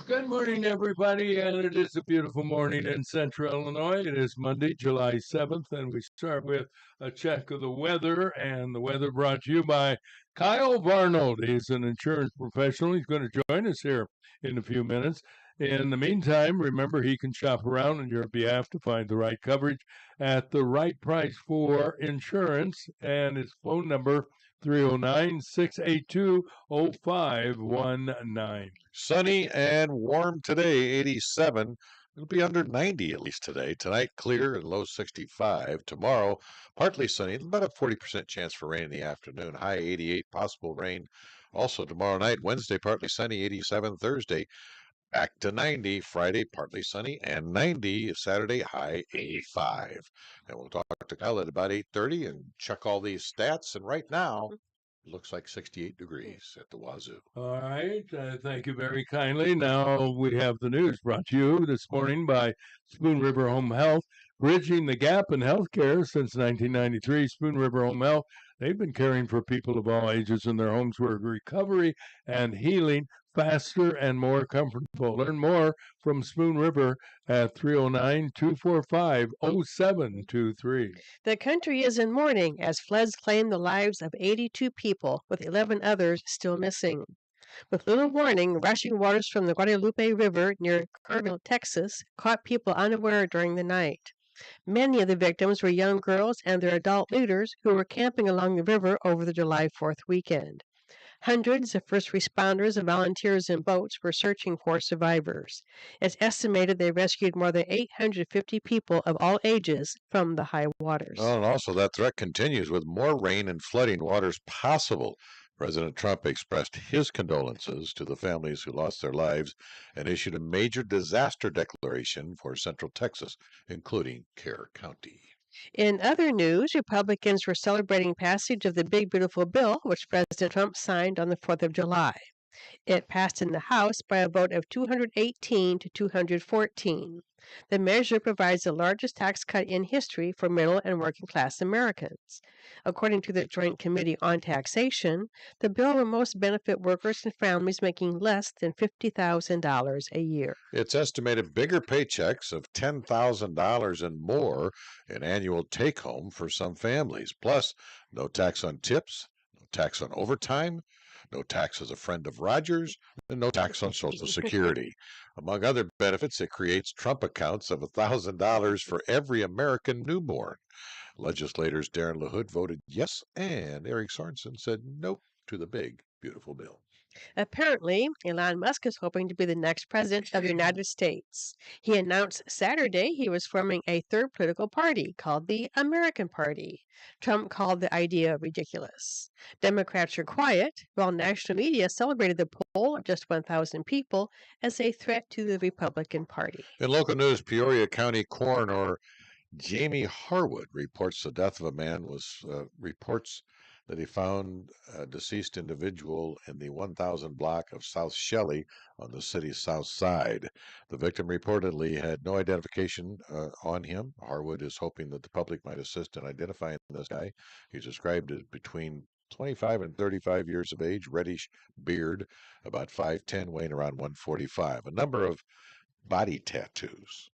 Good morning, everybody, and it is a beautiful morning in Central Illinois. It is Monday, July 7th, and we start with a check of the weather, and the weather brought to you by Kyle Varnold. He's an insurance professional. He's going to join us here in a few minutes. In the meantime, remember he can shop around on your behalf to find the right coverage at the right price for insurance, and his phone number 309-682-0519. Sunny and warm today, 87. It'll be under 90 at least today. Tonight, clear and low 65. Tomorrow, partly sunny, about a 40% chance for rain in the afternoon. High 88, possible rain. Also tomorrow night, Wednesday, partly sunny, 87. Thursday, back to 90. Friday, partly sunny, and 90. Saturday, high 85. And we'll talk to Kyle at about 8:30 and check all these stats. And right now, it looks like 68 degrees at the wazoo. All right. Thank you very kindly. Now we have the news brought to you this morning by Spoon River Home Health. Bridging the gap in healthcare since 1993, Spoon River Home Health, they've been caring for people of all ages in their homes where recovery and healing faster and more comfortable. Learn more from Spoon River at 309-245-0723. The country is in mourning as floods claim the lives of 82 people, with 11 others still missing. With little warning, rushing waters from the Guadalupe River near Kerrville, Texas, caught people unaware during the night. Many of the victims were young girls and their adult leaders who were camping along the river over the July 4th weekend. Hundreds of first responders and volunteers in boats were searching for survivors. It's estimated they rescued more than 850 people of all ages from the high waters. Oh, and also that threat continues with more rain and flooding waters possible. President Trump expressed his condolences to the families who lost their lives and issued a major disaster declaration for Central Texas, including Kerr County. In other news, Republicans were celebrating passage of the Big Beautiful Bill, which President Trump signed on the 4th of July. It passed in the House by a vote of 218 to 214. The measure provides the largest tax cut in history for middle and working class Americans. According to the Joint Committee on Taxation, the bill will most benefit workers and families making less than $50,000 a year. It's estimated bigger paychecks of $10,000 and more in annual take home for some families. Plus, no tax on tips, no tax on overtime, no tax as a friend of Rogers, and no tax on Social Security. Among other benefits, it creates Trump accounts of $1,000 for every American newborn. Legislators Darren LaHood voted yes, and Eric Sorensen said nope to the big, beautiful bill. Apparently, Elon Musk is hoping to be the next president of the United States. He announced Saturday he was forming a third political party called the American Party. Trump called the idea ridiculous. Democrats are quiet, while national media celebrated the poll of just 1,000 people as a threat to the Republican Party. In local news, Peoria County Coroner Jamie Harwood reports the death of a man reports that he found a deceased individual in the 1000 block of South Shelley on the city's south side. The victim reportedly had no identification on him. Harwood is hoping that the public might assist in identifying this guy. He's described as between 25 and 35 years of age, reddish beard, about 5'10", weighing around 145. A number of body tattoos.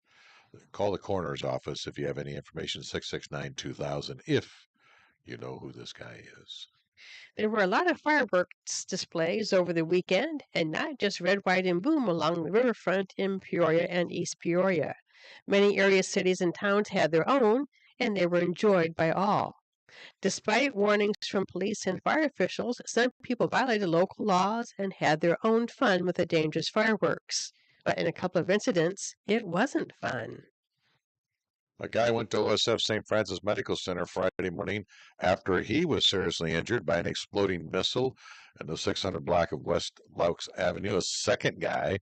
Call the coroner's office if you have any information, 669-2000, if you know who this guy is. There were a lot of fireworks displays over the weekend, and not just red, white, and boom along the riverfront in Peoria and East Peoria. Many area cities and towns had their own, and they were enjoyed by all. Despite warnings from police and fire officials, some people violated local laws and had their own fun with the dangerous fireworks. But in a couple of incidents, it wasn't fun. A guy went to OSF St. Francis Medical Center Friday morning after he was seriously injured by an exploding missile in the 600 block of West Laux Avenue. A second guy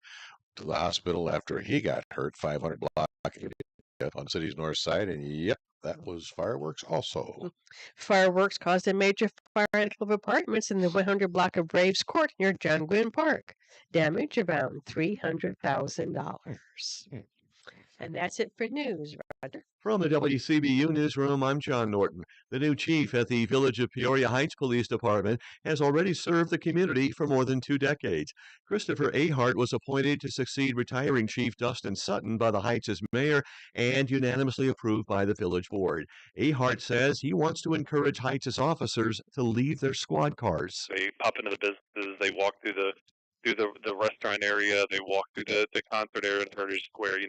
to the hospital after he got hurt, 500 block on the city's north side. And yep, that was fireworks also. Fireworks caused a major fire at a couple of apartments in the 100 block of Braves Court near John Gwynn Park. Damage around $300,000. And that's it for news, Roger. From the WCBU Newsroom, I'm John Norton. The new chief at the Village of Peoria Heights Police Department has already served the community for more than 2 decades. Christopher Ahart was appointed to succeed retiring Chief Dustin Sutton by the Heights' mayor and unanimously approved by the village board. Ahart says he wants to encourage Heights' officers to leave their squad cars. They pop into the businesses, they walk through the restaurant area, they walk through the concert area in Heritage Square.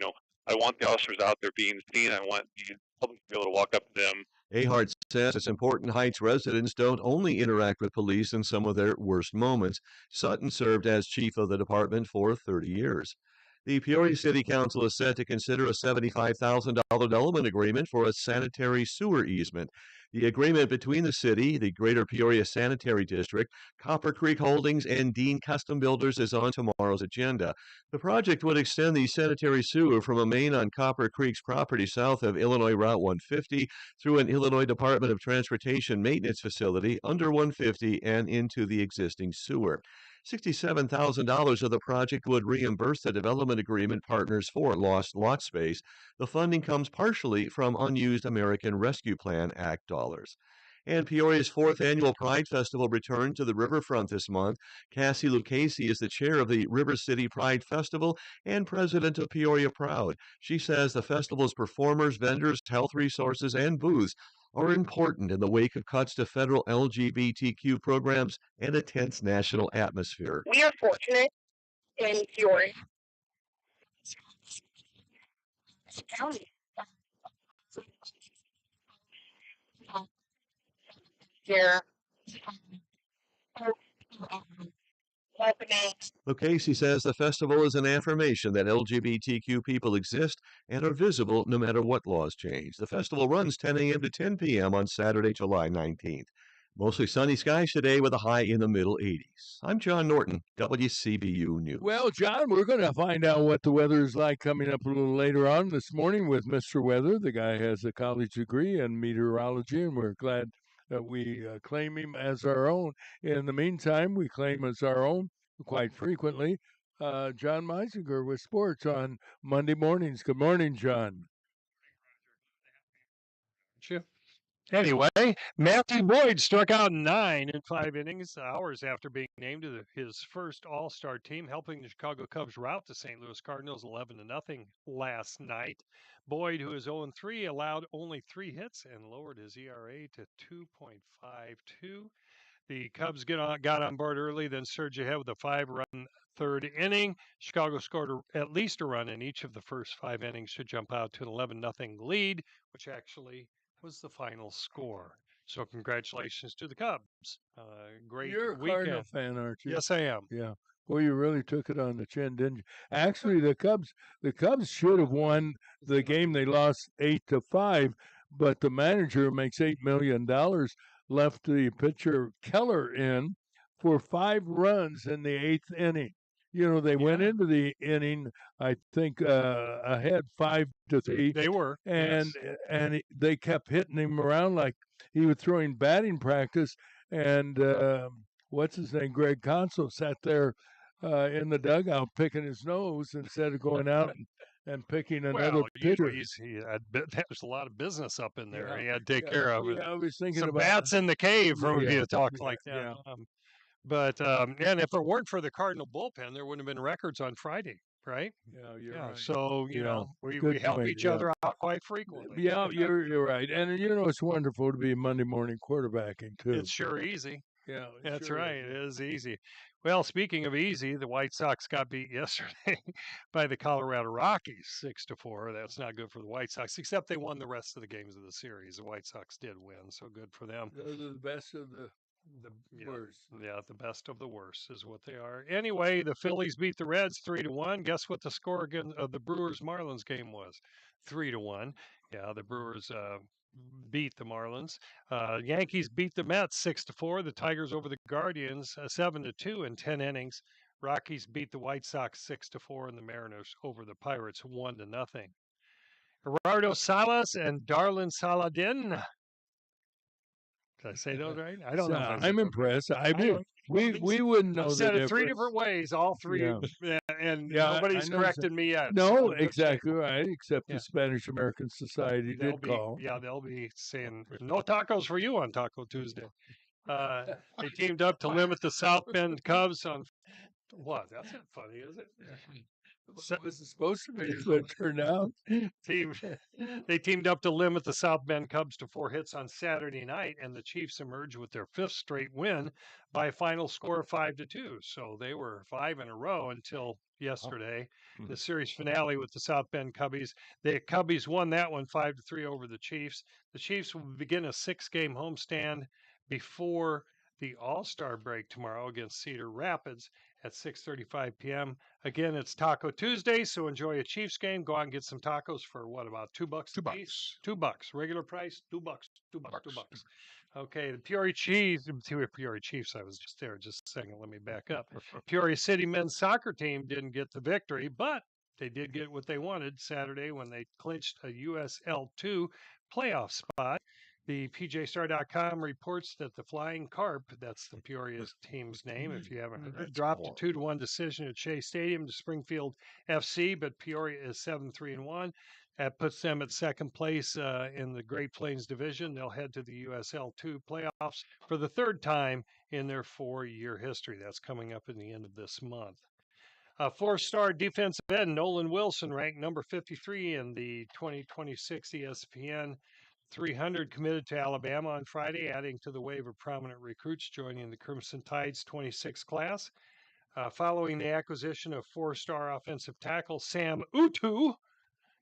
I want the officers out there being seen. I want the public to be able to walk up to them. Ahart says it's important Heights residents don't only interact with police in some of their worst moments. Sutton served as chief of the department for 30 years. The Peoria City Council is set to consider a $75,000 development agreement for a sanitary sewer easement. The agreement between the city, the Greater Peoria Sanitary District, Copper Creek Holdings, and Dean Custom Builders is on tomorrow's agenda. The project would extend the sanitary sewer from a main on Copper Creek's property south of Illinois Route 150 through an Illinois Department of Transportation maintenance facility under 150 and into the existing sewer. $67,000 of the project would reimburse the development agreement partners for lost lot space. The funding comes partially from unused American Rescue Plan Act dollars. And Peoria's 4th annual Pride Festival returned to the riverfront this month. Cassie Lucchese is the chair of the River City Pride Festival and president of Peoria Proud. She says the festival's performers, vendors, health resources, and booths are important in the wake of cuts to federal LGBTQ programs and a tense national atmosphere. We are fortunate in Peoria County. Here. Lucchese says the festival is an affirmation that LGBTQ people exist and are visible no matter what laws change. The festival runs 10 a.m. to 10 p.m. on Saturday, July 19th. Mostly sunny skies today with a high in the middle 80s. I'm John Norton, WCBU News. Well, John, we're going to find out what the weather is like coming up a little later on this morning with Mr. Weather. The guy has a college degree in meteorology, and we're glad that we claim him as our own. In the meantime, we claim as our own quite frequently, John Meisinger with sports on Monday mornings. Good morning, John. Sure. Anyway, Matthew Boyd struck out 9 in 5 innings, hours after being named to his first All-Star team, helping the Chicago Cubs rout the St. Louis Cardinals 11-0 last night. Boyd, who is 0-3, allowed only 3 hits and lowered his ERA to 2.52. The Cubs got on board early, then surged ahead with a 5-run third inning. Chicago scored at least a run in each of the first 5 innings to jump out to an 11-0 lead, which actually was the final score. So congratulations to the Cubs. Great You're a weekend. Cardinal fan, aren't you? Yes, I am. Yeah. Well, you really took it on the chin, didn't you? Actually, the Cubs should have won the game. They lost 8-5, but the manager makes $8 million. Left the pitcher Keller in for 5 runs in the 8th inning. You know, they went into the inning, I think, ahead 5-3. They were, and yes. they kept hitting him around like he was throwing batting practice. And what's his name? Greg Console sat there in the dugout picking his nose instead of going out and picking another Well, pitcher. there's a lot of business up in there. Yeah, He had to take care of it. I was thinking Some about bats in the cave from if Yeah, you talked like that. yeah. And if it weren't for the Cardinal bullpen, there wouldn't have been records on Friday, right? Yeah, you're Yeah. right. So you Yeah, know, we good help point, each yeah. other out quite frequently. Yeah, you're right. And you know, it's wonderful to be Monday morning quarterbacking too. It's sure easy. Yeah, it That's sure right. is. It is easy. Well, speaking of easy, the White Sox got beat yesterday by the Colorado Rockies 6-4. That's not good for the White Sox, except they won the rest of the games of the series. The White Sox did win, so good for them. Those are the best of the worst. Yeah, the best of the worst is what they are. Anyway, the Phillies beat the Reds 3-1. Guess what the score again of the Brewers Marlins game was? 3-1. Yeah, the Brewers beat the Marlins. Yankees beat the Mets 6-4. The Tigers over the Guardians 7-2 in 10 innings. Rockies beat the White Sox 6-4, and the Mariners over the Pirates 1-0. Gerardo Salas and Darlin Saladin. Did I say those right? I don't know. I'm impressed. We wouldn't know I've said the it 3 difference. different ways, all 3, and Yeah, nobody's I know corrected me yet. No, so good shape. exactly right. Except Yeah. the Spanish American Society They'll did be, call. yeah, they'll be saying no tacos for you on Taco Tuesday. They teamed up to limit the South Bend Cubs on what? That's not funny, is it? What was it supposed to be? But it turned out. They teamed up to limit the South Bend Cubs to 4 hits on Saturday night, and the Chiefs emerged with their 5th straight win by a final score of 5-2. So they were 5 in a row until yesterday. The series finale with the South Bend Cubbies. The Cubbies won that one 5-3 over the Chiefs. The Chiefs will begin a 6-game homestand before the All-Star break tomorrow against Cedar Rapids at 6:35 p.m. Again, it's Taco Tuesday, so enjoy a Chiefs game. Go out and get some tacos for what, about $2 a piece? $2. Regular price, $2. $2. Okay, the Peoria Chiefs. I was just there just a second. Let me back up. Peoria City men's soccer team didn't get the victory, but they did get what they wanted Saturday when they clinched a USL2 playoff spot. The PJStar.com reports that the Flying Carp, that's the Peoria team's name, if you haven't heard, dropped a 2-1 decision at Shea Stadium to Springfield FC, but Peoria is 7-3-1. That puts them at second place in the Great Plains Division. They'll head to the USL2 playoffs for the 3rd time in their 4-year history. That's coming up in the end of this month. 4-star defensive end Nolan Wilson, ranked number 53 in the 2026 ESPN 300, committed to Alabama on Friday, adding to the wave of prominent recruits joining the Crimson Tide's 26 class. Following the acquisition of 4-star offensive tackle Sam Utu,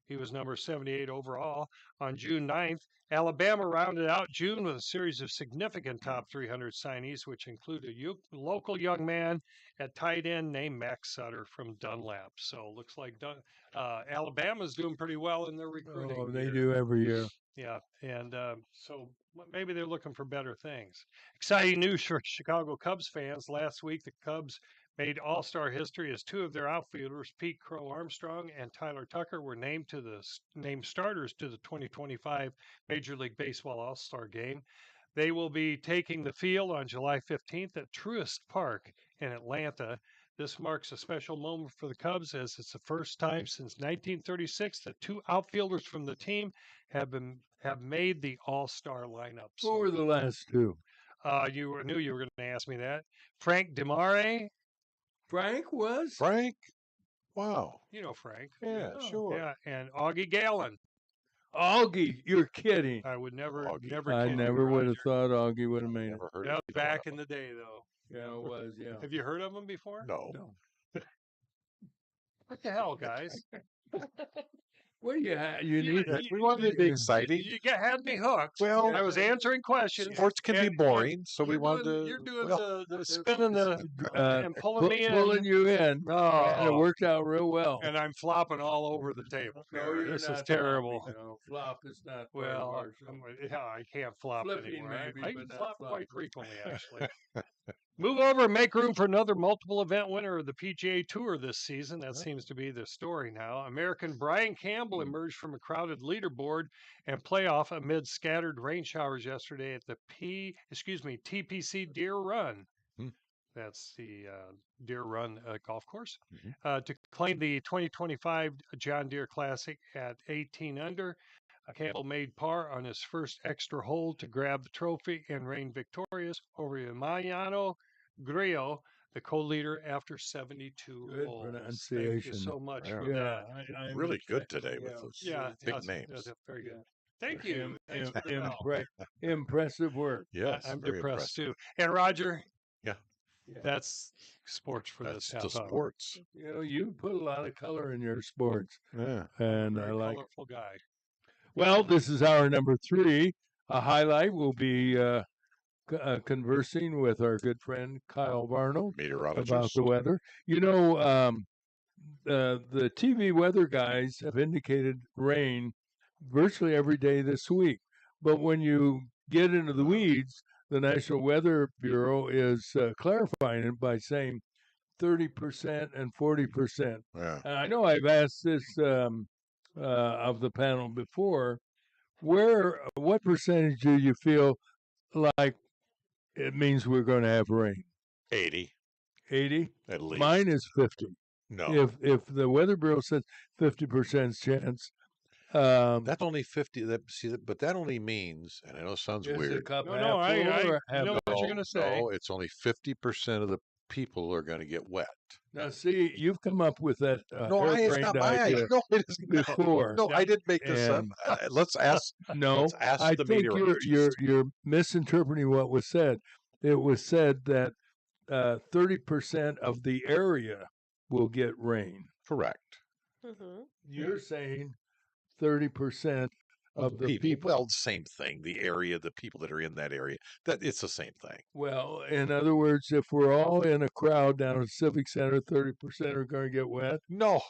he was number 78 overall, on June 9th. Alabama rounded out June with a series of significant top 300 signees, which include a local young man at tight end named Max Sutter from Dunlap. So it looks like Alabama's doing pretty well in their recruiting. Oh, they do every year. Yeah, and so maybe they're looking for better things. Exciting news for Chicago Cubs fans. Last week, the Cubs made All-Star history as 2 of their outfielders, Pete Crow Armstrong and Tyler Tucker, were named starters to the 2025 Major League Baseball All-Star Game. They will be taking the field on July 15th at Truist Park in Atlanta. This marks a special moment for the Cubs as it's the first time since 1936 that two outfielders from the team have made the All-Star lineup. Who were the last two? Knew you were going to ask me that. Frank DeMare. Frank was? Frank? Wow. You know Frank. Yeah, sure. Yeah, and Augie Gallen. Augie, you're kidding. I would never, Augie. never. I kid you, never would have Roger. thought Augie would have made it. Never heard That of was either one back of in the day, though. Yeah, it was, yeah. Have you heard of him before? them. No. What the hell, guys? Well, you need you- We wanted it to be exciting. had me hooked. Well, I was answering questions. Sports can be and- boring, so we you're wanted doing- to. You're doing well, the spinning the and pulling me in. pulling you in. And it Oh, worked out real well. and I'm flopping all over the table. No, you're This is not terrible. flopping, no. Flop is not part of Well, our show. yeah, I can't flop Flipping anymore. maybe, I but not flop quite flopping. frequently, actually. Move over and make room for another multiple event winner of the PGA Tour this season. That seems to be the story now. American Brian Campbell emerged from a crowded leaderboard and playoff amid scattered rain showers yesterday at the TPC Deer Run. That's the Deer Run golf course. To claim the 2025 John Deere Classic at 18 under. Campbell made par on his first extra hole to grab the trophy and reign victorious over Emiliano Grillo, the co-leader after 72 Good holes. Thank you pronunciation. so much Yeah. for that. I'm really good today with yeah, those Yeah, big that's- names. that's very good. Thank you. Thanks for the help. Impressive work. Yes, I'm very depressed impressive. too. And Roger, Yeah. that's sports for That's this just half hour. sports. You know, you put a lot of color in your sports, Yeah. and I Very like. colorful guy. Well, this is hour number 3. A highlight will be conversing with our good friend Kyle Varno Meteorologist. about the weather. You know, the TV weather guys have indicated rain virtually every day this week. But when you get into the weeds, the National Weather Bureau is clarifying it by saying 30% and 40%. Yeah. And I know I've asked this of the panel before. What percentage do you feel like it means we're going to have rain? 80 80? at least. Mine is 50. No. If the Weather Bureau says 50% chance, That's only 50. But that only means, and I know it sounds is the weird. cup No, half no, I full or half know what full? you're going to say. No, it's only 50% of the people are going to get wet. Now, see, you've come up with that No, it's harebrained not my idea. idea No, it is not. before. No, I didn't make this up. And- Let's ask. No, Let's ask I the think you're meteorologist. misinterpreting what was said. It was said that 30% of the area will get rain. Correct. You're saying 30% of the people. Well, same thing. The area, the people that are in that area. That it's the same thing. Well, in other words, if we're all in a crowd down at Civic Center, 30% are going to get wet. No.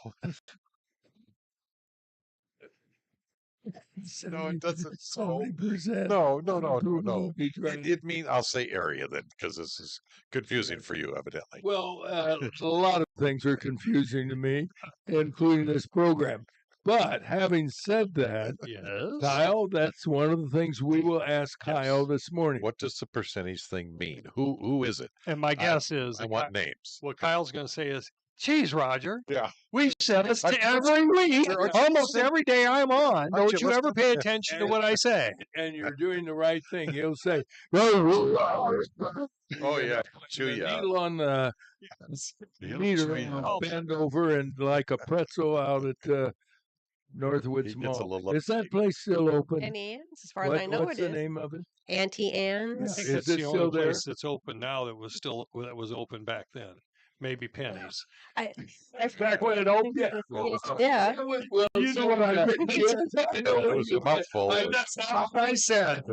No, it doesn't. So 70%. no. will be dry. It means I'll say area then, because this is confusing for you, evidently. Well, a lot of things are confusing to me, including this program. But having said that, Yes. Kyle, that's one of the things we will ask Kyle this morning. What does the percentage thing mean? Who is it? And my guess is I that want names. what Kyle's going to say is, geez, Roger, Yeah. we said this I- to every week, Aren't you almost listening? every day I'm on. Aren't Don't you you ever listening? pay attention to what I say? And you're doing the right thing. He'll say, Oh yeah. Chew the you out. needle on the meter chew you will out. bend over and like a pretzel out at Northwoods He gets a Mall. little Is that place still open? Auntie Anne's, as far as I know What's it the is. name of it? Auntie I Anne's. think Is that's it the still only there? place that's open now that was open back then. Maybe Penny's. Back when it opened? Yeah. Yeah. Well, You know what I mean. I know It what was you a mouthful. meant. That's not what I said.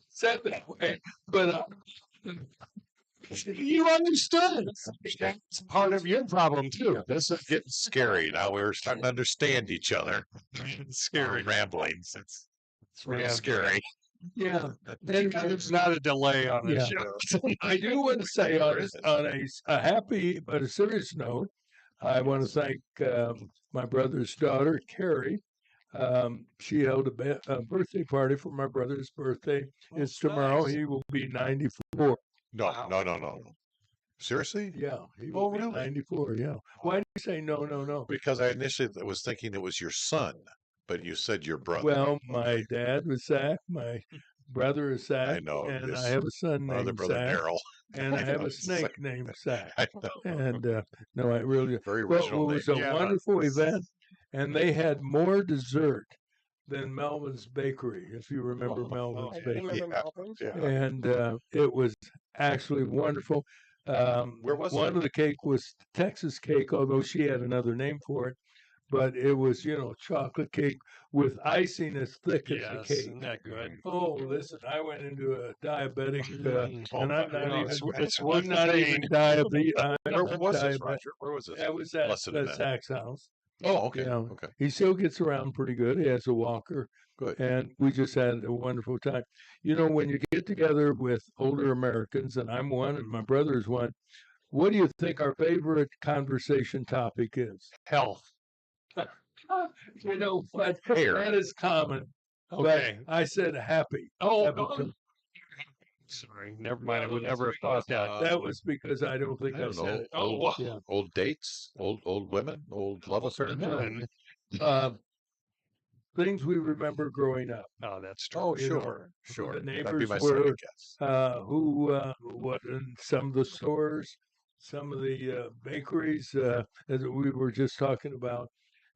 Said that way. But You understood. It's part of your problem too. This is getting scary. Now we're starting to understand each other. It's scary. Ramblings. It's real Yeah. scary. yeah. There's not a delay on this Yeah. show. I do want to say on a happy but a serious note, I want to thank my brother's daughter, Carrie. She held a birthday party for my brother's birthday. It's tomorrow. nice. He will be 94. No. Seriously? Yeah, he Oh, was really? 94. Yeah. Why did you say no, no, no? Because I initially was thinking it was your son, but you said your brother. Well, my dad was Zach. My brother is I Zach, know and I this. have a son My other named brother, Zach, Daryl. and I have know, a it's like- snake named Zach. I know. And no, I really. Very Well, original it was name. a Yeah. wonderful event, and they had more dessert than Melvin's Bakery, if you remember Oh, Melvin's I do Bakery. remember Melvin's. Yeah. And it was actually wonderful. Where was One it? of the cake was Texas cake, although she had another name for it. But it was, chocolate cake with icing as thick as the Yes, cake. isn't that good? Oh, listen, I went into a diabetic, Oh and I'm my not gosh, even, it's I'm worth the not even pain. diabetic. Where was this, diabetic. Roger? Where was this? That was at Lesson in that. Zach's house. Oh, okay. You know, Okay. he still gets around pretty good. He has a walker, Good. and we just had a wonderful time. When you get together with older Americans, and I'm one, and my brother is one, what do you think our favorite conversation topic is? Health. But Hair. that is common. Okay. But I said happy. Oh, That no. was- Sorry, never mind. I would never have thought that. That was because I don't think I I don't said know. it. Oh, Old, yeah. old dates, old women, old love affairs. None. Things we remember growing up. Oh, that's true. Oh, You know, sure, who sure. the That'd be neighbors my were, second guess. what in some of the stores, some of the bakeries that we were just talking about.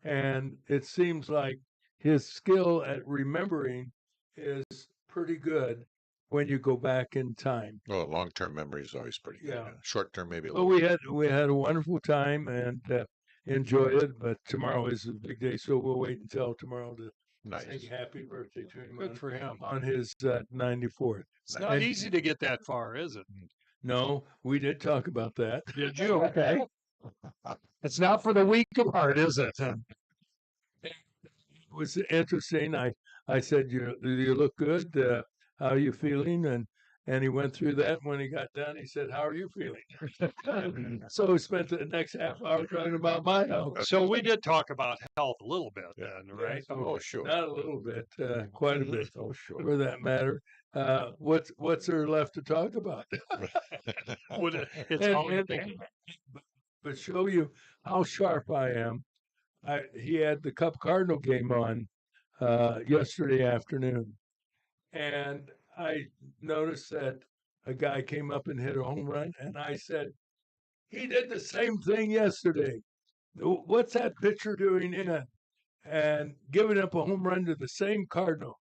And it seems like his skill at remembering is pretty good when you go back in time. Well, long-term memory is always pretty good. Yeah. Yeah. Short-term, maybe a But little. we had a wonderful time and enjoy it. But tomorrow is a big day, so we'll wait until tomorrow to Nice. sing happy birthday to him Good for him. on his 94th. It's not And- easy to get that far, is it? No, we did talk about that. Did you? Okay. It's not for the weak of heart, is it? It was interesting. I said, you look good. How are you feeling? And he went through that. When he got done, he said, how are you feeling? So we spent the next half hour talking about my health. So we did talk about health a little bit Yeah. then, right? Oh, sure. Not a little bit, quite a bit, Oh, sure. for that matter. What's there left to talk about? It's And- all and- but show you how sharp I am. He had the Cup Cardinal game on yesterday afternoon, and I noticed that a guy came up and hit a home run, and I said, he did the same thing yesterday. What's that pitcher doing in? And giving up a home run to the same Cardinal.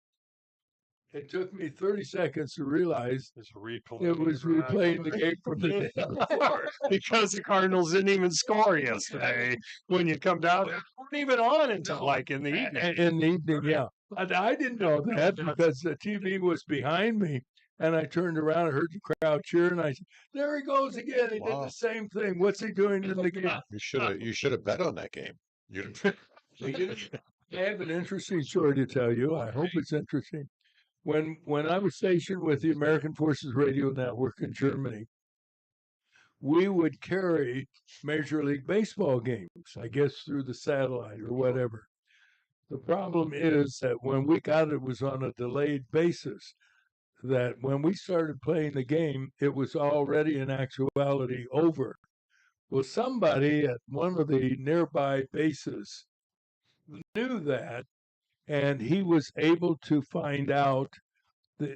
It took me 30 seconds to realize It's a replay. it was replaying the game from the day before. Because the Cardinals didn't even score yesterday. When you come down, they weren't even on until like in the evening. In the evening, yeah. But I didn't know that because the TV was behind me. And I turned around and heard the crowd cheer, and I said, there he goes again. He did Wow. the same thing. What's he doing in the game? You should have bet on that game. You I have an interesting story to tell you. I hope it's interesting. When I was stationed with the American Forces Radio Network in Germany, we would carry Major League Baseball games, I guess through the satellite or whatever. The problem is that when we got it was on a delayed basis, that when we started playing the game, it was already in actuality over. Well, somebody at one of the nearby bases knew that, and he was able to find out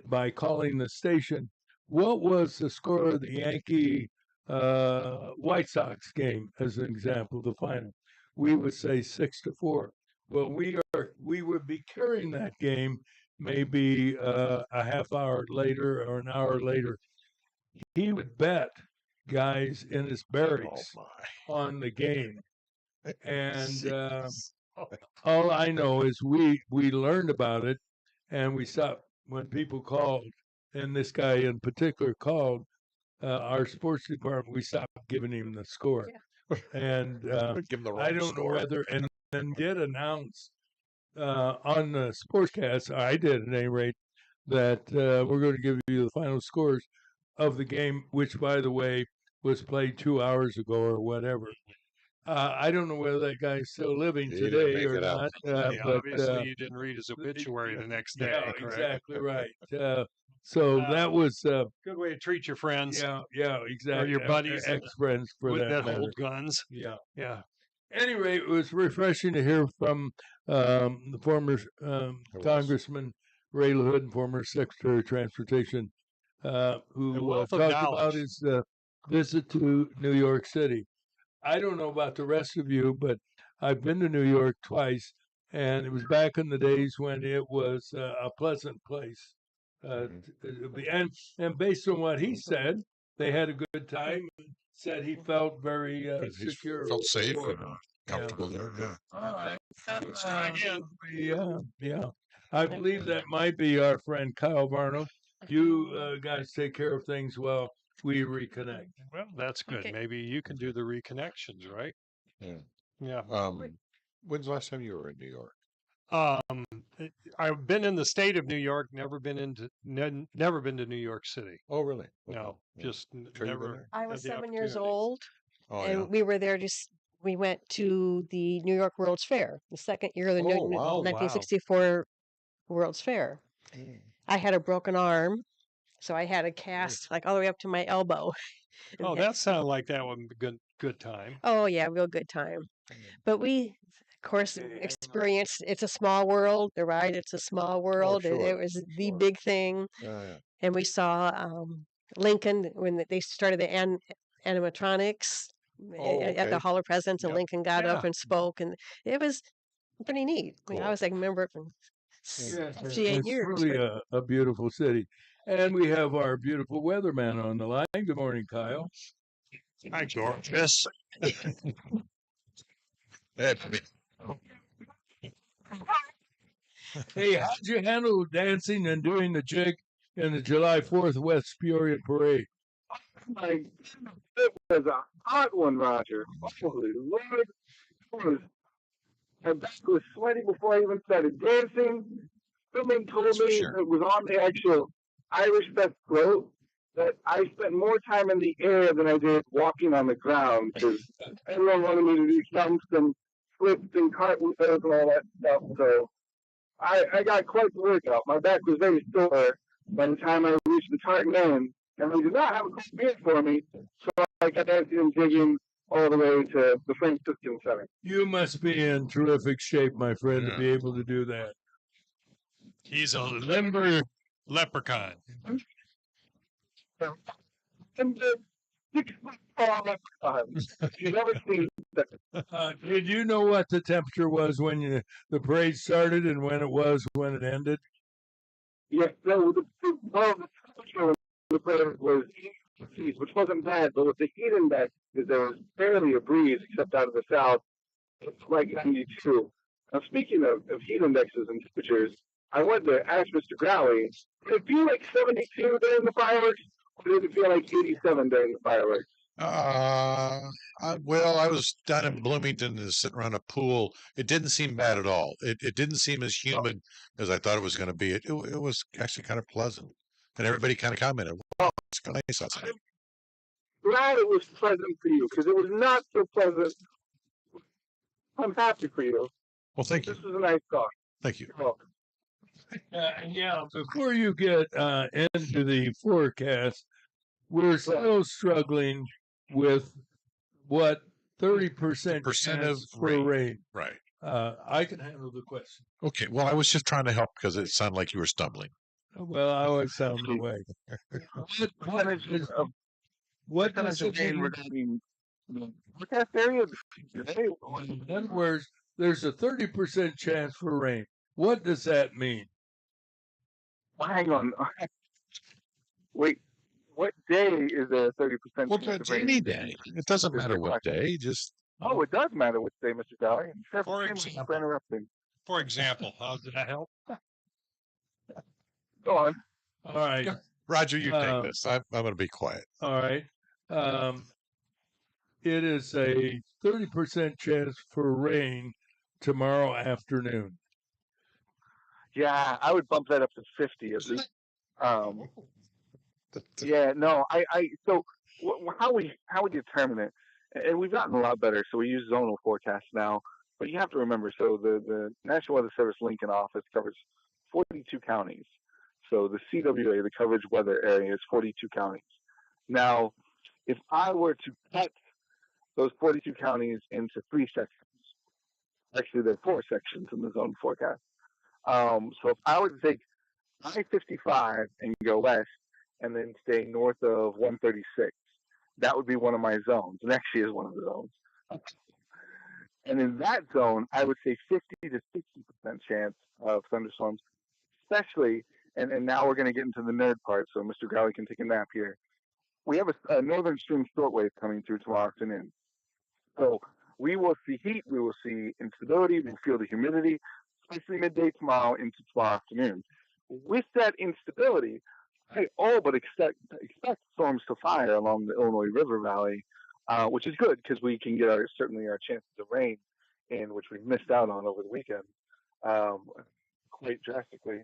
by calling the station what was the score of the Yankee White Sox game, as an example, the final. We would say 6-4. Well, we would be carrying that game maybe a half hour later or an hour later. He would bet guys in his barracks on the game. And all I know is we learned about it, and we stopped when people called, and this guy in particular called our sports department. We stopped giving him the score, and give him the wrong I don't score. know whether and did announce on the sportscast. I did at any rate that we're going to give you the final scores of the game, which, by the way, was played 2 hours ago or whatever. I don't know whether that guy's still living He didn't today make or it out. not. Yeah, but obviously, you didn't read his obituary the next day. yeah, correct? exactly right. So that was, Good way to treat your friends yeah, exactly. your buddies ex-friends for with that that matter. hold guns. Yeah. Yeah. Anyway, it was refreshing to hear from the former Congressman Ray LaHood, former Secretary of Transportation, A who wealth of talked about knowledge. his visit to New York City. I don't know about the rest of you, but I've been to New York twice, and it was back in the days when it was a pleasant place. To be. And based on what he said, they had a good time. And said he felt very secure. Felt safe before. and comfortable there. Yeah. All right. Yeah. I believe that might be our friend Kyle Varno. You guys take care of things while we reconnect. Well, that's good. Okay. Maybe you can do the reconnections, right? Yeah. Yeah. When's the last time you were in New York? I've been in the state of New York, never been to New York City. Oh, really? Okay. No, Yeah. just Sure you've been never. there? I had was the 7 years opportunity. old, Oh, and yeah. we were there we went to the New York World's Fair, the second year of the Oh, wow. 1964 World's Fair. Mm. I had a broken arm, so I had a cast like all the way up to my elbow. Oh, that sounded like that would be good time. Oh yeah, real good time. Mm. But we, of course, experienced. It's a small world, right? It's a small world. It sure, was the sure. big thing, Yeah. and we saw Lincoln when they started the animatronics Oh, at the okay. Hall of Presidents, and Yep. Lincoln got up Yeah. and spoke, and it was pretty neat. I mean, I Cool. was like a member for Yeah, 58 it's years. really a beautiful city. And we have our beautiful weatherman on the line. Good morning, Kyle. Hi, gorgeous. Hey, how'd you handle dancing and doing the jig in the July 4th West Peoria Parade? Like, it was a hot one, Roger. Holy Lord. My back was sweaty before I even started dancing. Someone told me Sure. it was on the actual Irish Best float that I spent more time in the air than I did walking on the ground because everyone wanted me to do jumps and flips and cartwheels and all that stuff. So I got quite the workout. My back was very sore by the time I reached the tartan end, and they did not have a cold beer for me. So I got dancing and jigging all the way to the Franciscan Center. You must be in terrific shape, my friend, Yeah. to be able to do that. He's a limber leprechaun. And the 6 foot tall leprechaun. You've never seen that. Did you know what the temperature was when the parade started and when it was when it ended? Yes, so the temperature of the parade was, which wasn't bad, but with the heat index, there was barely a breeze except out of the south. It's like 92. Now, speaking of heat indexes and temperatures, I wanted to ask Mr. Crowley, did it feel like 72 during the fireworks, or did it feel like 87 during the fireworks? Well, I was down in Bloomington and sitting around a pool. It didn't seem bad at all. It didn't seem as humid as I thought it was going to be. It was actually kind of pleasant. And everybody kind of commented, "Wow, it's kind of nice outside." Glad it was pleasant for you, because it was not so pleasant. I'm happy for you. Well, thank you. This is a nice thought. Thank you. You're welcome. Yeah, before you get into the forecast, we're still struggling with what 30% Percent of chance for rain. Right. I can handle the question. Okay. Well, I was just trying to help because it sounded like you were stumbling. Well, I always sound the way. What does it mean? Regarding forecast area today? In other words, there's a 30% chance for rain. What does that mean? Hang on. Wait, what day is there a 30% Well, chance of any rain? day. It doesn't This is matter the what question. day. Just Oh, it does matter which day, Mr. Valley. For example. Interrupting. For example, how did that help? Go on. All right. Roger, you take this. I'm going to be quiet. All right. It is a 30% chance for rain tomorrow afternoon. Yeah, I would bump that up to 50 at least. Yeah, no, so how we determine it, and we've gotten a lot better. So we use zonal forecasts now, but you have to remember. So the National Weather Service Lincoln office covers 42 counties. So the CWA, the coverage weather area, is 42 counties. Now, if I were to cut those 42 counties into 3 sections, actually there are 4 sections in the zone forecast. So if I were to take I-55 and go west and then stay north of 136, that would be one of my zones, and actually is one of the zones. And in that zone, I would say 50 to 60% chance of thunderstorms, especially, and now we're going to get into the nerd part, so Mr. Growley can take a nap here. We have a northern stream shortwave coming through tomorrow afternoon. So we will see heat, we will see instability, we'll feel the humidity, especially midday tomorrow into tomorrow afternoon. With that instability, I all but expect storms to fire along the Illinois River Valley, which is good because we can get certainly our chances of rain in, which we missed out on over the weekend quite drastically.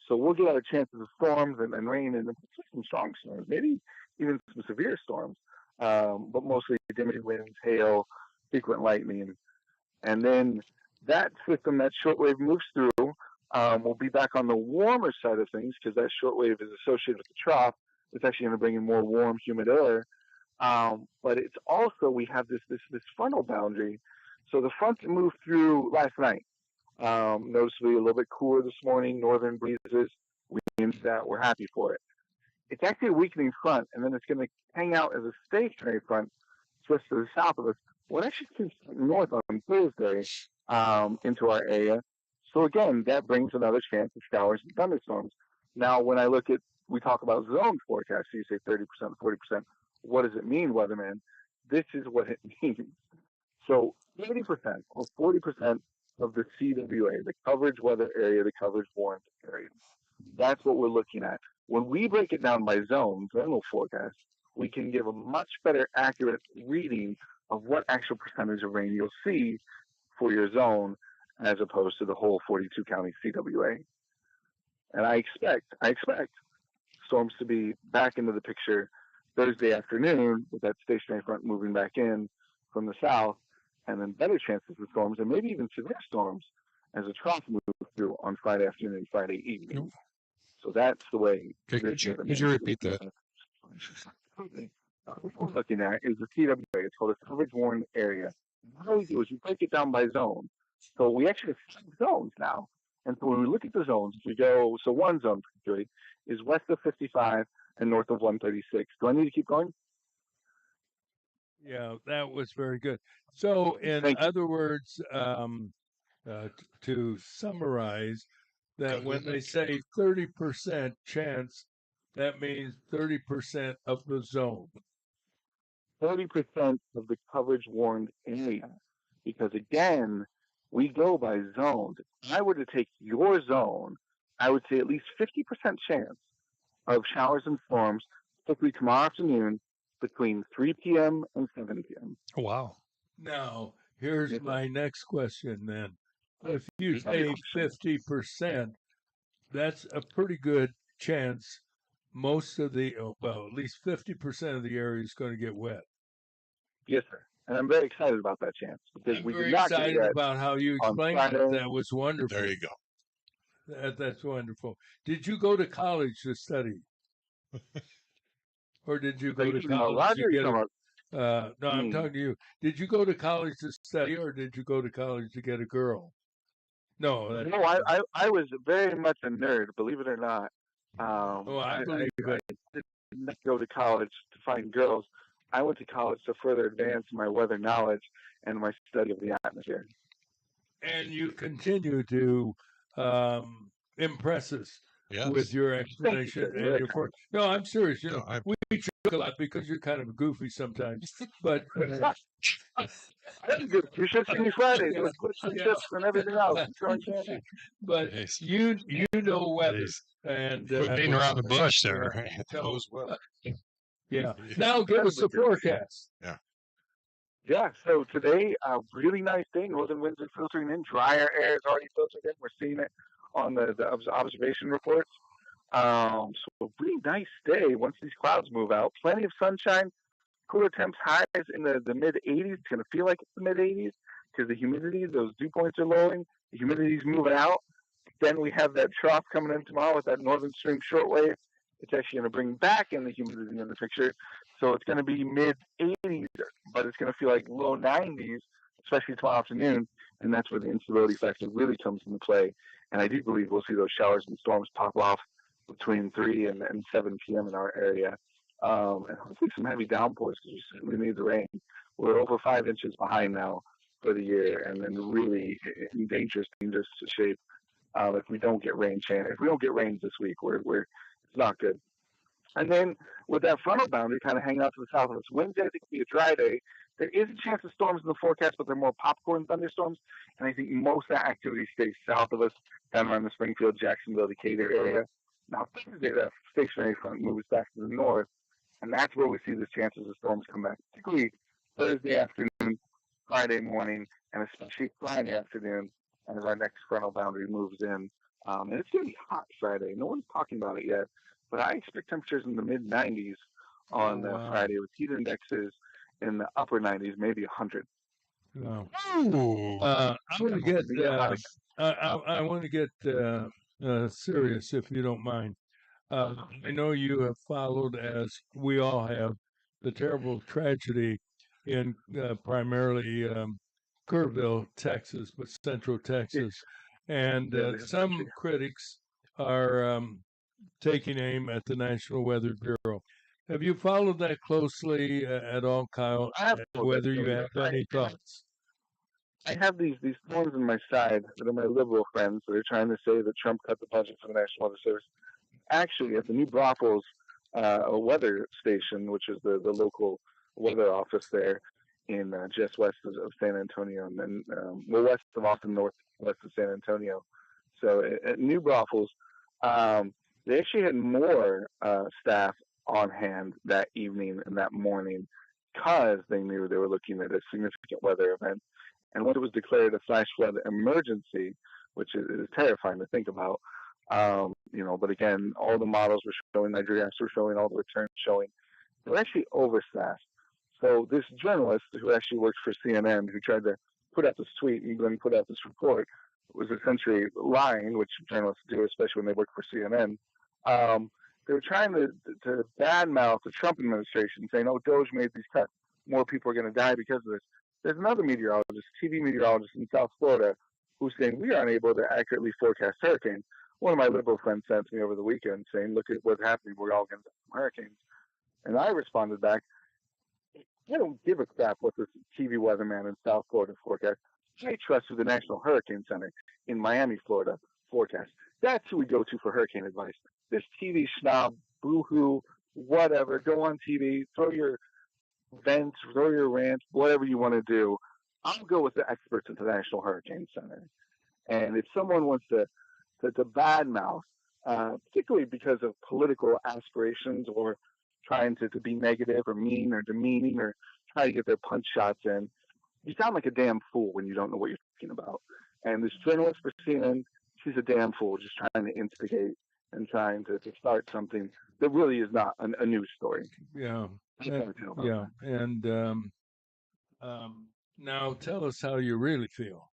So we'll get our chances of storms and rain and some strong storms, maybe even some severe storms, but mostly damaging winds, hail, frequent lightning. And then that system, that shortwave moves through. We'll be back on the warmer side of things because that shortwave is associated with the trough. It's actually going to bring in more warm, humid air. But it's also, we have this frontal boundary. So the front moved through last night. Noticeably a little bit cooler this morning, northern breezes, winds that we're happy for it. It's actually a weakening front, and then it's going to hang out as a stationary front just to the south of us. Well, it actually keeps north on Thursday into our area. So again, that brings another chance of showers and thunderstorms. Now, when we talk about zone forecast, so you say 30%, 40%. What does it mean, weatherman? This is what it means. So 30% or 40% of the CWA, the coverage weather area, the coverage warrant area. That's what we're looking at. When we break it down by zone, zonal forecast, we can give a much better accurate reading of what actual percentage of rain you'll see for your zone as opposed to the whole 42 county CWA. And I expect storms to be back into the picture Thursday afternoon with that stationary front moving back in from the south, and then better chances of storms and maybe even severe storms as a trough moves through on Friday afternoon and Friday evening. So that's the way. Okay, could you repeat that? What we're looking at is the CWA. It's called a coverage warned area. What we do is we break it down by zone. So we actually have 5 zones now. And so when we look at the zones, we go, so one zone particularly is west of 55 and north of 136. Do I need to keep going? Yeah, that was very good. So, in other words, to summarize, that when they say 30% chance, that means 30% of the zone. 30% of the coverage warned area. Because again, we go by zones. If I were to take your zone, I would say at least 50% chance of showers and storms, particularly tomorrow afternoon, between 3 p.m. and 7 p.m. Wow. Now, here's my next question then. If you say 50%, that's a pretty good chance most of the, at least 50% of the area is going to get wet. Yes, sir. And I'm very excited about that chance because we did not excited about how you explained it. That was wonderful. There you go. That's wonderful. Did you go to college to study? Or did you go to college to get no, I'm talking to you. Did you go to college to study, or did you go to college to get a girl? No. No, I was very much a nerd, believe it or not. I believe it. I did not go to college to find girls. I went to college to further advance my weather knowledge and my study of the atmosphere. And you continue to impress us with your explanation and your work. No, I'm serious. You know, we joke a lot because you're kind of goofy sometimes. But you should see me Friday. Chips and everything else. But you know weather, and beating around the bush there. Yeah. Now give us the forecast. Yeah, so today, a really nice day. Northern winds are filtering in. Drier air is already filtered in. We're seeing it on the observation reports. So a really nice day once these clouds move out. Plenty of sunshine. Cooler temps, highs in the mid-80s. It's going to feel like it's the mid-80s because the humidity, those dew points are lowering. The humidity's moving out. Then we have that trough coming in tomorrow with that northern stream shortwave. It's actually going to bring back in the humidity in the picture. So it's going to be mid 80s, but it's going to feel like low 90s, especially tomorrow afternoon. And that's where the instability factor really comes into play. And I do believe we'll see those showers and storms pop off between 3 and 7 p.m. in our area. And hopefully some heavy downpours because we certainly need the rain. We're over 5 inches behind now for the year, and then really in dangerous shape if we don't get rain. If we don't get rains this week, it's not good. And then with that frontal boundary kind of hanging out to the south of us, Wednesday I think will be a dry day. There is a chance of storms in the forecast, but they're more popcorn thunderstorms. And I think most of that activity stays south of us, down around the Springfield, Jacksonville, Decatur area. Now Thursday, that stationary front moves back to the north, and that's where we see the chances of storms come back, particularly Thursday afternoon, Friday morning, and especially Friday afternoon as our next frontal boundary moves in. And it's going to be hot Friday. No one's talking about it yet, but I expect temperatures in the mid-90s on Friday with heat indexes in the upper 90s, maybe 100. Wow. I want to get I want to get serious, if you don't mind. I know you have followed, as we all have, the terrible tragedy in primarily Kerrville, Texas, but Central Texas, and some critics are taking aim at the National Weather Bureau. Have you followed that closely at all, Kyle? Whether you have any thoughts? I have these thorns in my side that are my liberal friends that are trying to say that Trump cut the budget for the National Weather Service. Actually, at the New Braunfels weather station, which is the local weather office there in just west of San Antonio, and then west of Austin, northwest of San Antonio. So at New Braunfels, they actually had more staff on hand that evening and that morning because they knew they were looking at a significant weather event. And when it was declared a flash flood emergency, which is terrifying to think about, but again, all the models were showing, Nigeria were showing, all the returns showing, they were actually overstaffed. So this journalist who actually worked for CNN, who tried to put out this tweet and then put out this report, was essentially lying, which journalists do, especially when they work for CNN. They were trying to badmouth the Trump administration, saying, "Oh, Doge made these cuts. More people are going to die because of this." There's another meteorologist, TV meteorologist in South Florida, who's saying we aren't able to accurately forecast hurricanes. One of my liberal friends sent me over the weekend saying, "Look at what's happening. We're all going to die from hurricanes." And I responded back, "I don't give a crap what this TV weatherman in South Florida forecast. I trust the National Hurricane Center in Miami, Florida forecast. That's who we go to for hurricane advice. This TV snob, boo-hoo, whatever, go on TV, throw your vents, throw your rants, whatever you want to do. I'll go with the experts at the National Hurricane Center." And if someone wants to badmouth, particularly because of political aspirations or trying to be negative or mean or demeaning or try to get their punch shots in, you sound like a damn fool when you don't know what you're talking about. And this journalist for CNN, she's a damn fool, just trying to instigate and trying to start something that really is not a news story. Yeah. And now tell us how you really feel.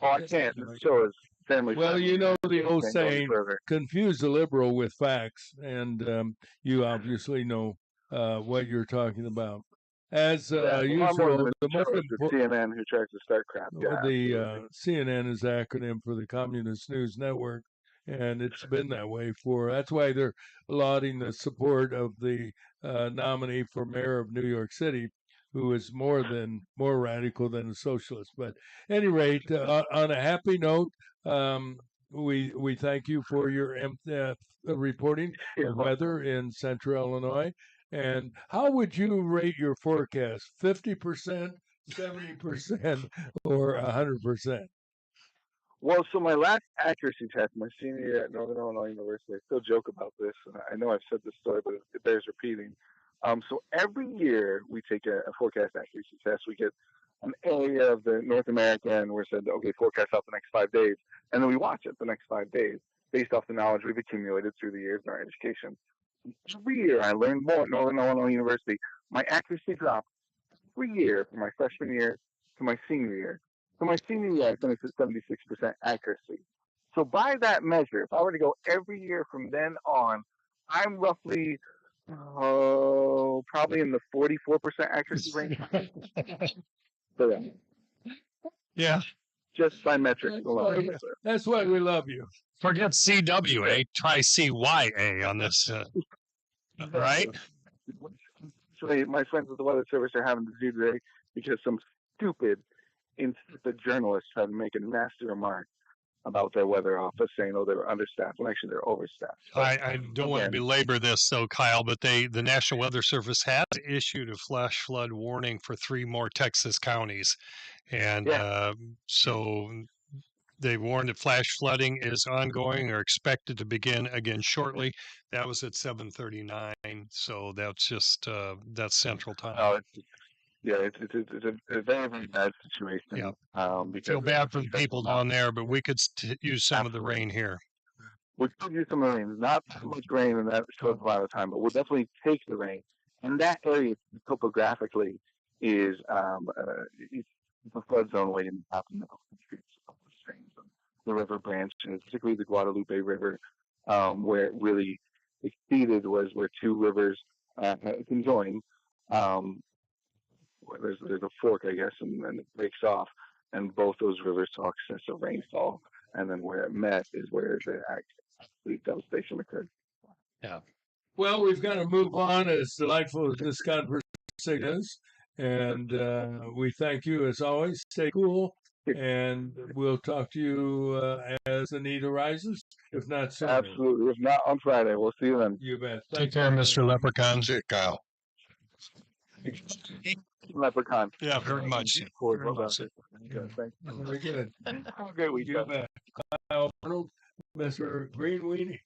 Oh, I can't. This show is family. Well, you know the old Can't go any saying, further. confuse the liberal with facts, and you obviously know what you're talking about. As usual, the most important, CNN who tries to start crap. Yeah, the CNN is acronym for the Communist News Network, and it's been that way that's why they're lauding the support of the nominee for mayor of New York City, who is more radical than a socialist. But at any rate, on a happy note, we thank you for your reporting of weather in Central Illinois. And how would you rate your forecast? 50%, 70%, or 100%? Well, so my last accuracy test, my senior year at Northern Illinois University, I still joke about this, and I know I've said this story, but it bears repeating. So every year we take a forecast accuracy test. We get an area of the North America, and we're said, okay, forecast out the next 5 days. And then we watch it the next 5 days based off the knowledge we've accumulated through the years in our education. Every year I learned more at Northern Illinois University. My accuracy dropped every year from my freshman year to my senior year. So my senior year, I finished at 76% accuracy. So by that measure, if I were to go every year from then on, I'm roughly probably in the 44% accuracy range. So yeah, Yeah. just by metrics alone. Yes, sir. That's why we love you. Forget CWA. Try CYA on this. Right? Actually, my friends at the Weather Service are having to do today because some stupid, insipid journalists tried to make a nasty remark about their weather office, saying, "Oh, they were understaffed." Well, actually, they're overstaffed. So, I don't want to again, belabor this though, Kyle, but the National Weather Service has issued a flash flood warning for 3 more Texas counties, and so they warned that flash flooding is ongoing or expected to begin again shortly. That was at 7:39, so that's just that's Central Time. oh, it's a very, very bad situation. Yeah. Because Feel bad for the people down there, but we could use some of the rain here. we could use some rain, not too much rain in that short amount of time, but we'll definitely take the rain. And that area topographically is it's the flood zone way in the top and middle of the streets. The river branches, particularly the Guadalupe River, where it really exceeded was where 2 rivers conjoin. There's a fork, I guess, and then it breaks off, and both those rivers saw excessive rainfall, and then where it met is where the actual devastation occurred. Yeah. Well, we've got to move on, as delightful as this conversation is. And we thank you as always. Stay cool. And we'll talk to you as the need arises, if not sooner. Absolutely. If not on Friday, we'll see you then. You bet. Take care, Mr. Leprechaun. See it, Kyle. Leprechaun. Yeah, very much. Very much. Thanks. Very good. Have a great week. You bet. Kyle Arnold, Mr. Green Weenie.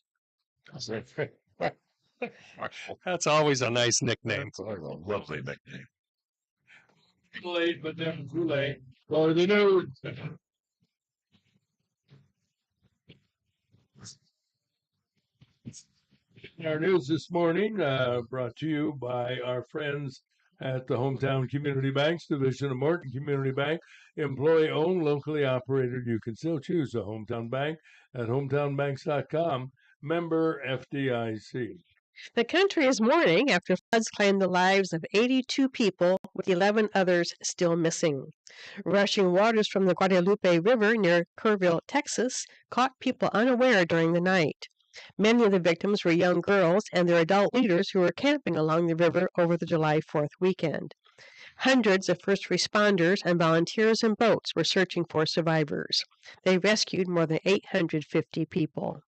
That's always a nice nickname. Lovely nickname. Late, but never too late. For the news. Our news this morning brought to you by our friends at the Hometown Community Banks Division of Morton Community Bank. Employee owned, locally operated. You can still choose a hometown bank at hometownbanks.com. Member FDIC. The country is mourning after floods claimed the lives of 82 people, with 11 others still missing. Rushing waters from the Guadalupe River near Kerrville, Texas, caught people unaware during the night. Many of the victims were young girls and their adult leaders who were camping along the river over the July 4th weekend. Hundreds of first responders and volunteers and boats were searching for survivors. They rescued more than 850 people.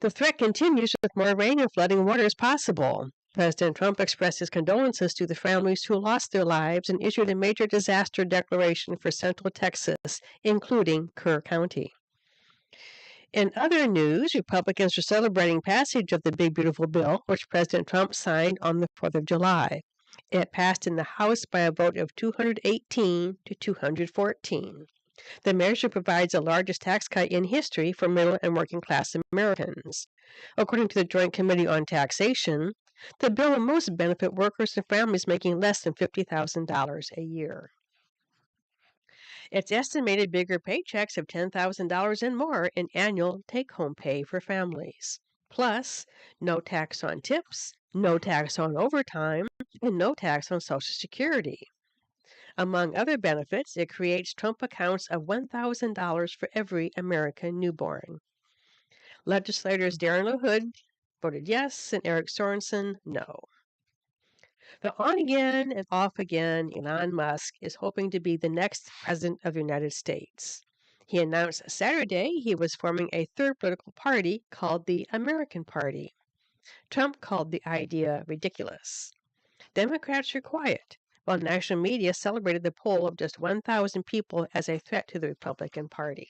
The threat continues with more rain and flooding waters possible. President Trump expressed his condolences to the families who lost their lives and issued a major disaster declaration for Central Texas, including Kerr County. In other news, Republicans are celebrating passage of the Big Beautiful Bill, which President Trump signed on the 4th of July. It passed in the House by a vote of 218 to 214. The measure provides the largest tax cut in history for middle and working class Americans. According to the Joint Committee on Taxation, the bill will most benefit workers and families making less than $50,000 a year. It's estimated bigger paychecks of $10,000 and more in annual take-home pay for families. Plus, no tax on tips, no tax on overtime, and no tax on Social Security. Among other benefits, it creates Trump accounts of $1,000 for every American newborn. Legislators Darren LaHood voted yes and Eric Sorensen no. The on-again and off-again Elon Musk is hoping to be the next president of the United States. He announced Saturday he was forming a third political party called the American Party. Trump called the idea ridiculous. Democrats are quiet, while national media celebrated the poll of just 1,000 people as a threat to the Republican Party.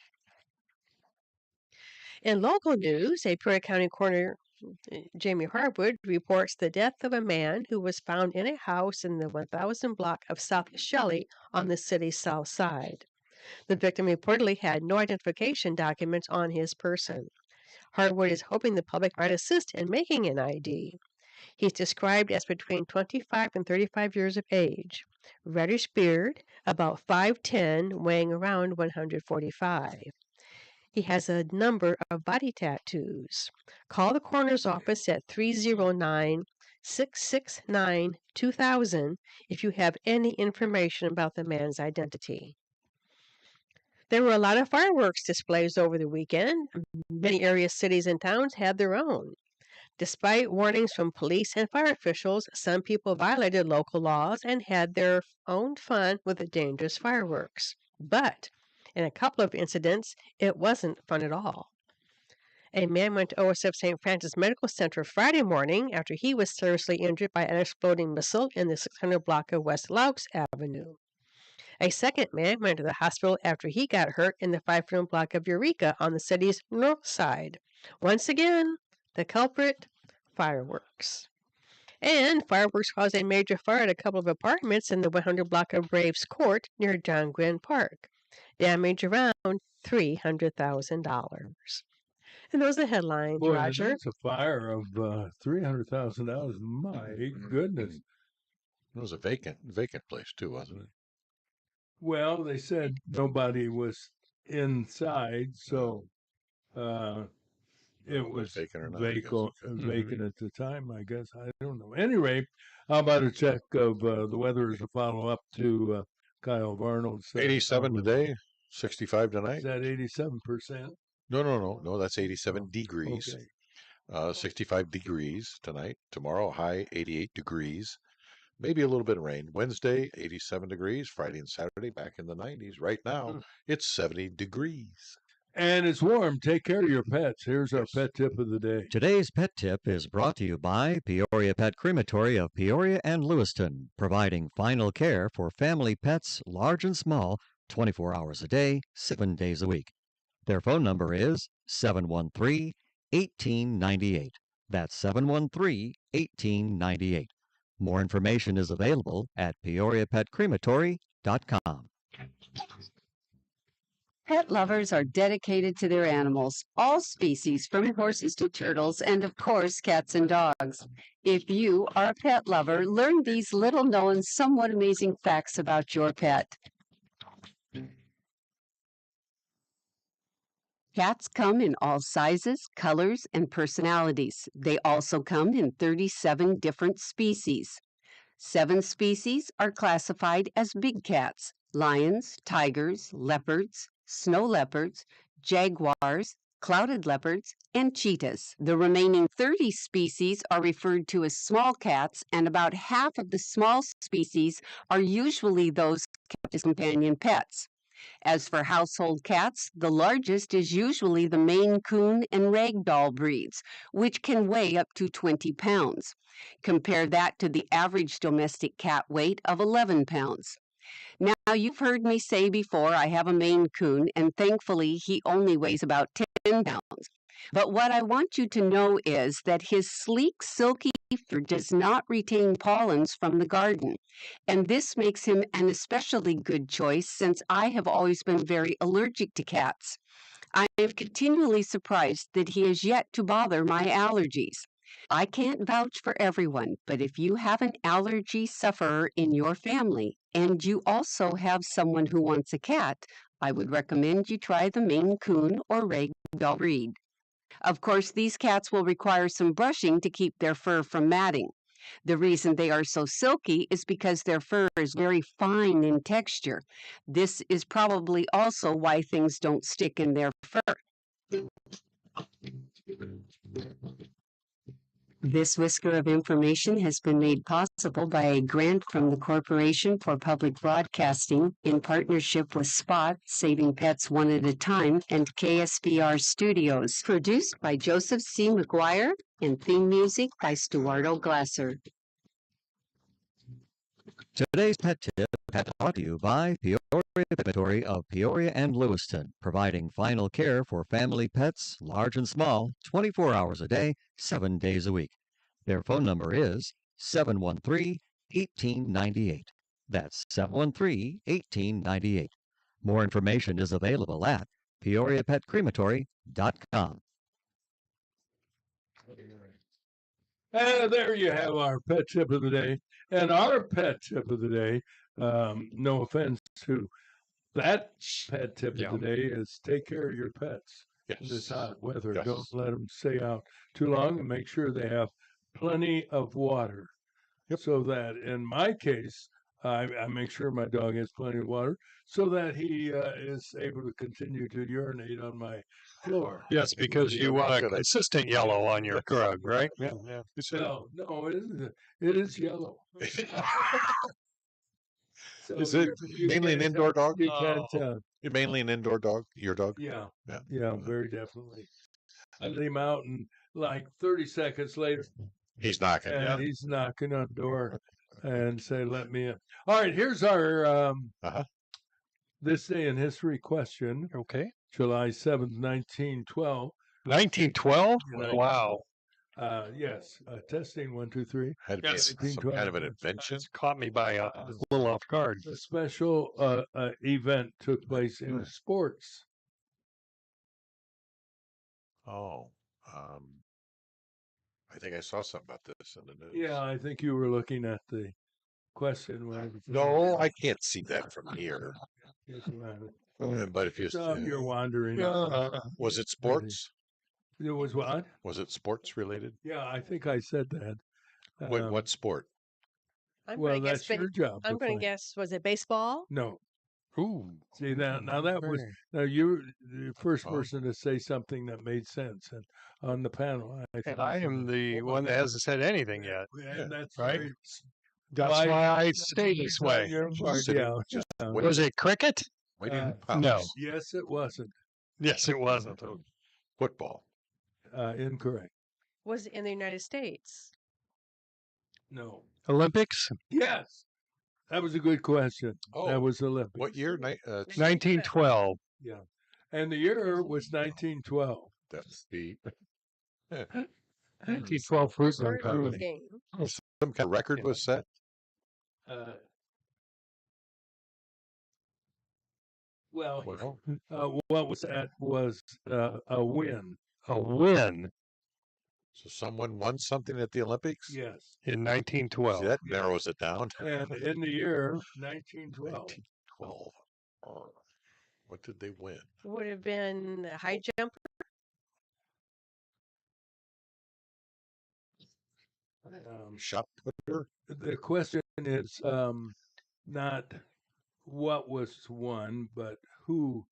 In local news, a Peoria County coroner, Jamie Harwood, reports the death of a man who was found in a house in the 1000 block of South Shelley on the city's south side. The victim reportedly had no identification documents on his person. Harwood is hoping the public might assist in making an ID. He's described as between 25 and 35 years of age, reddish beard, about 5'10", weighing around 145. He has a number of body tattoos. Call the coroner's office at 309-669-2000 if you have any information about the man's identity. There were a lot of fireworks displays over the weekend. Many area cities and towns had their own. Despite warnings from police and fire officials, some people violated local laws and had their own fun with the dangerous fireworks. But in a couple of incidents, it wasn't fun at all. A man went to OSF St. Francis Medical Center Friday morning after he was seriously injured by an exploding missile in the 600 block of West Loucks Avenue. A second man went to the hospital after he got hurt in the 500 block of Eureka on the city's north side. Once again, the culprit, fireworks. And fireworks caused a major fire at a couple of apartments in the 100 block of Braves Court near John Gwynn Park. Damage around $300,000. And those are the headlines, Boy, Roger. that's a fire of $300,000. My goodness. It was a vacant place too, wasn't it? Well, they said nobody was inside, so it was vacant or not, I guess. vacant at the time, I guess. I don't know. Anyway, how about a check of the weather as a follow-up to Kyle Arnold's 87 today, 65 tonight. Is that 87%? No, that's 87 degrees. Okay. 65 degrees tonight. Tomorrow, high 88 degrees. Maybe a little bit of rain. Wednesday, 87 degrees. Friday and Saturday, back in the 90s. Right now, it's 70 degrees. And it's warm. Take care of your pets. Here's our pet tip of the day. Today's pet tip is brought to you by Peoria Pet Crematory of Peoria and Lewiston, providing final care for family pets, large and small, 24 hours a day, 7 days a week. Their phone number is 713-1898. That's 713-1898. More information is available at peoriapetcrematory.com. Pet lovers are dedicated to their animals, all species from horses to turtles, and of course, cats and dogs. If you are a pet lover, learn these little-known, somewhat amazing facts about your pet. Cats come in all sizes, colors, and personalities. They also come in 37 different species. 7 species are classified as big cats: lions, tigers, leopards, snow leopards, jaguars, clouded leopards, and cheetahs. The remaining 30 species are referred to as small cats, and about half of the small species are usually those kept as companion pets. As for household cats, the largest is usually the Maine Coon and Ragdoll breeds, which can weigh up to 20 pounds. Compare that to the average domestic cat weight of 11 pounds. Now, you've heard me say before I have a Maine Coon, and thankfully he only weighs about 10 pounds. But what I want you to know is that his sleek, silky fur does not retain pollens from the garden. And this makes him an especially good choice since I have always been very allergic to cats. I am continually surprised that he has yet to bother my allergies. I can't vouch for everyone, but if you have an allergy sufferer in your family and you also have someone who wants a cat, I would recommend you try the Maine Coon or Ragdoll breed. Of course, these cats will require some brushing to keep their fur from matting. The reason they are so silky is because their fur is very fine in texture. This is probably also why things don't stick in their fur. This whisker of information has been made possible by a grant from the Corporation for Public Broadcasting in partnership with Spot, Saving Pets One at a Time, and KSBR Studios. Produced by Joseph C. McGuire and theme music by Stuardo Glasser. Today's pet tip brought to you by Peoria Crematory of Peoria and Lewiston, providing final care for family pets, large and small, 24 hours a day, 7 days a week. Their phone number is 713-1898. That's 713-1898. More information is available at peoriapetcrematory.com. And there you have our pet tip of the day. And our pet tip of the day, no offense to that pet tip Yeah. of the day is take care of your pets in this Yes. hot weather. Yes. Don't let them stay out too long, and make sure they have plenty of water. Yep. So that in my case, I make sure my dog has plenty of water so that he is able to continue to urinate on my floor. Yes, because you want a Good idea. consistent yellow on your rug, right? Yeah, yeah. No, it isn't. It is yellow. So Is it you mainly an can't indoor tell- dog? You can't tell. You're mainly an indoor dog. Your dog? Yeah, Yeah. yeah, very definitely. I let him out, and like 30 seconds later, He's knocking. and he's knocking on the door and say, "Let me in." All right, here's our this day in history question. Okay. July 7th, 1912. 1912? United Wow. Yes, testing 1, 2, 3. Had to be Yes. some kind of an invention. It's caught me by a little off guard. A special event took place in sports. Oh, I think I saw something about this in the news. Yeah, I think you were looking at the question when it was No, I can't see that from here. But if you, So you're wandering. was it sports? It was what? Was it sports related? Yeah, I think I said that. What sport? I'm Well, going to guess. that's your job. I'm to going find. to guess. Was it baseball? No. Ooh. See that now that was now you were the first person to say something that made sense, and on the panel, And I am the one that hasn't said anything yet. And that's Right? very- That's why- why I stay this on way. your part, Sitting, yeah. just yeah. waiting. Was it cricket? Waiting in no. pouch. Yes, it wasn't. Yes, it wasn't. Football. Incorrect. Was it in the United States? No. Olympics? Yes. That was a good question. Oh, That was Olympic. what year? 1912. Yeah. And the year was 1912. That's the 1912 fruit Very good company. game. some kind of record was set. Well, Well, what was that was a win. A win so someone won something at the Olympics. Yes. in 1912. See, that narrows it down. And in the year 1912. 1912. What did they win? Would have been the high jump. Shot putter. The question is not what was won, but who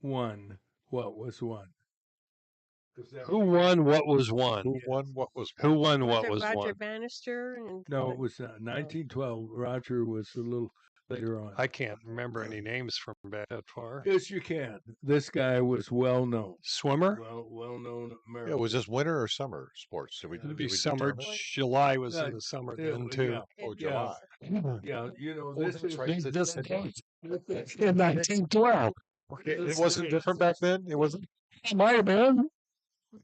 won what was won. Who won what was won? Who won what was Who won Was what it was Roger won? Bannister? And No, it was 1912. Roger was a little later on. I can't remember any names from back that far. Yes, you can. This guy was well known. Swimmer? Well known Yeah, American. was this winter or summer sports? Did we, It'd did be we summer. determine? July was Yeah, in the summer yeah, then too. yeah. Oh, Yeah. July. Yeah, you know, Oh, this that's is right. This this in 1912. Okay, it wasn't different back then. It wasn't. Might have been.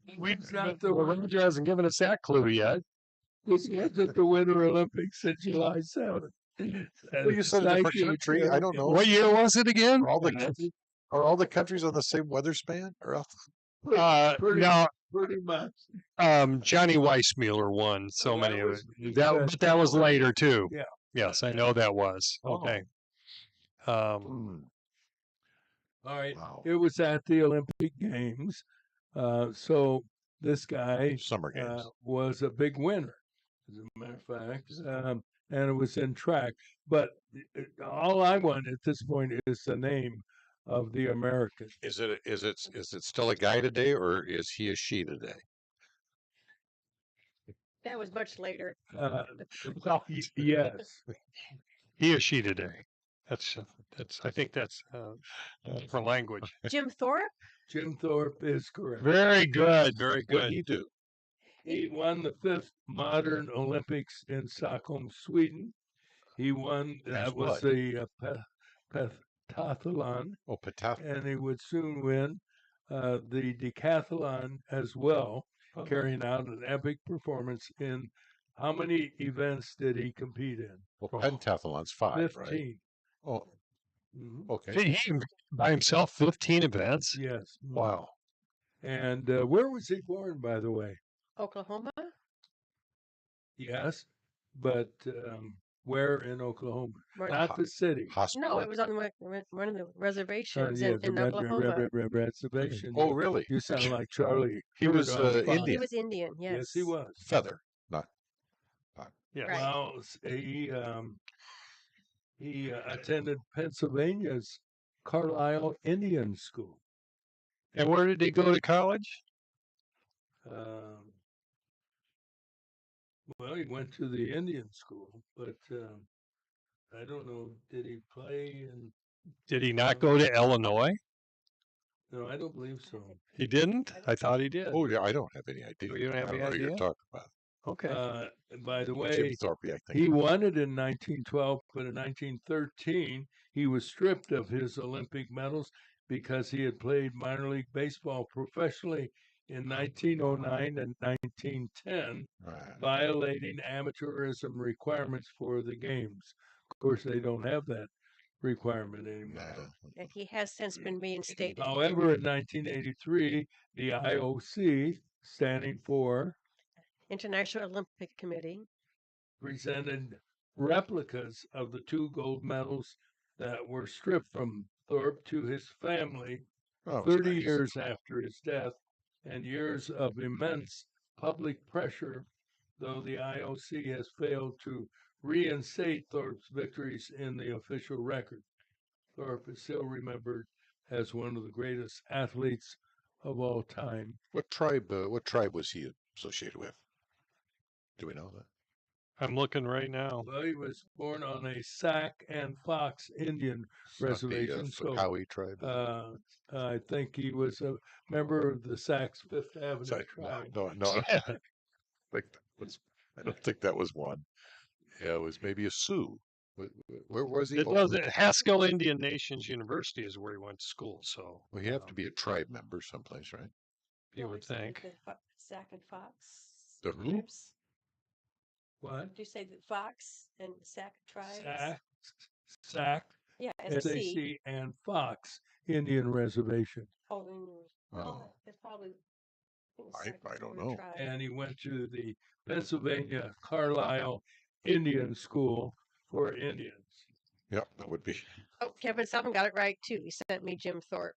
it's not the Roger hasn't given us that clue yet. this wasn't the Winter Olympics in July 7th. Well, you said a different country. I don't know. What year was it again? Are all the countries on the same weather span? Or else? Pretty- No, Pretty much. Johnny Weissmuller won so Oh, that many of was- it. But that was later too. Yeah. Yes, I know that was. Oh. Okay. All right. Wow. It was at the Olympic Games. So this guy Summer games. was a big winner, as a matter of fact, and it was in track. But all I want at this point is the name of the American. Is it still a guy today, or is he a she today? that was much later. Yes. He or she today. That's I think that's for language. Jim Thorpe? Jim Thorpe is correct. Very good. Very What did good. he do? He won the 5th modern Olympics in Stockholm, Sweden. He won, that was what? the pentathlon, Oh, Pataf. and he would soon win the decathlon as well, carrying out an epic performance in how many events did he compete in? Well, pentathlon's 5, 15. right? Oh, Mhm. okay. He by himself 15 events. Yes. Wow. And where was he born, by the way? Oklahoma? Yes, but Where in Oklahoma? Right. Not the city. No, it was on one of the reservations Yeah, in Oklahoma. reservation. Oh, really? You sound like Charlie. He was Kirk on Fox. He Indian. was Indian, yes. Yes, he was. Feather, not. Yes. Right. Well, he attended Pennsylvania's Carlisle Indian School. And where did he go to college? Well, he went to the Indian school, but I don't know. Did he play in? Did he not go to Illinois? No, I don't believe so. He didn't? I thought he did. Oh, yeah, I don't have any idea. You don't have I any know what you're idea? talking about. Okay. By the Jim way, Thorpe, I think. he won it in 1912, but in 1913 he was stripped of his Olympic medals because he had played minor league baseball professionally in 1909 and 1910, violating amateurism requirements for the games. Of course, they don't have that requirement anymore. And he has since been reinstated. However, in 1983, the IOC, standing for International Olympic Committee, presented replicas of the 2 gold medals that were stripped from Thorpe to his family Oh, 30 nice. years after his death, and years of immense public pressure, though the IOC has failed to reinstate Thorpe's victories in the official record. Thorpe is still remembered as one of the greatest athletes of all time. What tribe was he associated with? Do we know that? I'm looking right now. Well, he was born on a Sac and Fox Indian reservation. So Howie tribe. I think he was a member of the Sacs Fifth Avenue tribe. No. I don't think that was one. Yeah, it was maybe a Sioux. Where was he? It wasn't Haskell Indian Nations University is where he went to school. So Well, you have to be a tribe member someplace, right? you would think. Sac and Fox. The who? tribes? What? Did you say the Fox and Sac tribes? Sac, Yeah, SAC, SAC. and Fox Indian Reservation. Oh, then it's probably. I don't know. And he went to the Pennsylvania Carlisle Indian School for Indians. Yep, that would be. Oh, Kevin Sullivan got it right too. He sent me Jim Thorpe.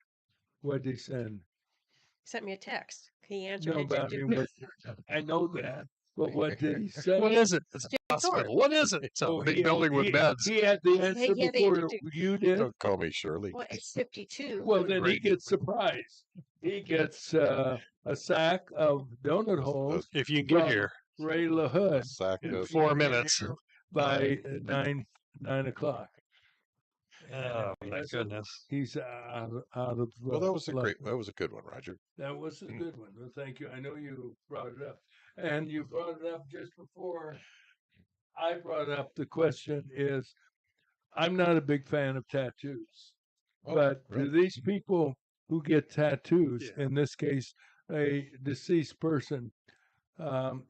What did he send? He sent me a text. He answered No, it. but I mean, I know that. But what did he say? What is it? It's a Jim hospital. Thorpe. What is it? It's a big building with beds. He had the answer He had the before answer to- you did. Don't call me Shirley. Well, it's 52. Well, then he Great. gets surprised. He gets a sack of donut holes If you can get from here Ray LaHood Sack in of 4 minutes. by 9 o'clock. Oh my That's- goodness. He's out of. Well, that was a luck. that was a good one, Roger. That was a good one. Well, thank you. I know you brought it up, and you brought it up just before I brought up the question. Is I'm not a big fan of tattoos, Oh, but really? do these people who get tattoos, Yeah. in this case, a deceased person,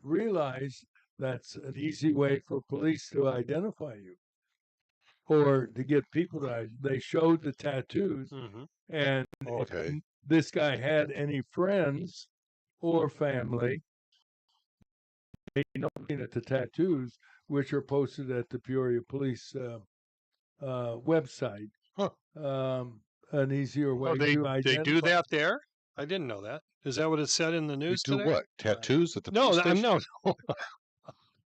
realize that's an easy way for police to identify you, or to get people to? They showed the tattoos, Hmm. and Okay. if this guy had any friends or family, they know looking at the tattoos, which are posted at the Peoria Police website. Huh. An easier way Oh, they to identify. do that there? I didn't know that. Is that what it said in the You news do today? what? Tattoos at the No, police I'm station? no.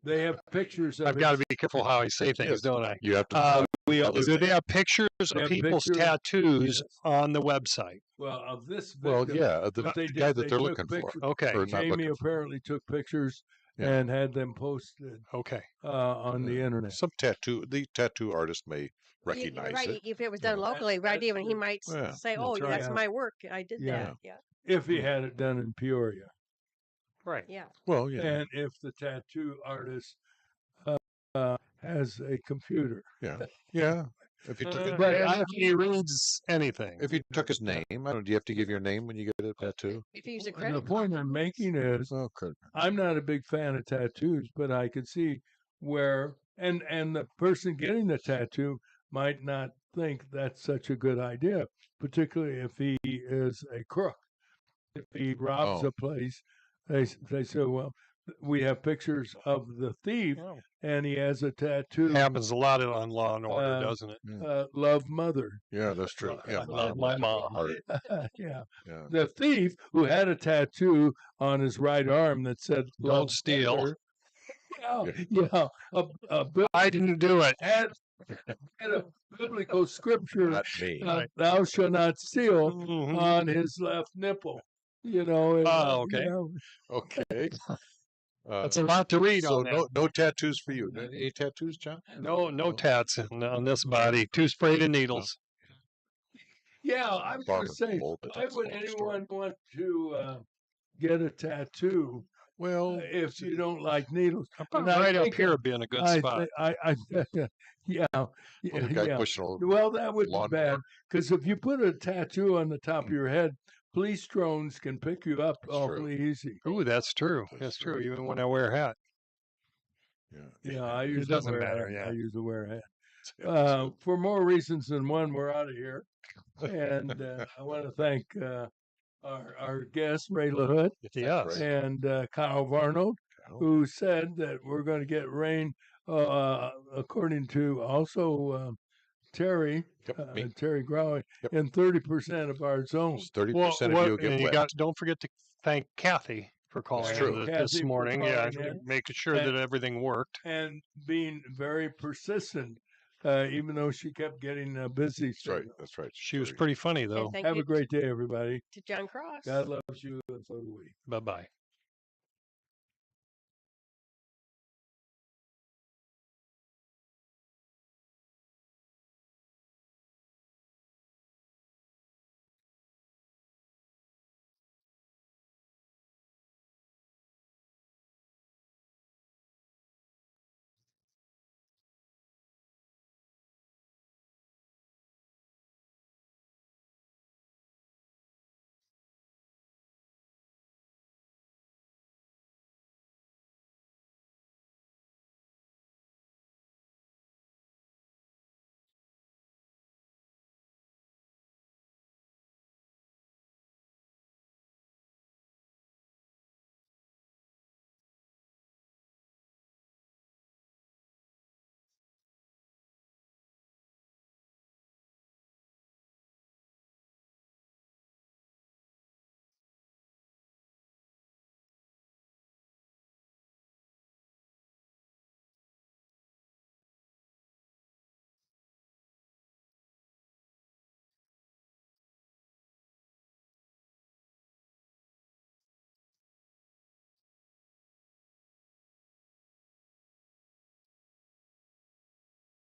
They have pictures of I've it. got to be careful how I say things, Yes. don't I? You have to. We all Do they have pictures They of have people's pictures, tattoos yes. on the website? Well, of this Well, victim, yeah, what they the did, guy that they they're took looking for. pictures. Okay. Or not Jamie looking for. apparently took pictures Yeah. and had them posted Okay. on the internet. The tattoo artist may recognize right. it. If it was done Yeah. locally, right, That's even he the- might Yeah. say, "Oh, right. that's Yeah. my work. I did Yeah. that." Yeah, If he had it done in Peoria, Right. yeah. Well, yeah. and if the tattoo artist has a computer. Yeah. If you took it, But And I- if he reads anything. if you took his name, I don't know, do you have to give your name when you get a tattoo? If you use a And the credit point I'm making is, Oh, credit card. I'm not a big fan of tattoos, but I could see where, and the person getting the tattoo might not think that's such a good idea, particularly if he is a crook. If he robs Oh. a place, they say, well, we have pictures of the thief, Oh. and he has a tattoo. Happens a lot on Law and Order, doesn't it? Love Mother. Yeah, that's true. Yeah, I love my mom. Yeah. Yeah. The thief who had a tattoo on his right arm that said Don't "Love steal." Mother. Yeah. I didn't do it. Had a biblical scripture, Not me. "Thou shalt not steal," Mhm. on his left nipple. You know. And, Oh, okay. You know, Okay. That's a lot to read So on that. no tattoos for you. Any tattoos, John? No tats on this body. Too sprayed in needles. yeah, I was going to say, why would anyone want to get a tattoo? Well, if you don't like needles, About And I right up think here would be in a good I, spot. yeah, Little guy yeah. pushing a Well, that would be lawnmower. bad because if you put a tattoo on the top of your head, police drones can pick you up That's true. awfully easy. Ooh, that's true. That's true. Even when I wear a hat. Yeah. Yeah, I usually doesn't wear a matter, hat. yeah. I usually wear a hat. Yeah, For more reasons than one, we're out of here, and I want to thank our guest Ray LaHood Yes. and Kyle Varnold, who said that we're going to get rain, according to also Terry, me. Terry Growey, Yep. in 30% of our zones. 30% of you will get and you wet. don't forget to thank Kathy for calling true. in Kathy this for morning. Yeah, calling in. making sure And- that everything worked. And being very persistent, even though she kept getting busy. That's right. That's right. She was pretty funny, though. And thank Have you a great day, everybody. to John Cross. God loves you, and so do we. Bye bye.